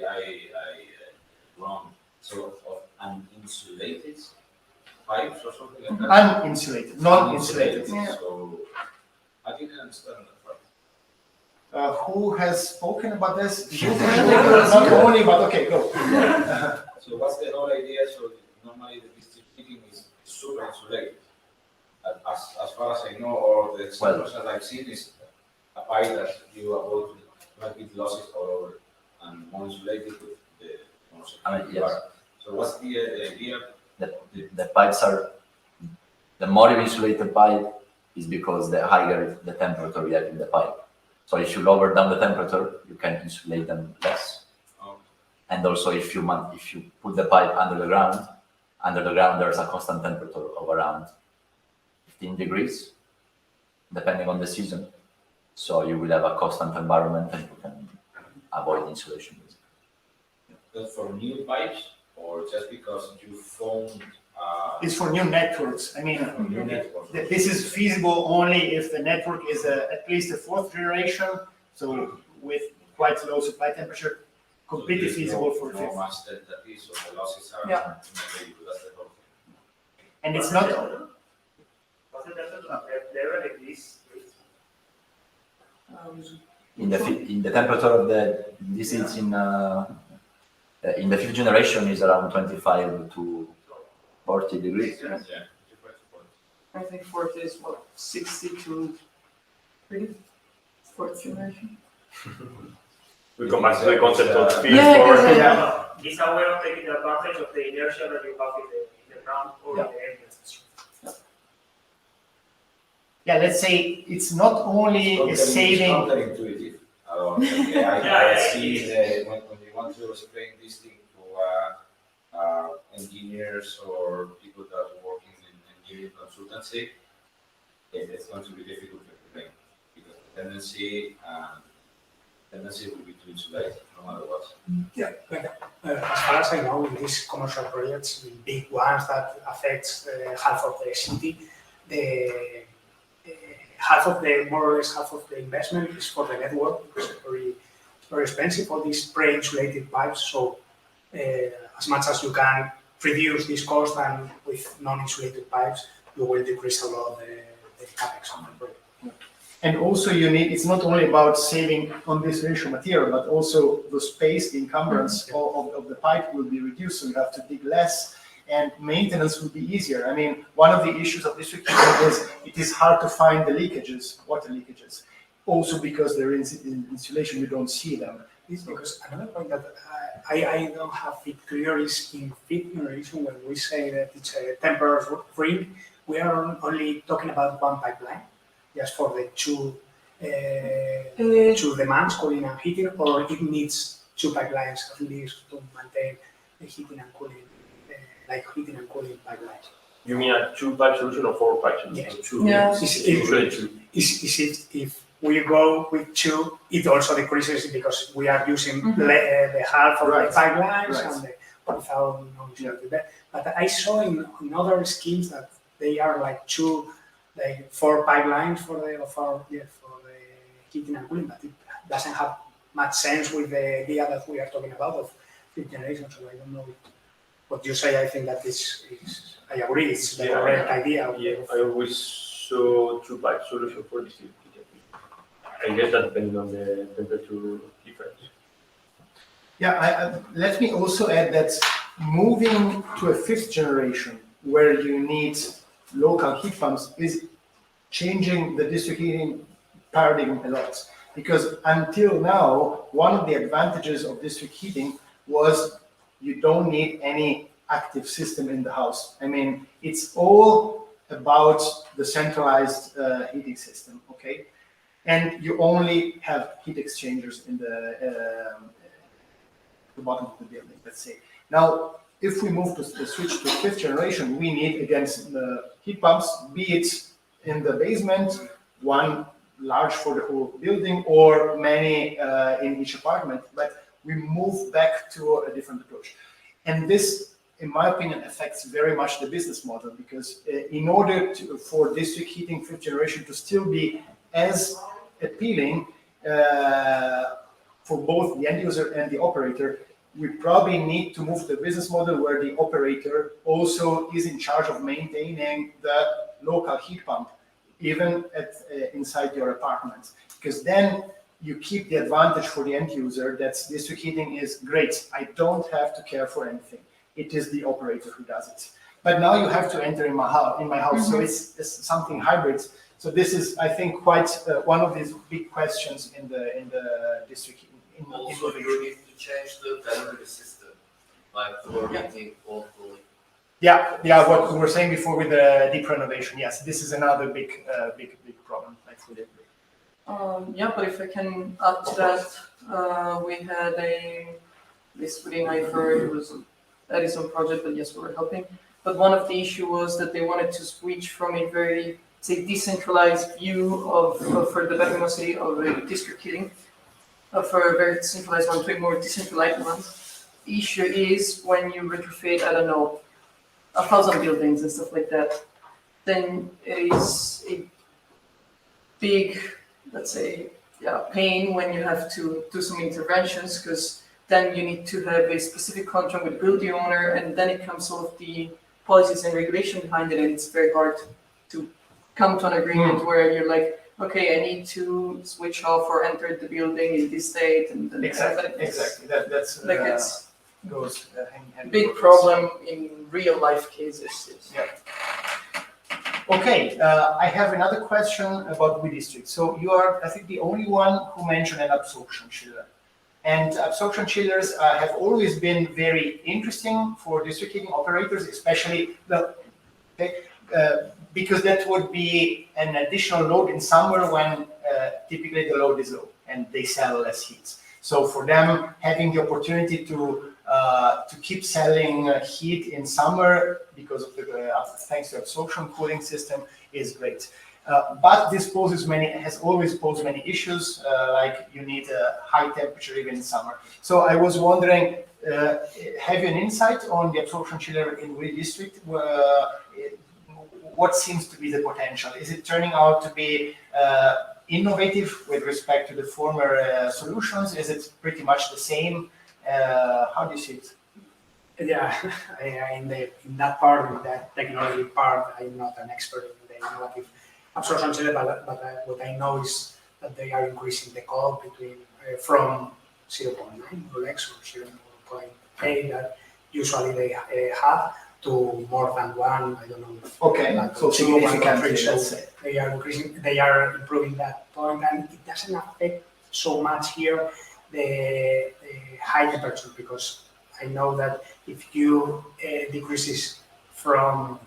Speaker 9: wrong. So of uninsulated pipes or something like that.
Speaker 1: Uninsulated, non-insulated.
Speaker 6: Yeah.
Speaker 9: So I didn't understand that part.
Speaker 1: Who has spoken about this? Not only, but okay, go.
Speaker 9: So what's the whole idea? So normally the district heating is super insulated. As far as I know, or the examples that I've seen is a pipe that you avoid with losses all over and more insulated with the
Speaker 7: Yes.
Speaker 9: So what's the idea?
Speaker 7: The pipes are, the more insulated pipe is because the higher the temperature you have in the pipe. So if you lower down the temperature, you can insulate them less.
Speaker 9: Oh.
Speaker 7: And also if you put the pipe under the ground there's a constant temperature of around 15 degrees, depending on the season. So you will have a constant environment and you can avoid insulation.
Speaker 9: But for new pipes, or just because you found
Speaker 1: It's for new networks. I mean,
Speaker 9: new network?
Speaker 1: this is feasible only if the network is at least a fourth generation, so with quite low supply temperature, completely feasible for
Speaker 9: no
Speaker 1: fifth.
Speaker 9: master that is, so the losses are
Speaker 6: Yeah.
Speaker 9: that's the whole thing.
Speaker 1: And it's not.
Speaker 8: What's the temperature of the level like this?
Speaker 7: In the temperature of this is in the fifth generation is around 25 to 40 degrees.
Speaker 9: Yeah.
Speaker 6: I think fourth is what, 60 to 30? Fourth generation.
Speaker 5: We come back to the concept of feed
Speaker 6: Yeah,
Speaker 5: forward.
Speaker 6: exactly.
Speaker 1: Yeah.
Speaker 8: It's a way of taking advantage of the inertia that you have in the ground or in the engine.
Speaker 1: Yeah, let's say it's not only a
Speaker 9: It's
Speaker 1: saving.
Speaker 9: counterintuitive. I see when you want to explain this thing to engineers or people that work in engineering consultancy, it's going to be difficult to explain because the tendency will be to insulate no matter what.
Speaker 4: Yeah, as far as I know, in these commercial projects, the big ones that affects half of the city, the half of the more or less half of the investment is for the network because it's very expensive for these pre-insulated pipes. So as much as you can reduce this cost and with non-insulated pipes, you will decrease a lot the capex on the project.
Speaker 1: And also you need, it's not only about saving on this ratio material, but also the space, the encumbrance of the pipe will be reduced, so you have to dig less, and maintenance will be easier. I mean, one of the issues of district heating is it is hard to find the leakages, water leakages. Also because they're in insulation, you don't see them.
Speaker 4: It's because another point that I don't have it clear is in fifth generation when we say that it's a temporary ring, we are only talking about one pipeline. Just for the two demands, cooling and heating, or it needs two pipelines at least to maintain the heating and cooling, like heating and cooling pipelines.
Speaker 5: You mean a two-pipe solution or four-pipe solution?
Speaker 4: Yes.
Speaker 5: Two.
Speaker 6: Yeah.
Speaker 5: Usually two.
Speaker 4: Is it if we go with two, it also decreases because we are using the half of the pipelines and the without non-insulated. But I saw in other schemes that they are like two. Like 4 pipelines for the heating and cooling, but it doesn't have much sense with the idea that we are talking about of fifth generation. So I don't know what you say. I think that is I agree. It's the correct idea.
Speaker 5: Yeah, I always saw two-pipe solution for this heating. I guess that depending on the temperature difference.
Speaker 1: Yeah, let me also add that moving to a fifth generation where you need local heat pumps is changing the district heating paradigm a lot. Because until now, one of the advantages of district heating was you don't need any active system in the house. I mean, it's all about the centralized heating system, okay? And you only have heat exchangers in the bottom of the building, let's say. Now, if we move to the switch to fifth generation, we need, again, the heat pumps, be it in the basement, one large for the whole building, or many in each apartment, but we move back to a different approach. And this, in my opinion, affects very much the business model, because in order for district heating fifth generation to still be as appealing for both the end user and the operator, we probably need to move to a business model where the operator also is in charge of maintaining the local heat pump, even inside your apartments. Because then you keep the advantage for the end user that district heating is great. I don't have to care for anything. It is the operator who does it. But now you have to enter in my house, so it's something hybrid. So this is, I think, quite one of these big questions in the district heating.
Speaker 10: Also, you need to change the delivery system, like for heating or cooling.
Speaker 1: Yeah, what we were saying before with the deep renovation. Yes, this is another big problem. I fully agree.
Speaker 6: Yeah, but if I can add to that, we had this within HYPER, it was an Edison project, but yes, we were helping. But one of the issue was that they wanted to switch from a very, say, decentralized view for the velocity of district heating, for a very centralized one to a more decentralized one. The issue is when you retrofit, I don't know, 1,000 buildings and stuff like that, then it is a big, let's say, pain when you have to do some interventions, because then you need to have a specific contract with the building owner, and then it comes all of the policies and regulation behind it, and it's very hard to come to an agreement where you're like, okay, I need to switch off or enter the building in this state, and then
Speaker 1: exactly. That's
Speaker 6: like it's
Speaker 1: goes hand in hand.
Speaker 6: big problem in real life cases.
Speaker 1: Yeah. Okay, I have another question about WEDISTRICT. So you are, I think, the only one who mentioned an absorption chiller. And absorption chillers have always been very interesting for district heating operators, especially because that would be an additional load in summer when typically the load is low and they sell less heat. So for them, having the opportunity to keep selling heat in summer because of the thanks to absorption cooling system is great. But this has always posed many issues, like you need a high temperature even in summer. So I was wondering, have you an insight on the absorption chiller in WEDISTRICT? What seems to be the potential? Is it turning out to be innovative with respect to the former solutions? Is it pretty much the same? How do you see it?
Speaker 11: Yeah, in that part, in that technology part, I'm not an expert in the innovative absorption chiller, but what I know is that they are increasing the code from 0.9 Rolex or 0.8 that usually they have to more than one. I don't know.
Speaker 1: Okay, so significantly,
Speaker 11: so
Speaker 1: let's say.
Speaker 11: they are improving that point, and it doesn't affect so much here the high temperature, because I know that if you decreases from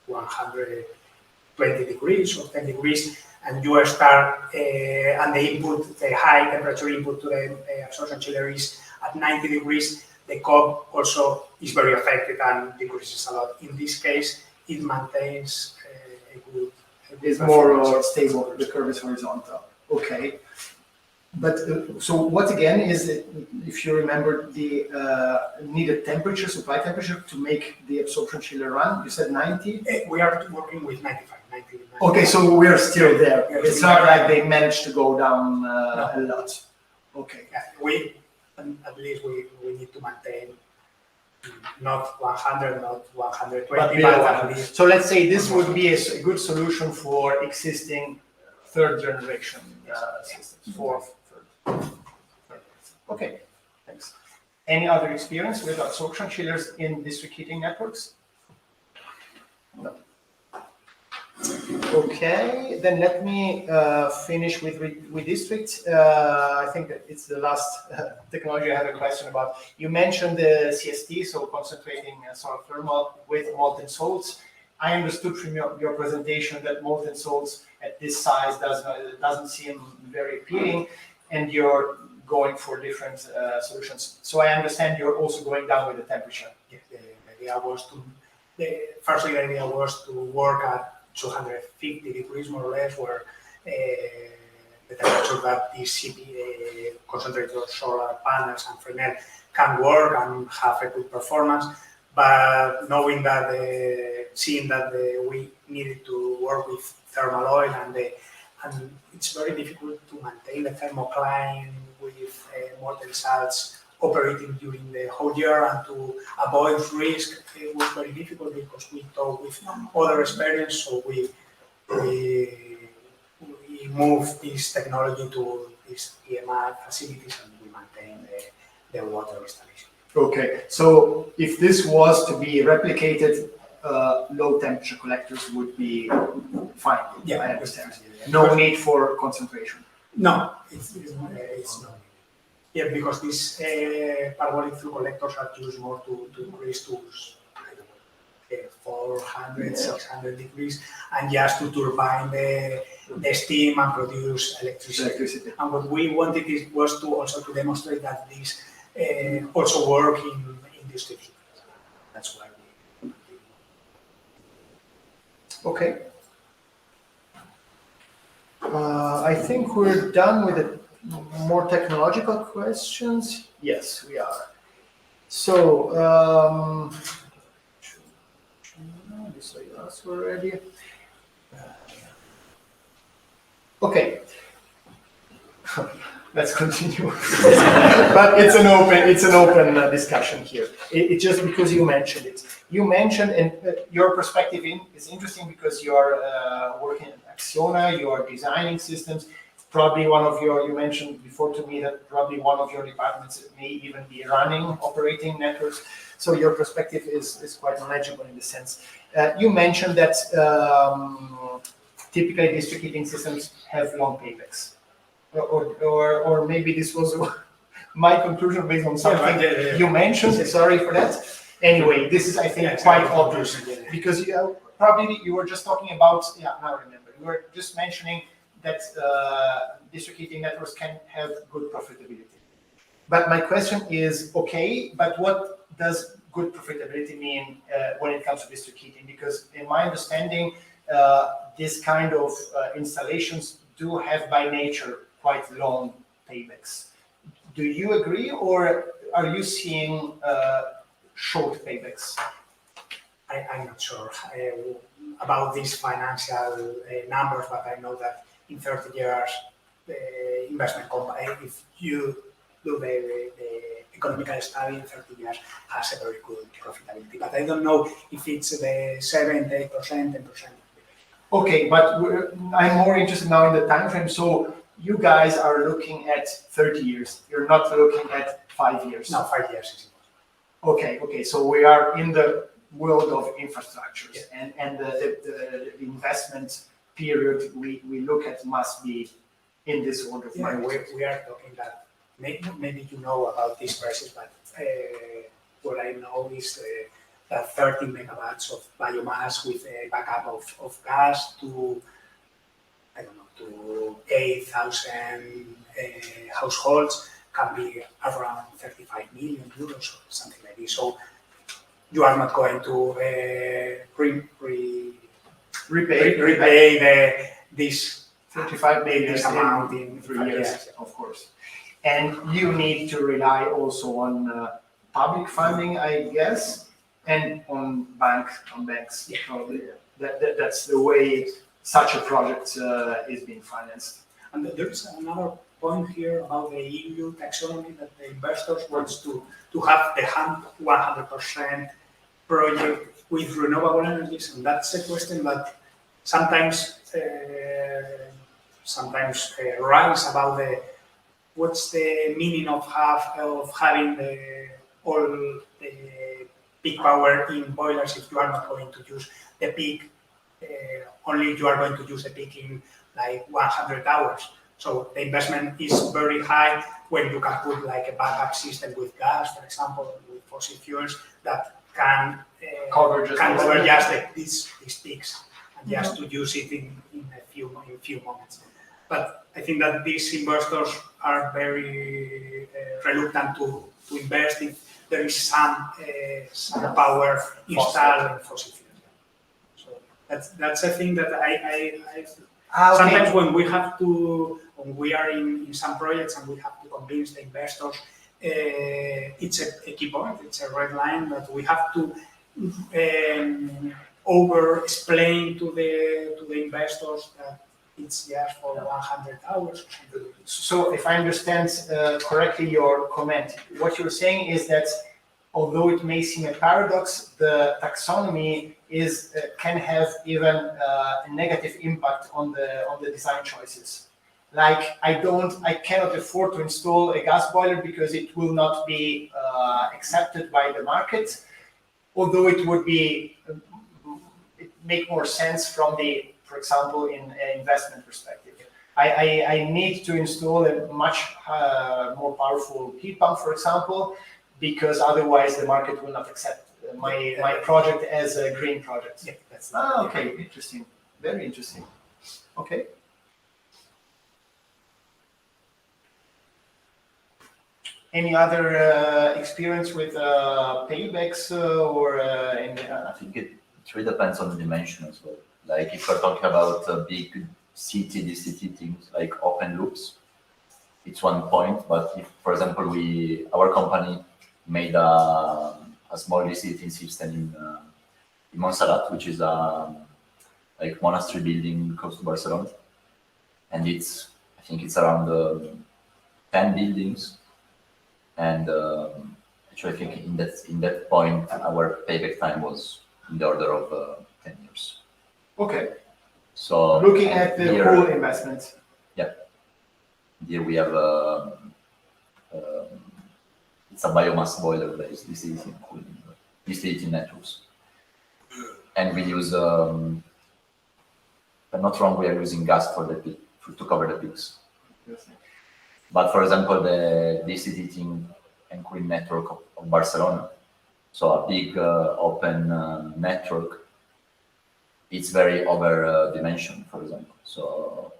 Speaker 11: 120 degrees or 10 degrees, and you start and the high temperature input to the absorption chiller is at 90 degrees, the cob also is very affected and decreases a lot. In this case, it maintains a good
Speaker 1: It's more stable, the curve is horizontal. Okay. But so what again is it, if you remember, the needed temperature, supply temperature to make the absorption chiller run? You said 90?
Speaker 11: We are working with 95.
Speaker 1: Okay, so we're still there. It's not like they managed to go down a lot. Okay.
Speaker 11: Yeah, at least we need to maintain not 100, not 120,
Speaker 1: But
Speaker 11: at least.
Speaker 1: so let's say this would be a good solution for existing third generation systems, fourth, third. Okay, thanks. Any other experience with absorption chillers in district heating networks? No. Okay, then let me finish with WEDISTRICT. I think that it's the last technology I have a question about. You mentioned the CST, so concentrating solar thermal with molten salts. I understood from your presentation that molten salts at this size doesn't seem very appealing, and you're going for different solutions. So I understand you're also going down with the temperature.
Speaker 11: Yeah, the idea was to work at 250 degrees more or less, where the temperature that these concentrated solar panels and Fresnel can work and have a good performance. But knowing that, seeing that we needed to work with thermal oil, and it's very difficult to maintain the thermocline with molten salts operating during the whole year, and to avoid risk, it was very difficult because we talked with other experience, so we moved this technology to these EMR facilities, and we maintain the water installation.
Speaker 1: Okay, so if this was to be replicated, low temperature collectors would be fine.
Speaker 11: Yeah,
Speaker 1: I understand. No need for concentration.
Speaker 11: No, it's not. Yeah, because these parabolic flue collectors are used more to increase to 400, 600 degrees, and just to turbine the steam and produce electricity. And what we wanted was to also to demonstrate that these also work in district heat. That's why we.
Speaker 1: Okay. I think we're done with the more technological questions. Yes, we are. So, this I asked already. Okay. Let's continue. But it's an open discussion here. It's just because you mentioned it. You mentioned, and your perspective is interesting because you are working at Acciona, you are designing systems. Probably you mentioned before to me that probably one of your departments may even be running operating networks. So your perspective is quite knowledgeable in the sense. You mentioned that typically district heating systems have long paybacks. Or maybe this was my conclusion based on something you mentioned. Sorry for that. Anyway, this is, I think, quite obvious because probably you were just talking about. Yeah, now I remember. You were just mentioning that district heating networks can have good profitability. But my question is, okay, but what does good profitability mean when it comes to district heating? Because in my understanding, this kind of installations do have by nature quite long paybacks. Do you agree, or are you seeing short paybacks?
Speaker 11: I'm not sure about these financial numbers, but I know that in 30 years, the investment company, if you do the economical study in 30 years, has a very good profitability. But I don't know if it's the 7, 8%, 10%.
Speaker 1: Okay, but I'm more interested now in the time frame. So you guys are looking at 30 years. You're not looking at 5 years.
Speaker 11: No, 5 years is impossible.
Speaker 1: Okay. So we are in the world of infrastructures, and the investment period we look at must be in this order of magnitude.
Speaker 11: We are talking that maybe you know about these prices, but what I know is that 30 megawatts of biomass with a backup of gas to, I don't know, to 8,000 households can be around 35 million euros or something like this. So you are not going to repay this
Speaker 1: 35 million
Speaker 11: amount in
Speaker 1: 3 years, of course. And you need to rely also on public funding, I guess, and on banks.
Speaker 11: Yeah.
Speaker 1: Probably. That's the way such a project is being financed.
Speaker 11: And there is another point here about the EU taxonomy, that the investors wants to have the 100% project with renewable energies, and that's a question that sometimes rise about what's the meaning of having all the peak power in boilers if you are not going to use the peak, only you are going to use the peak in like 100 hours. So the investment is very high when you can put like a backup system with gas, for example, with fossil fuels that can cover just these peaks and just to use it in a few moments. But I think that these investors are very reluctant to invest if there is some power installed in fossil fuels. So that's a thing that I sometimes when we are in some projects and we have to convince the investors, it's a key point, it's a red line that we have to over-explain to the investors that it's just for 100 hours.
Speaker 1: So if I understand correctly your comment, what you're saying is that although it may seem a paradox, the taxonomy can have even a negative impact on the design choices. Like I cannot afford to install a gas boiler because it will not be accepted by the market, although it would make more sense from for example, in an investment perspective. I need to install a much more powerful heat pump, for example, because otherwise the market will not accept my project as a green project.
Speaker 11: Yeah, that's
Speaker 1: okay, interesting, very interesting. Okay. Any other experience with paybacks or?
Speaker 7: I think it really depends on the dimension as well. Like if we're talking about big city DC things like open loops, it's one point. But if, for example, our company made a small DC heating system in Montserrat, which is a like monastery building close to Barcelona, and I think it's around 10 buildings, and actually I think in that point our payback time was in the order of 10 years.
Speaker 1: Okay.
Speaker 7: So
Speaker 1: looking at the whole investment.
Speaker 7: Yeah. Here we have it's a biomass boiler based DC heating networks, and we use. If I'm not wrong, we are using gas for to cover the peaks.
Speaker 1: Yes.
Speaker 7: But for example, the DC heating and cooling network of Barcelona, so a big open network. It's very over-dimensioned, for example. So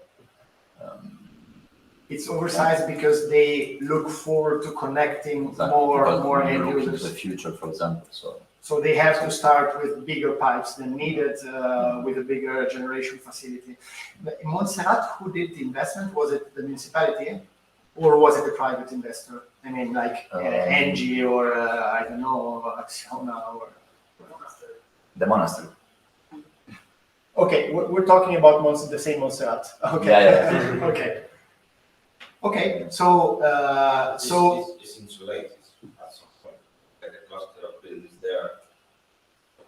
Speaker 1: it's oversized because they look forward to connecting more end
Speaker 7: look into
Speaker 1: users.
Speaker 7: the future, for example.
Speaker 1: So they have to start with bigger pipes than needed, with a bigger generation facility. But in Montserrat, who did the investment? Was it the municipality, or was it a private investor? I mean, like Engie or I don't know, Acciona or
Speaker 7: The monastery.
Speaker 1: Okay, we're talking about the same Montserrat. Okay.
Speaker 7: Yeah.
Speaker 1: Okay. Okay. So
Speaker 9: It's insulated at some point. Like a cluster of buildings there.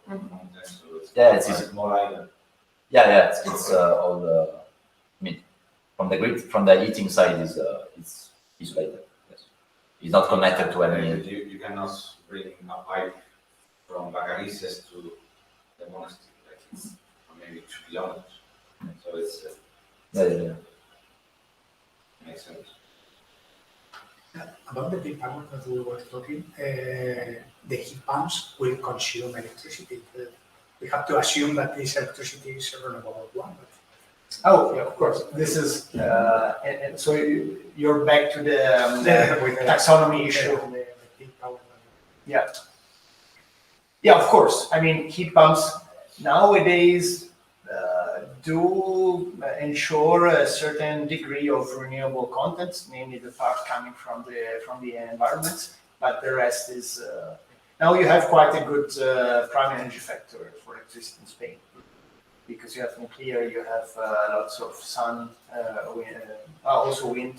Speaker 9: So it's more island.
Speaker 7: Yeah. It's all the. I mean, from the grid, from the heating side is it's isolated. Yes, it's not connected to any.
Speaker 9: You cannot bring a pipe from Bacarices to the monastery. Like it's maybe 2 kilometers. So it's
Speaker 7: Yeah.
Speaker 9: makes sense.
Speaker 11: About the big power that we were talking, the heat pumps will consume electricity. We have to assume that this electricity is a renewable one.
Speaker 1: oh yeah, of course. This is and so you're back to the taxonomy issue.
Speaker 11: The big power.
Speaker 1: Yeah. Yeah, of course. I mean, heat pumps nowadays do ensure a certain degree of renewable content, namely the part coming from the environment, but the rest is now you have quite a good prime energy factor for electricity in Spain, because you have nuclear, you have lots of sun, also wind,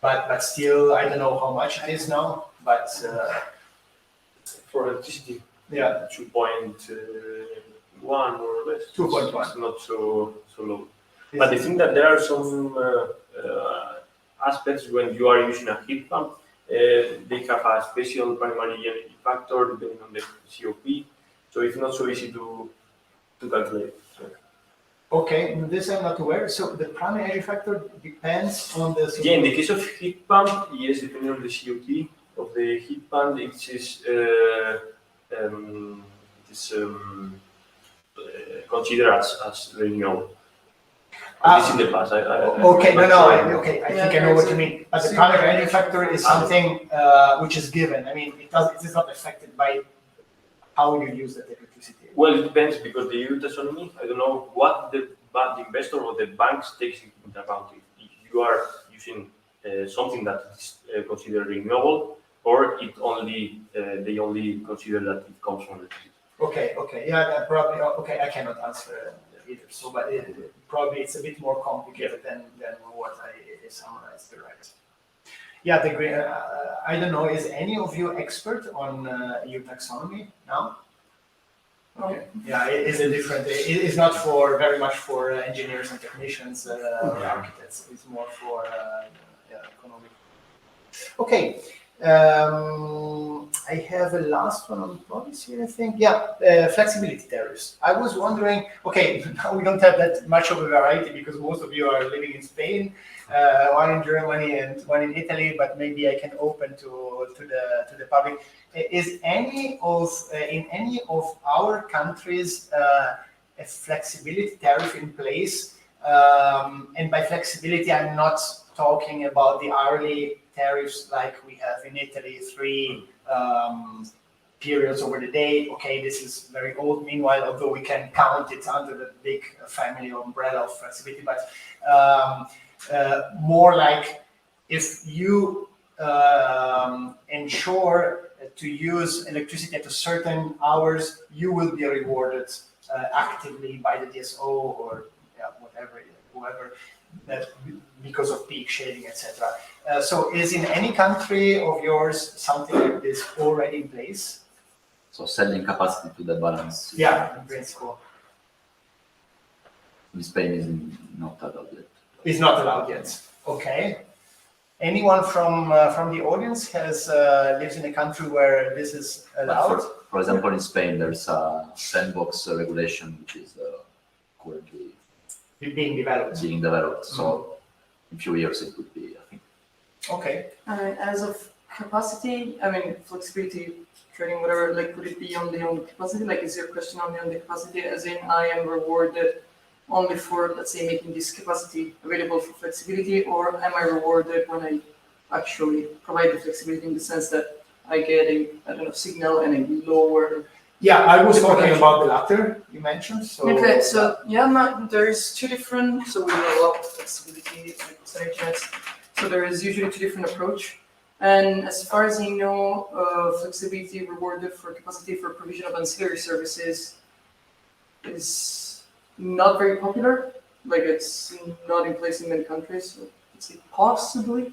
Speaker 1: but still I don't know how much it is now, but
Speaker 5: For electricity,
Speaker 1: yeah,
Speaker 5: 2.1 more or less.
Speaker 1: 2.1.
Speaker 5: It's not so low. But I think that there are some aspects when you are using a heat pump. They have a special primary energy factor depending on the COP, so it's not so easy to calculate. So.
Speaker 1: Okay, this I'm not aware. So the primary energy factor depends on the.
Speaker 5: Yeah, in the case of heat pump, yes, depending on the COP of the heat pump, it is considered as renewable. This in the past.
Speaker 1: Okay, no, okay, I think I know what you
Speaker 6: Yeah,
Speaker 1: mean. But the primary energy factor is something which is given. I mean, it is not affected by how you use that electricity.
Speaker 5: Well, it depends because the EU taxonomy, I don't know what the investor or the banks takes into account. If you are using something that is considered renewable, or they only consider that it comes from electricity.
Speaker 1: Okay, yeah, probably. Okay, I cannot answer either. So, but probably it's a bit more complicated than what I summarized. Right? Yeah, I don't know. Is any of you expert on EU taxonomy now? Okay. Yeah, it is a different. It is not for very much for engineers and technicians or architects. It's more for economic. Okay. I have a last one on policy, I think. Yeah, flexibility tariffs. I was wondering, okay, now we don't have that much of a variety because most of you are living in Spain, one in Germany and one in Italy, but maybe I can open to the public. Is in any of our countries a flexibility tariff in place? And by flexibility, I'm not talking about the hourly tariffs like we have in Italy, 3 periods over the day. Okay, this is very old. Meanwhile, although we can count it under the big family umbrella of flexibility, but more like if you ensure to use electricity at a certain hours, you will be rewarded actively by the DSO or whoever. That because of peak shading, etc. So is in any country of yours something like this already in place?
Speaker 7: So selling capacity to the balance.
Speaker 1: Yeah, in principle.
Speaker 7: In Spain is not allowed yet.
Speaker 1: Is not allowed yet. Okay. Anyone from the audience lives in a country where this is allowed?
Speaker 7: For example, in Spain, there's a sandbox regulation which is currently
Speaker 1: being developed.
Speaker 7: So in a few years it would be, I think.
Speaker 1: Okay.
Speaker 6: As of capacity, I mean, flexibility, trading, whatever, like, would it be only on the capacity? Like, is your question only on the capacity, as in I am rewarded only for, let's say, making this capacity available for flexibility, or am I rewarded when I actually provide the flexibility in the sense that I get a, I don't know, signal and a lower.
Speaker 1: Yeah, I was talking about the latter you mentioned. So
Speaker 6: Okay, so yeah, there's two different, so we know about flexibility, SENERGY NETs. So there is usually two different approach. And as far as I know, flexibility rewarded for capacity for provision of ancillary services is not very popular. Like it's not in place in many countries. So it's possibly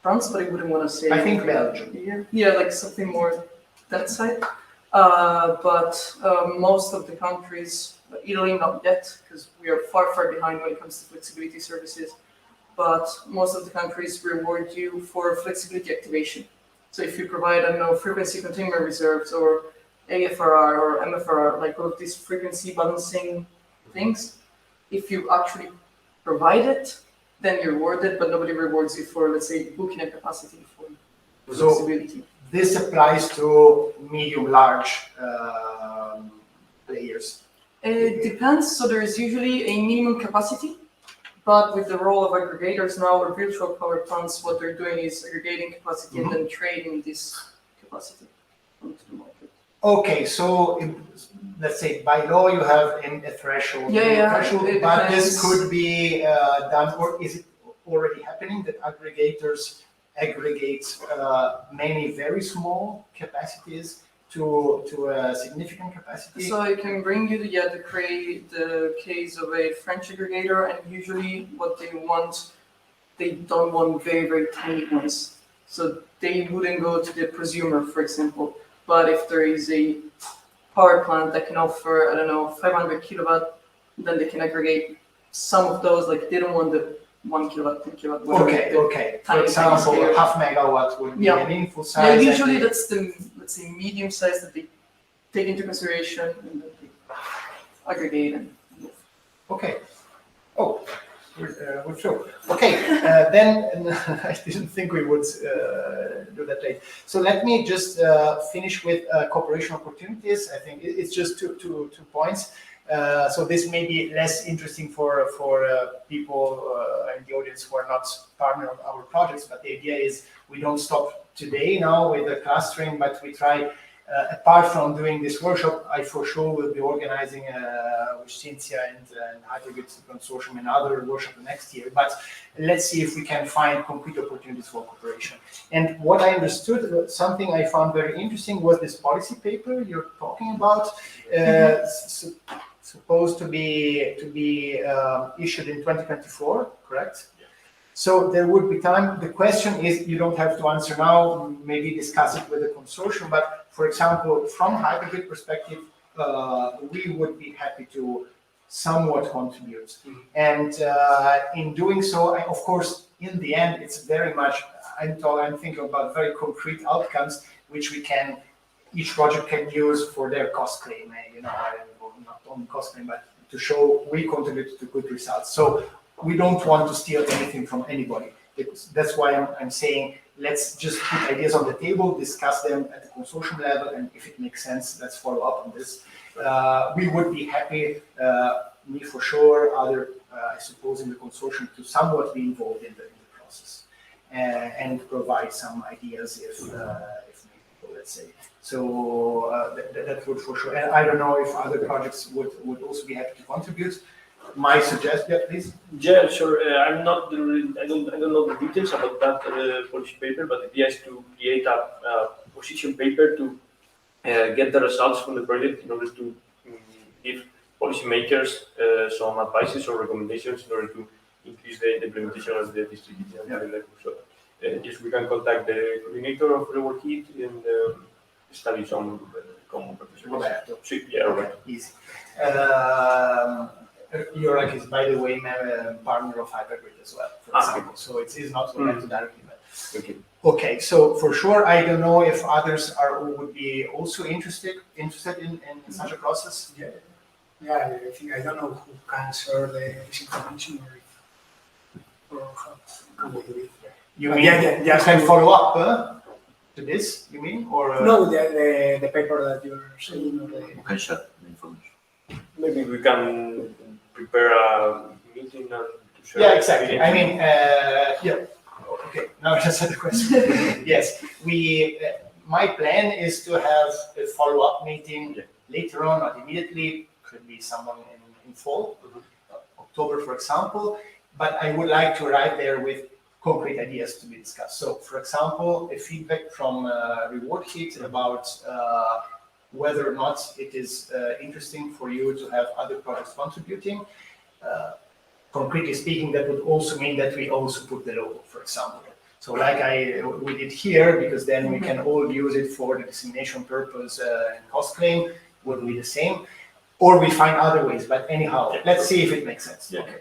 Speaker 6: France, but I wouldn't want to say.
Speaker 1: I think Belgium.
Speaker 6: Yeah, like something more that side. But most of the countries, Italy not yet, because we are far, far behind when it comes to flexibility services. But most of the countries reward you for flexibility activation. So if you provide, I don't know, frequency containment reserves or AFRR or MFRR, like all of these frequency balancing things, if you actually provide it, then you're rewarded, but nobody rewards you for, let's say, booking a capacity for flexibility.
Speaker 1: This applies to medium-large players.
Speaker 6: It depends. So there is usually a minimum capacity, but with the role of aggregators now or virtual power plants, what they're doing is aggregating capacity and then trading this capacity onto the market.
Speaker 1: Okay, so let's say by law you have a threshold, but this could be done, or is it already happening that aggregators aggregate many very small capacities to a significant capacity?
Speaker 6: So I can bring you the case of a French aggregator, and usually what they want, they don't want very, very tiny ones. So they wouldn't go to the prosumer, for example. But if there is a power plant that can offer, I don't know, 500 kilowatt, then they can aggregate some of those. Like they don't want the 1 kilowatt, 2 kilowatt.
Speaker 1: Okay. For example, half megawatt would be an meaningful size.
Speaker 6: Yeah, usually that's the, let's say, medium size that they take into consideration and then they aggregate and move.
Speaker 1: Okay. Oh, we're through. Okay, then I didn't think we would do that late. So let me just finish with cooperation opportunities. I think it's just two points. So this may be less interesting for people in the audience who are not partner of our projects, but the idea is we don't stop today now with the clustering, but we try, apart from doing this workshop, I for sure will be organizing with Cynthia and HYPERGRYD Consortium another workshop next year, but let's see if we can find concrete opportunities for cooperation. And what I understood, something I found very interesting was this policy paper you're talking about. Supposed to be issued in 2024, correct? Yeah. So there would be time. The question is, you don't have to answer now, maybe discuss it with the consortium, but for example, from HYPERGRYD perspective, we would be happy to somewhat contribute. And in doing so, of course, in the end, it's very much, I'm thinking about very concrete outcomes, which each project can use for their cost claim, not only cost claim, but to show we contribute to good results. So we don't want to steal anything from anybody. That's why I'm saying, let's just put ideas on the table, discuss them at the consortium level, and if it makes sense, let's follow up on this. We would be happy, me for sure, other, I suppose, in the consortium to somewhat be involved in the process and provide some ideas if needed, let's say. So that would for sure. And I don't know if other projects would also be happy to contribute. My suggestion, please.
Speaker 12: Yeah, sure. I'm not. I don't know the details about that policy paper, but the idea is to create a position paper to get the results from the project in order to give policymakers some advices or recommendations in order to increase the implementation of the district heating and network. So yes, we can contact the coordinator of REWARDHeat and study some common practices.
Speaker 1: Roberto.
Speaker 12: Yeah, Roberto.
Speaker 1: Easy. Jurek is, by the way, a partner of HYPERGRYD as well, for example. So it is not Roberto directly, but okay. So for sure, I don't know if others would be also interested in such a process.
Speaker 11: Yeah, I think I don't know who can share this information or how we do it.
Speaker 1: You mean you can follow up to this? You mean or
Speaker 11: no? The paper that you're saying or the.
Speaker 7: You can share the information.
Speaker 12: Maybe we can prepare a meeting and to share.
Speaker 1: Yeah, exactly. I mean, yeah. Okay. Now I just had a question. Yes, my plan is to have a follow-up meeting later on, not immediately. Could be someone in fall, October, for example. But I would like to arrive there with concrete ideas to be discussed. So, for example, a feedback from REWARDHeat about whether or not it is interesting for you to have other projects contributing. Concretely speaking, that would also mean that we also put the logo, for example. So like we did here, because then we can all use it for the dissemination purpose and cost claim, would be the same. Or we find other ways, but anyhow, let's see if it makes sense.
Speaker 12: Yeah.
Speaker 1: Okay.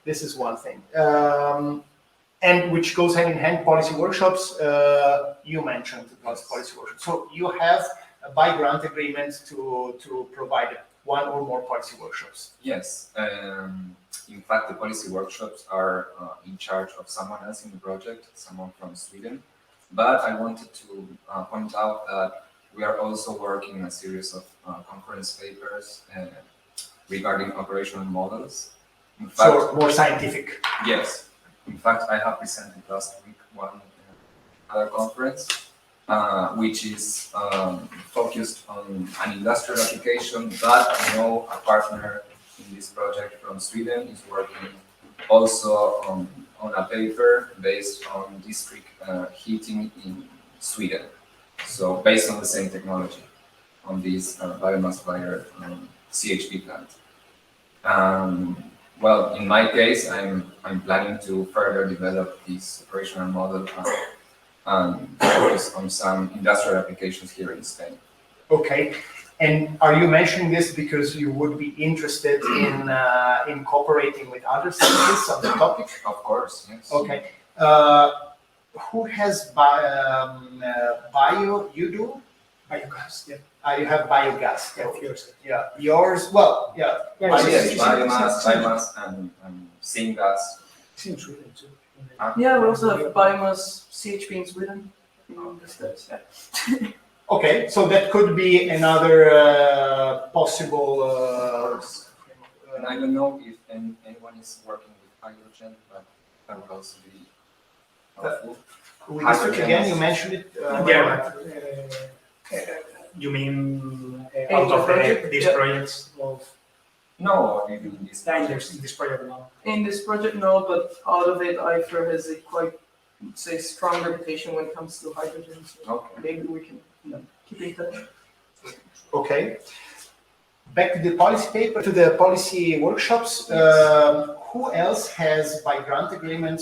Speaker 1: This is one thing. And which goes hand in hand, policy workshops, you mentioned policy workshops. So you have a by grant agreement to provide one or more policy workshops.
Speaker 2: Yes. In fact, the policy workshops are in charge of someone else in the project, someone from Sweden. But I wanted to point out that we are also working a series of conference papers regarding operational models. In fact,
Speaker 1: So more scientific.
Speaker 2: yes. In fact, I have presented last week one other conference, which is focused on an industrial application, but I know a partner in this project from Sweden is working also on a paper based on district heating in Sweden. So based on the same technology on this biomass-fired CHP plant. Well, in my case, I'm planning to further develop this operational model and focus on some industrial applications here in Spain.
Speaker 1: Okay. And are you mentioning this because you would be interested in cooperating with other scientists on the topic?
Speaker 2: Of course, yes.
Speaker 1: Okay. Who has bio? You do?
Speaker 11: Biogas, yeah.
Speaker 1: You have biogas.
Speaker 11: Yeah, of yours.
Speaker 1: Yeah. Yours? Well, yeah.
Speaker 2: Yes, biomass and syngas.
Speaker 11: It's in Sweden too.
Speaker 6: Yeah, we also have biomass CHP in Sweden.
Speaker 1: Okay, so that could be another possible.
Speaker 2: And I don't know if anyone is working with hydrogen, but that would also be helpful.
Speaker 1: With district again, you mentioned it.
Speaker 11: You mean
Speaker 6: In
Speaker 11: out
Speaker 6: the
Speaker 11: of
Speaker 6: project?
Speaker 11: these
Speaker 6: Yeah.
Speaker 11: projects of
Speaker 2: No, even in this.
Speaker 11: in this project now?
Speaker 6: In this project, no, but out of it, IFER has a quite, say, strong reputation when it comes to hydrogen. So
Speaker 2: Okay.
Speaker 6: maybe we can keep in touch.
Speaker 1: Okay. Back to the policy paper, to the policy workshops. Who else has, by grant agreement,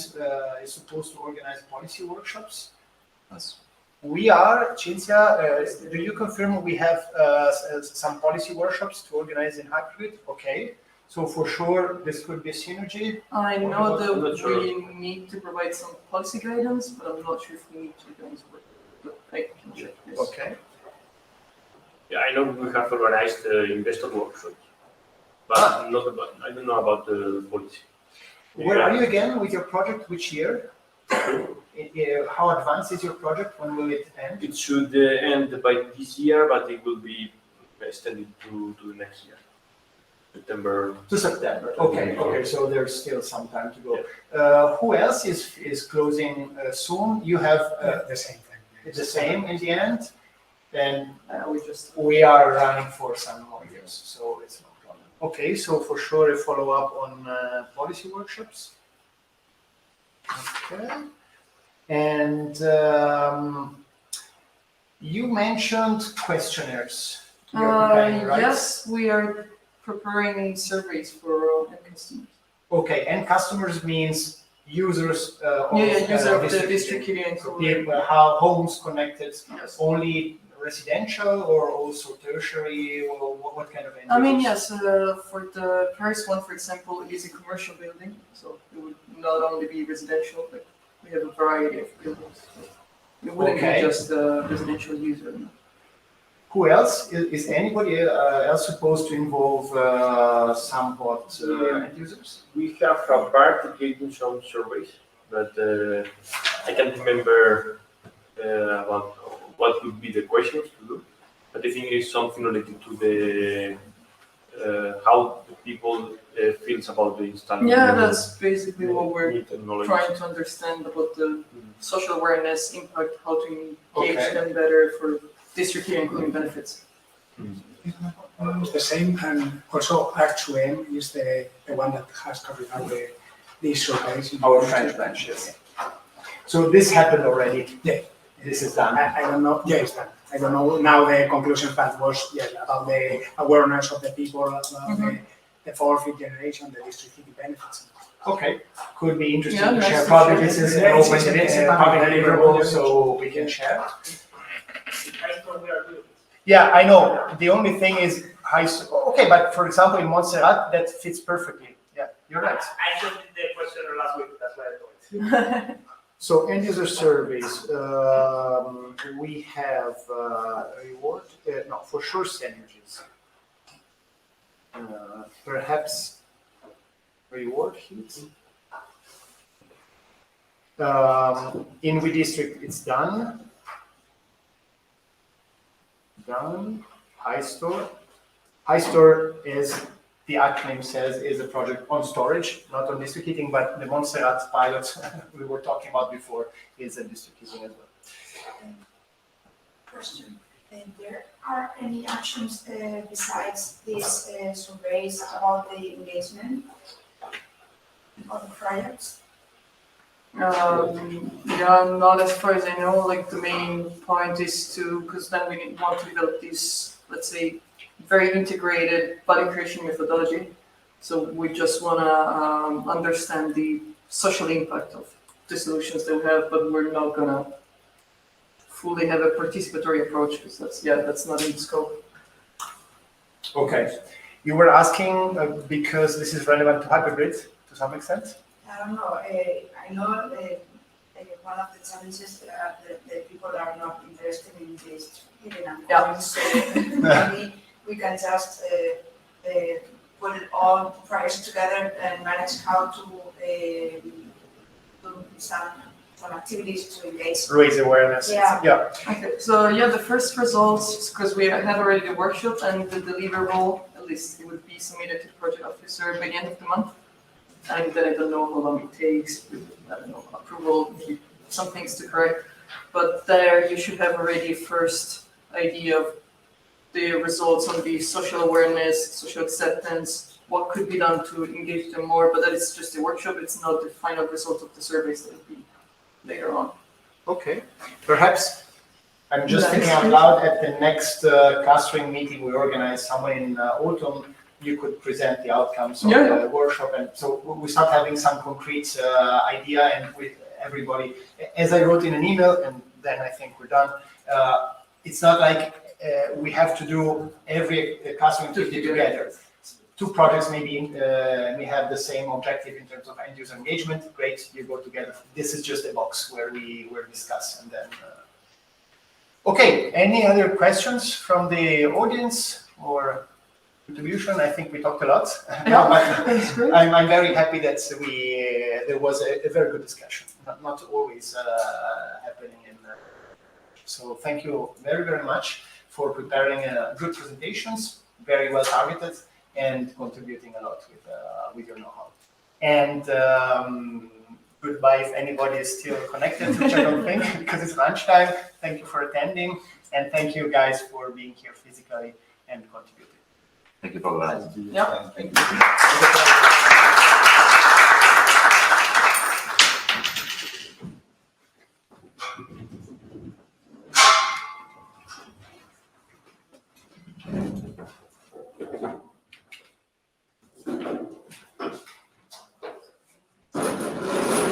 Speaker 1: is supposed to organize policy workshops?
Speaker 2: Yes.
Speaker 1: We are, Cinzia, do you confirm we have some policy workshops to organize in HYPERGRYD? Okay. So for sure, this could be a synergy.
Speaker 6: I know that
Speaker 12: I'm not sure.
Speaker 6: we need to provide some policy guidance, but I'm not sure if we need to organize work. But I can check this.
Speaker 1: Okay.
Speaker 12: Yeah, I know we have organized investor workshops, but not about, I don't know about the policy.
Speaker 1: Where are you again with your project? Which year? How advanced is your project? When will it end?
Speaker 12: It should end by this year, but it will be extended to the next year, September.
Speaker 1: To September. Okay, okay. So there's still some time to go. Who else is closing soon? You have
Speaker 11: The same thing.
Speaker 1: it's the same in the end, and
Speaker 6: We
Speaker 1: are running for some more years, so it's no problem. Okay, so for sure a follow up on policy workshops. Okay, and you mentioned questionnaires. You're preparing, right?
Speaker 6: Yes, we are preparing surveys for end customers.
Speaker 1: Okay, and customers means users of
Speaker 6: User of the
Speaker 1: district
Speaker 6: district
Speaker 1: heating.
Speaker 6: heating.
Speaker 1: So people, how homes connected,
Speaker 6: Yes.
Speaker 1: only residential or also tertiary, or what kind of end
Speaker 6: I mean,
Speaker 1: users?
Speaker 6: yes, for the Paris one, for example, it is a commercial building, so it would not only be residential, but we have a variety of buildings. So it wouldn't
Speaker 1: Okay.
Speaker 6: be just a residential user.
Speaker 1: Who else? Is anybody else supposed to involve somewhat end users?
Speaker 12: We have a part taking some surveys, but I can't remember about what would be the questions to do. But I think it's something related to the how the people feels about the installing.
Speaker 6: Yeah, that's basically what we're
Speaker 12: new technologies.
Speaker 6: trying to understand about the social awareness impact, how to engage
Speaker 1: Okay.
Speaker 6: them better for district heating and cooling benefits.
Speaker 11: It's the same, and also R2M is the one that has carried out these surveys.
Speaker 1: Our French branch, yes. So this happened already?
Speaker 11: Yeah.
Speaker 1: This is done?
Speaker 11: I don't know, yeah, it's done. I don't know, now the conclusion part was about the awareness of the people, about the fourth generation, the district heating benefits.
Speaker 1: Okay, could be interesting
Speaker 6: Yeah,
Speaker 1: to
Speaker 6: nice
Speaker 1: share.
Speaker 6: to
Speaker 1: Probably
Speaker 6: share.
Speaker 1: this is
Speaker 11: Yeah,
Speaker 1: an
Speaker 11: it's
Speaker 1: open
Speaker 11: a
Speaker 1: public
Speaker 11: very
Speaker 1: deliverable,
Speaker 11: good
Speaker 1: so we can share.
Speaker 8: I thought we are doing.
Speaker 1: Yeah, I know. The only thing is okay, but for example, in Montserrat, that fits perfectly. Yeah, you're right.
Speaker 8: I thought the question last week, that's why I thought.
Speaker 1: So end user surveys, we have reward, no, for sure synergies. Perhaps REWARDHeat. In WEDISTRICT, it's done. Done. HYSTORE. HYSTORE is, the acronym says, is a project on storage, not on district heating, but the Montserrat pilot we were talking about before is a district heating as well.
Speaker 13: Question. There are any actions besides these surveys about the engagement of the projects?
Speaker 6: Yeah, not as far as I know. Like the main point is to, because then we want to develop these, let's say, very integrated value creation methodology. So we just want to understand the social impact of the solutions that we have, but we're not gonna fully have a participatory approach because that's not in the scope.
Speaker 1: Okay. You were asking because this is relevant to HYPERGRYD to some extent?
Speaker 13: I don't know. I know one of the challenges that the people are not interested in this heating and cooling, so maybe we can just put it all projects together and manage how to do some activities to engage.
Speaker 1: Raise awareness.
Speaker 13: Yeah.
Speaker 6: Okay, so the first results, because we have already the workshop and the deliverable, at least it would be submitted to the project officer by the end of the month. And then I don't know how long it takes, I don't know, approval, some things to correct. But there you should have already first idea of the results on the social awareness, social acceptance, what could be done to engage them more, but that is just a workshop, it's not the final result of the surveys that will be later on.
Speaker 1: Okay. Perhaps, I'm just thinking out loud, at the next clustering meeting we organize somewhere in autumn, you could present the outcomes of the workshop, and so we start having some concrete idea, and with everybody, as I wrote in an email, and then I think we're done. It's not like we have to do every clustering activity together. Two projects maybe may have the same objective in terms of end user engagement. Great, you go together. This is just a box where we discuss, and then. Okay, any other questions from the audience or contribution? I think we talked a lot. No, but I'm very happy that there was a very good discussion. Not always happening in. So thank you very, very much for preparing good presentations, very well targeted, and contributing a lot with your know-how. And goodbye if anybody is still connected, which I don't think, because it's lunchtime. Thank you for attending, and thank you guys for being here physically and contributing.
Speaker 7: Thank you for that.
Speaker 6: Yeah. Thank you.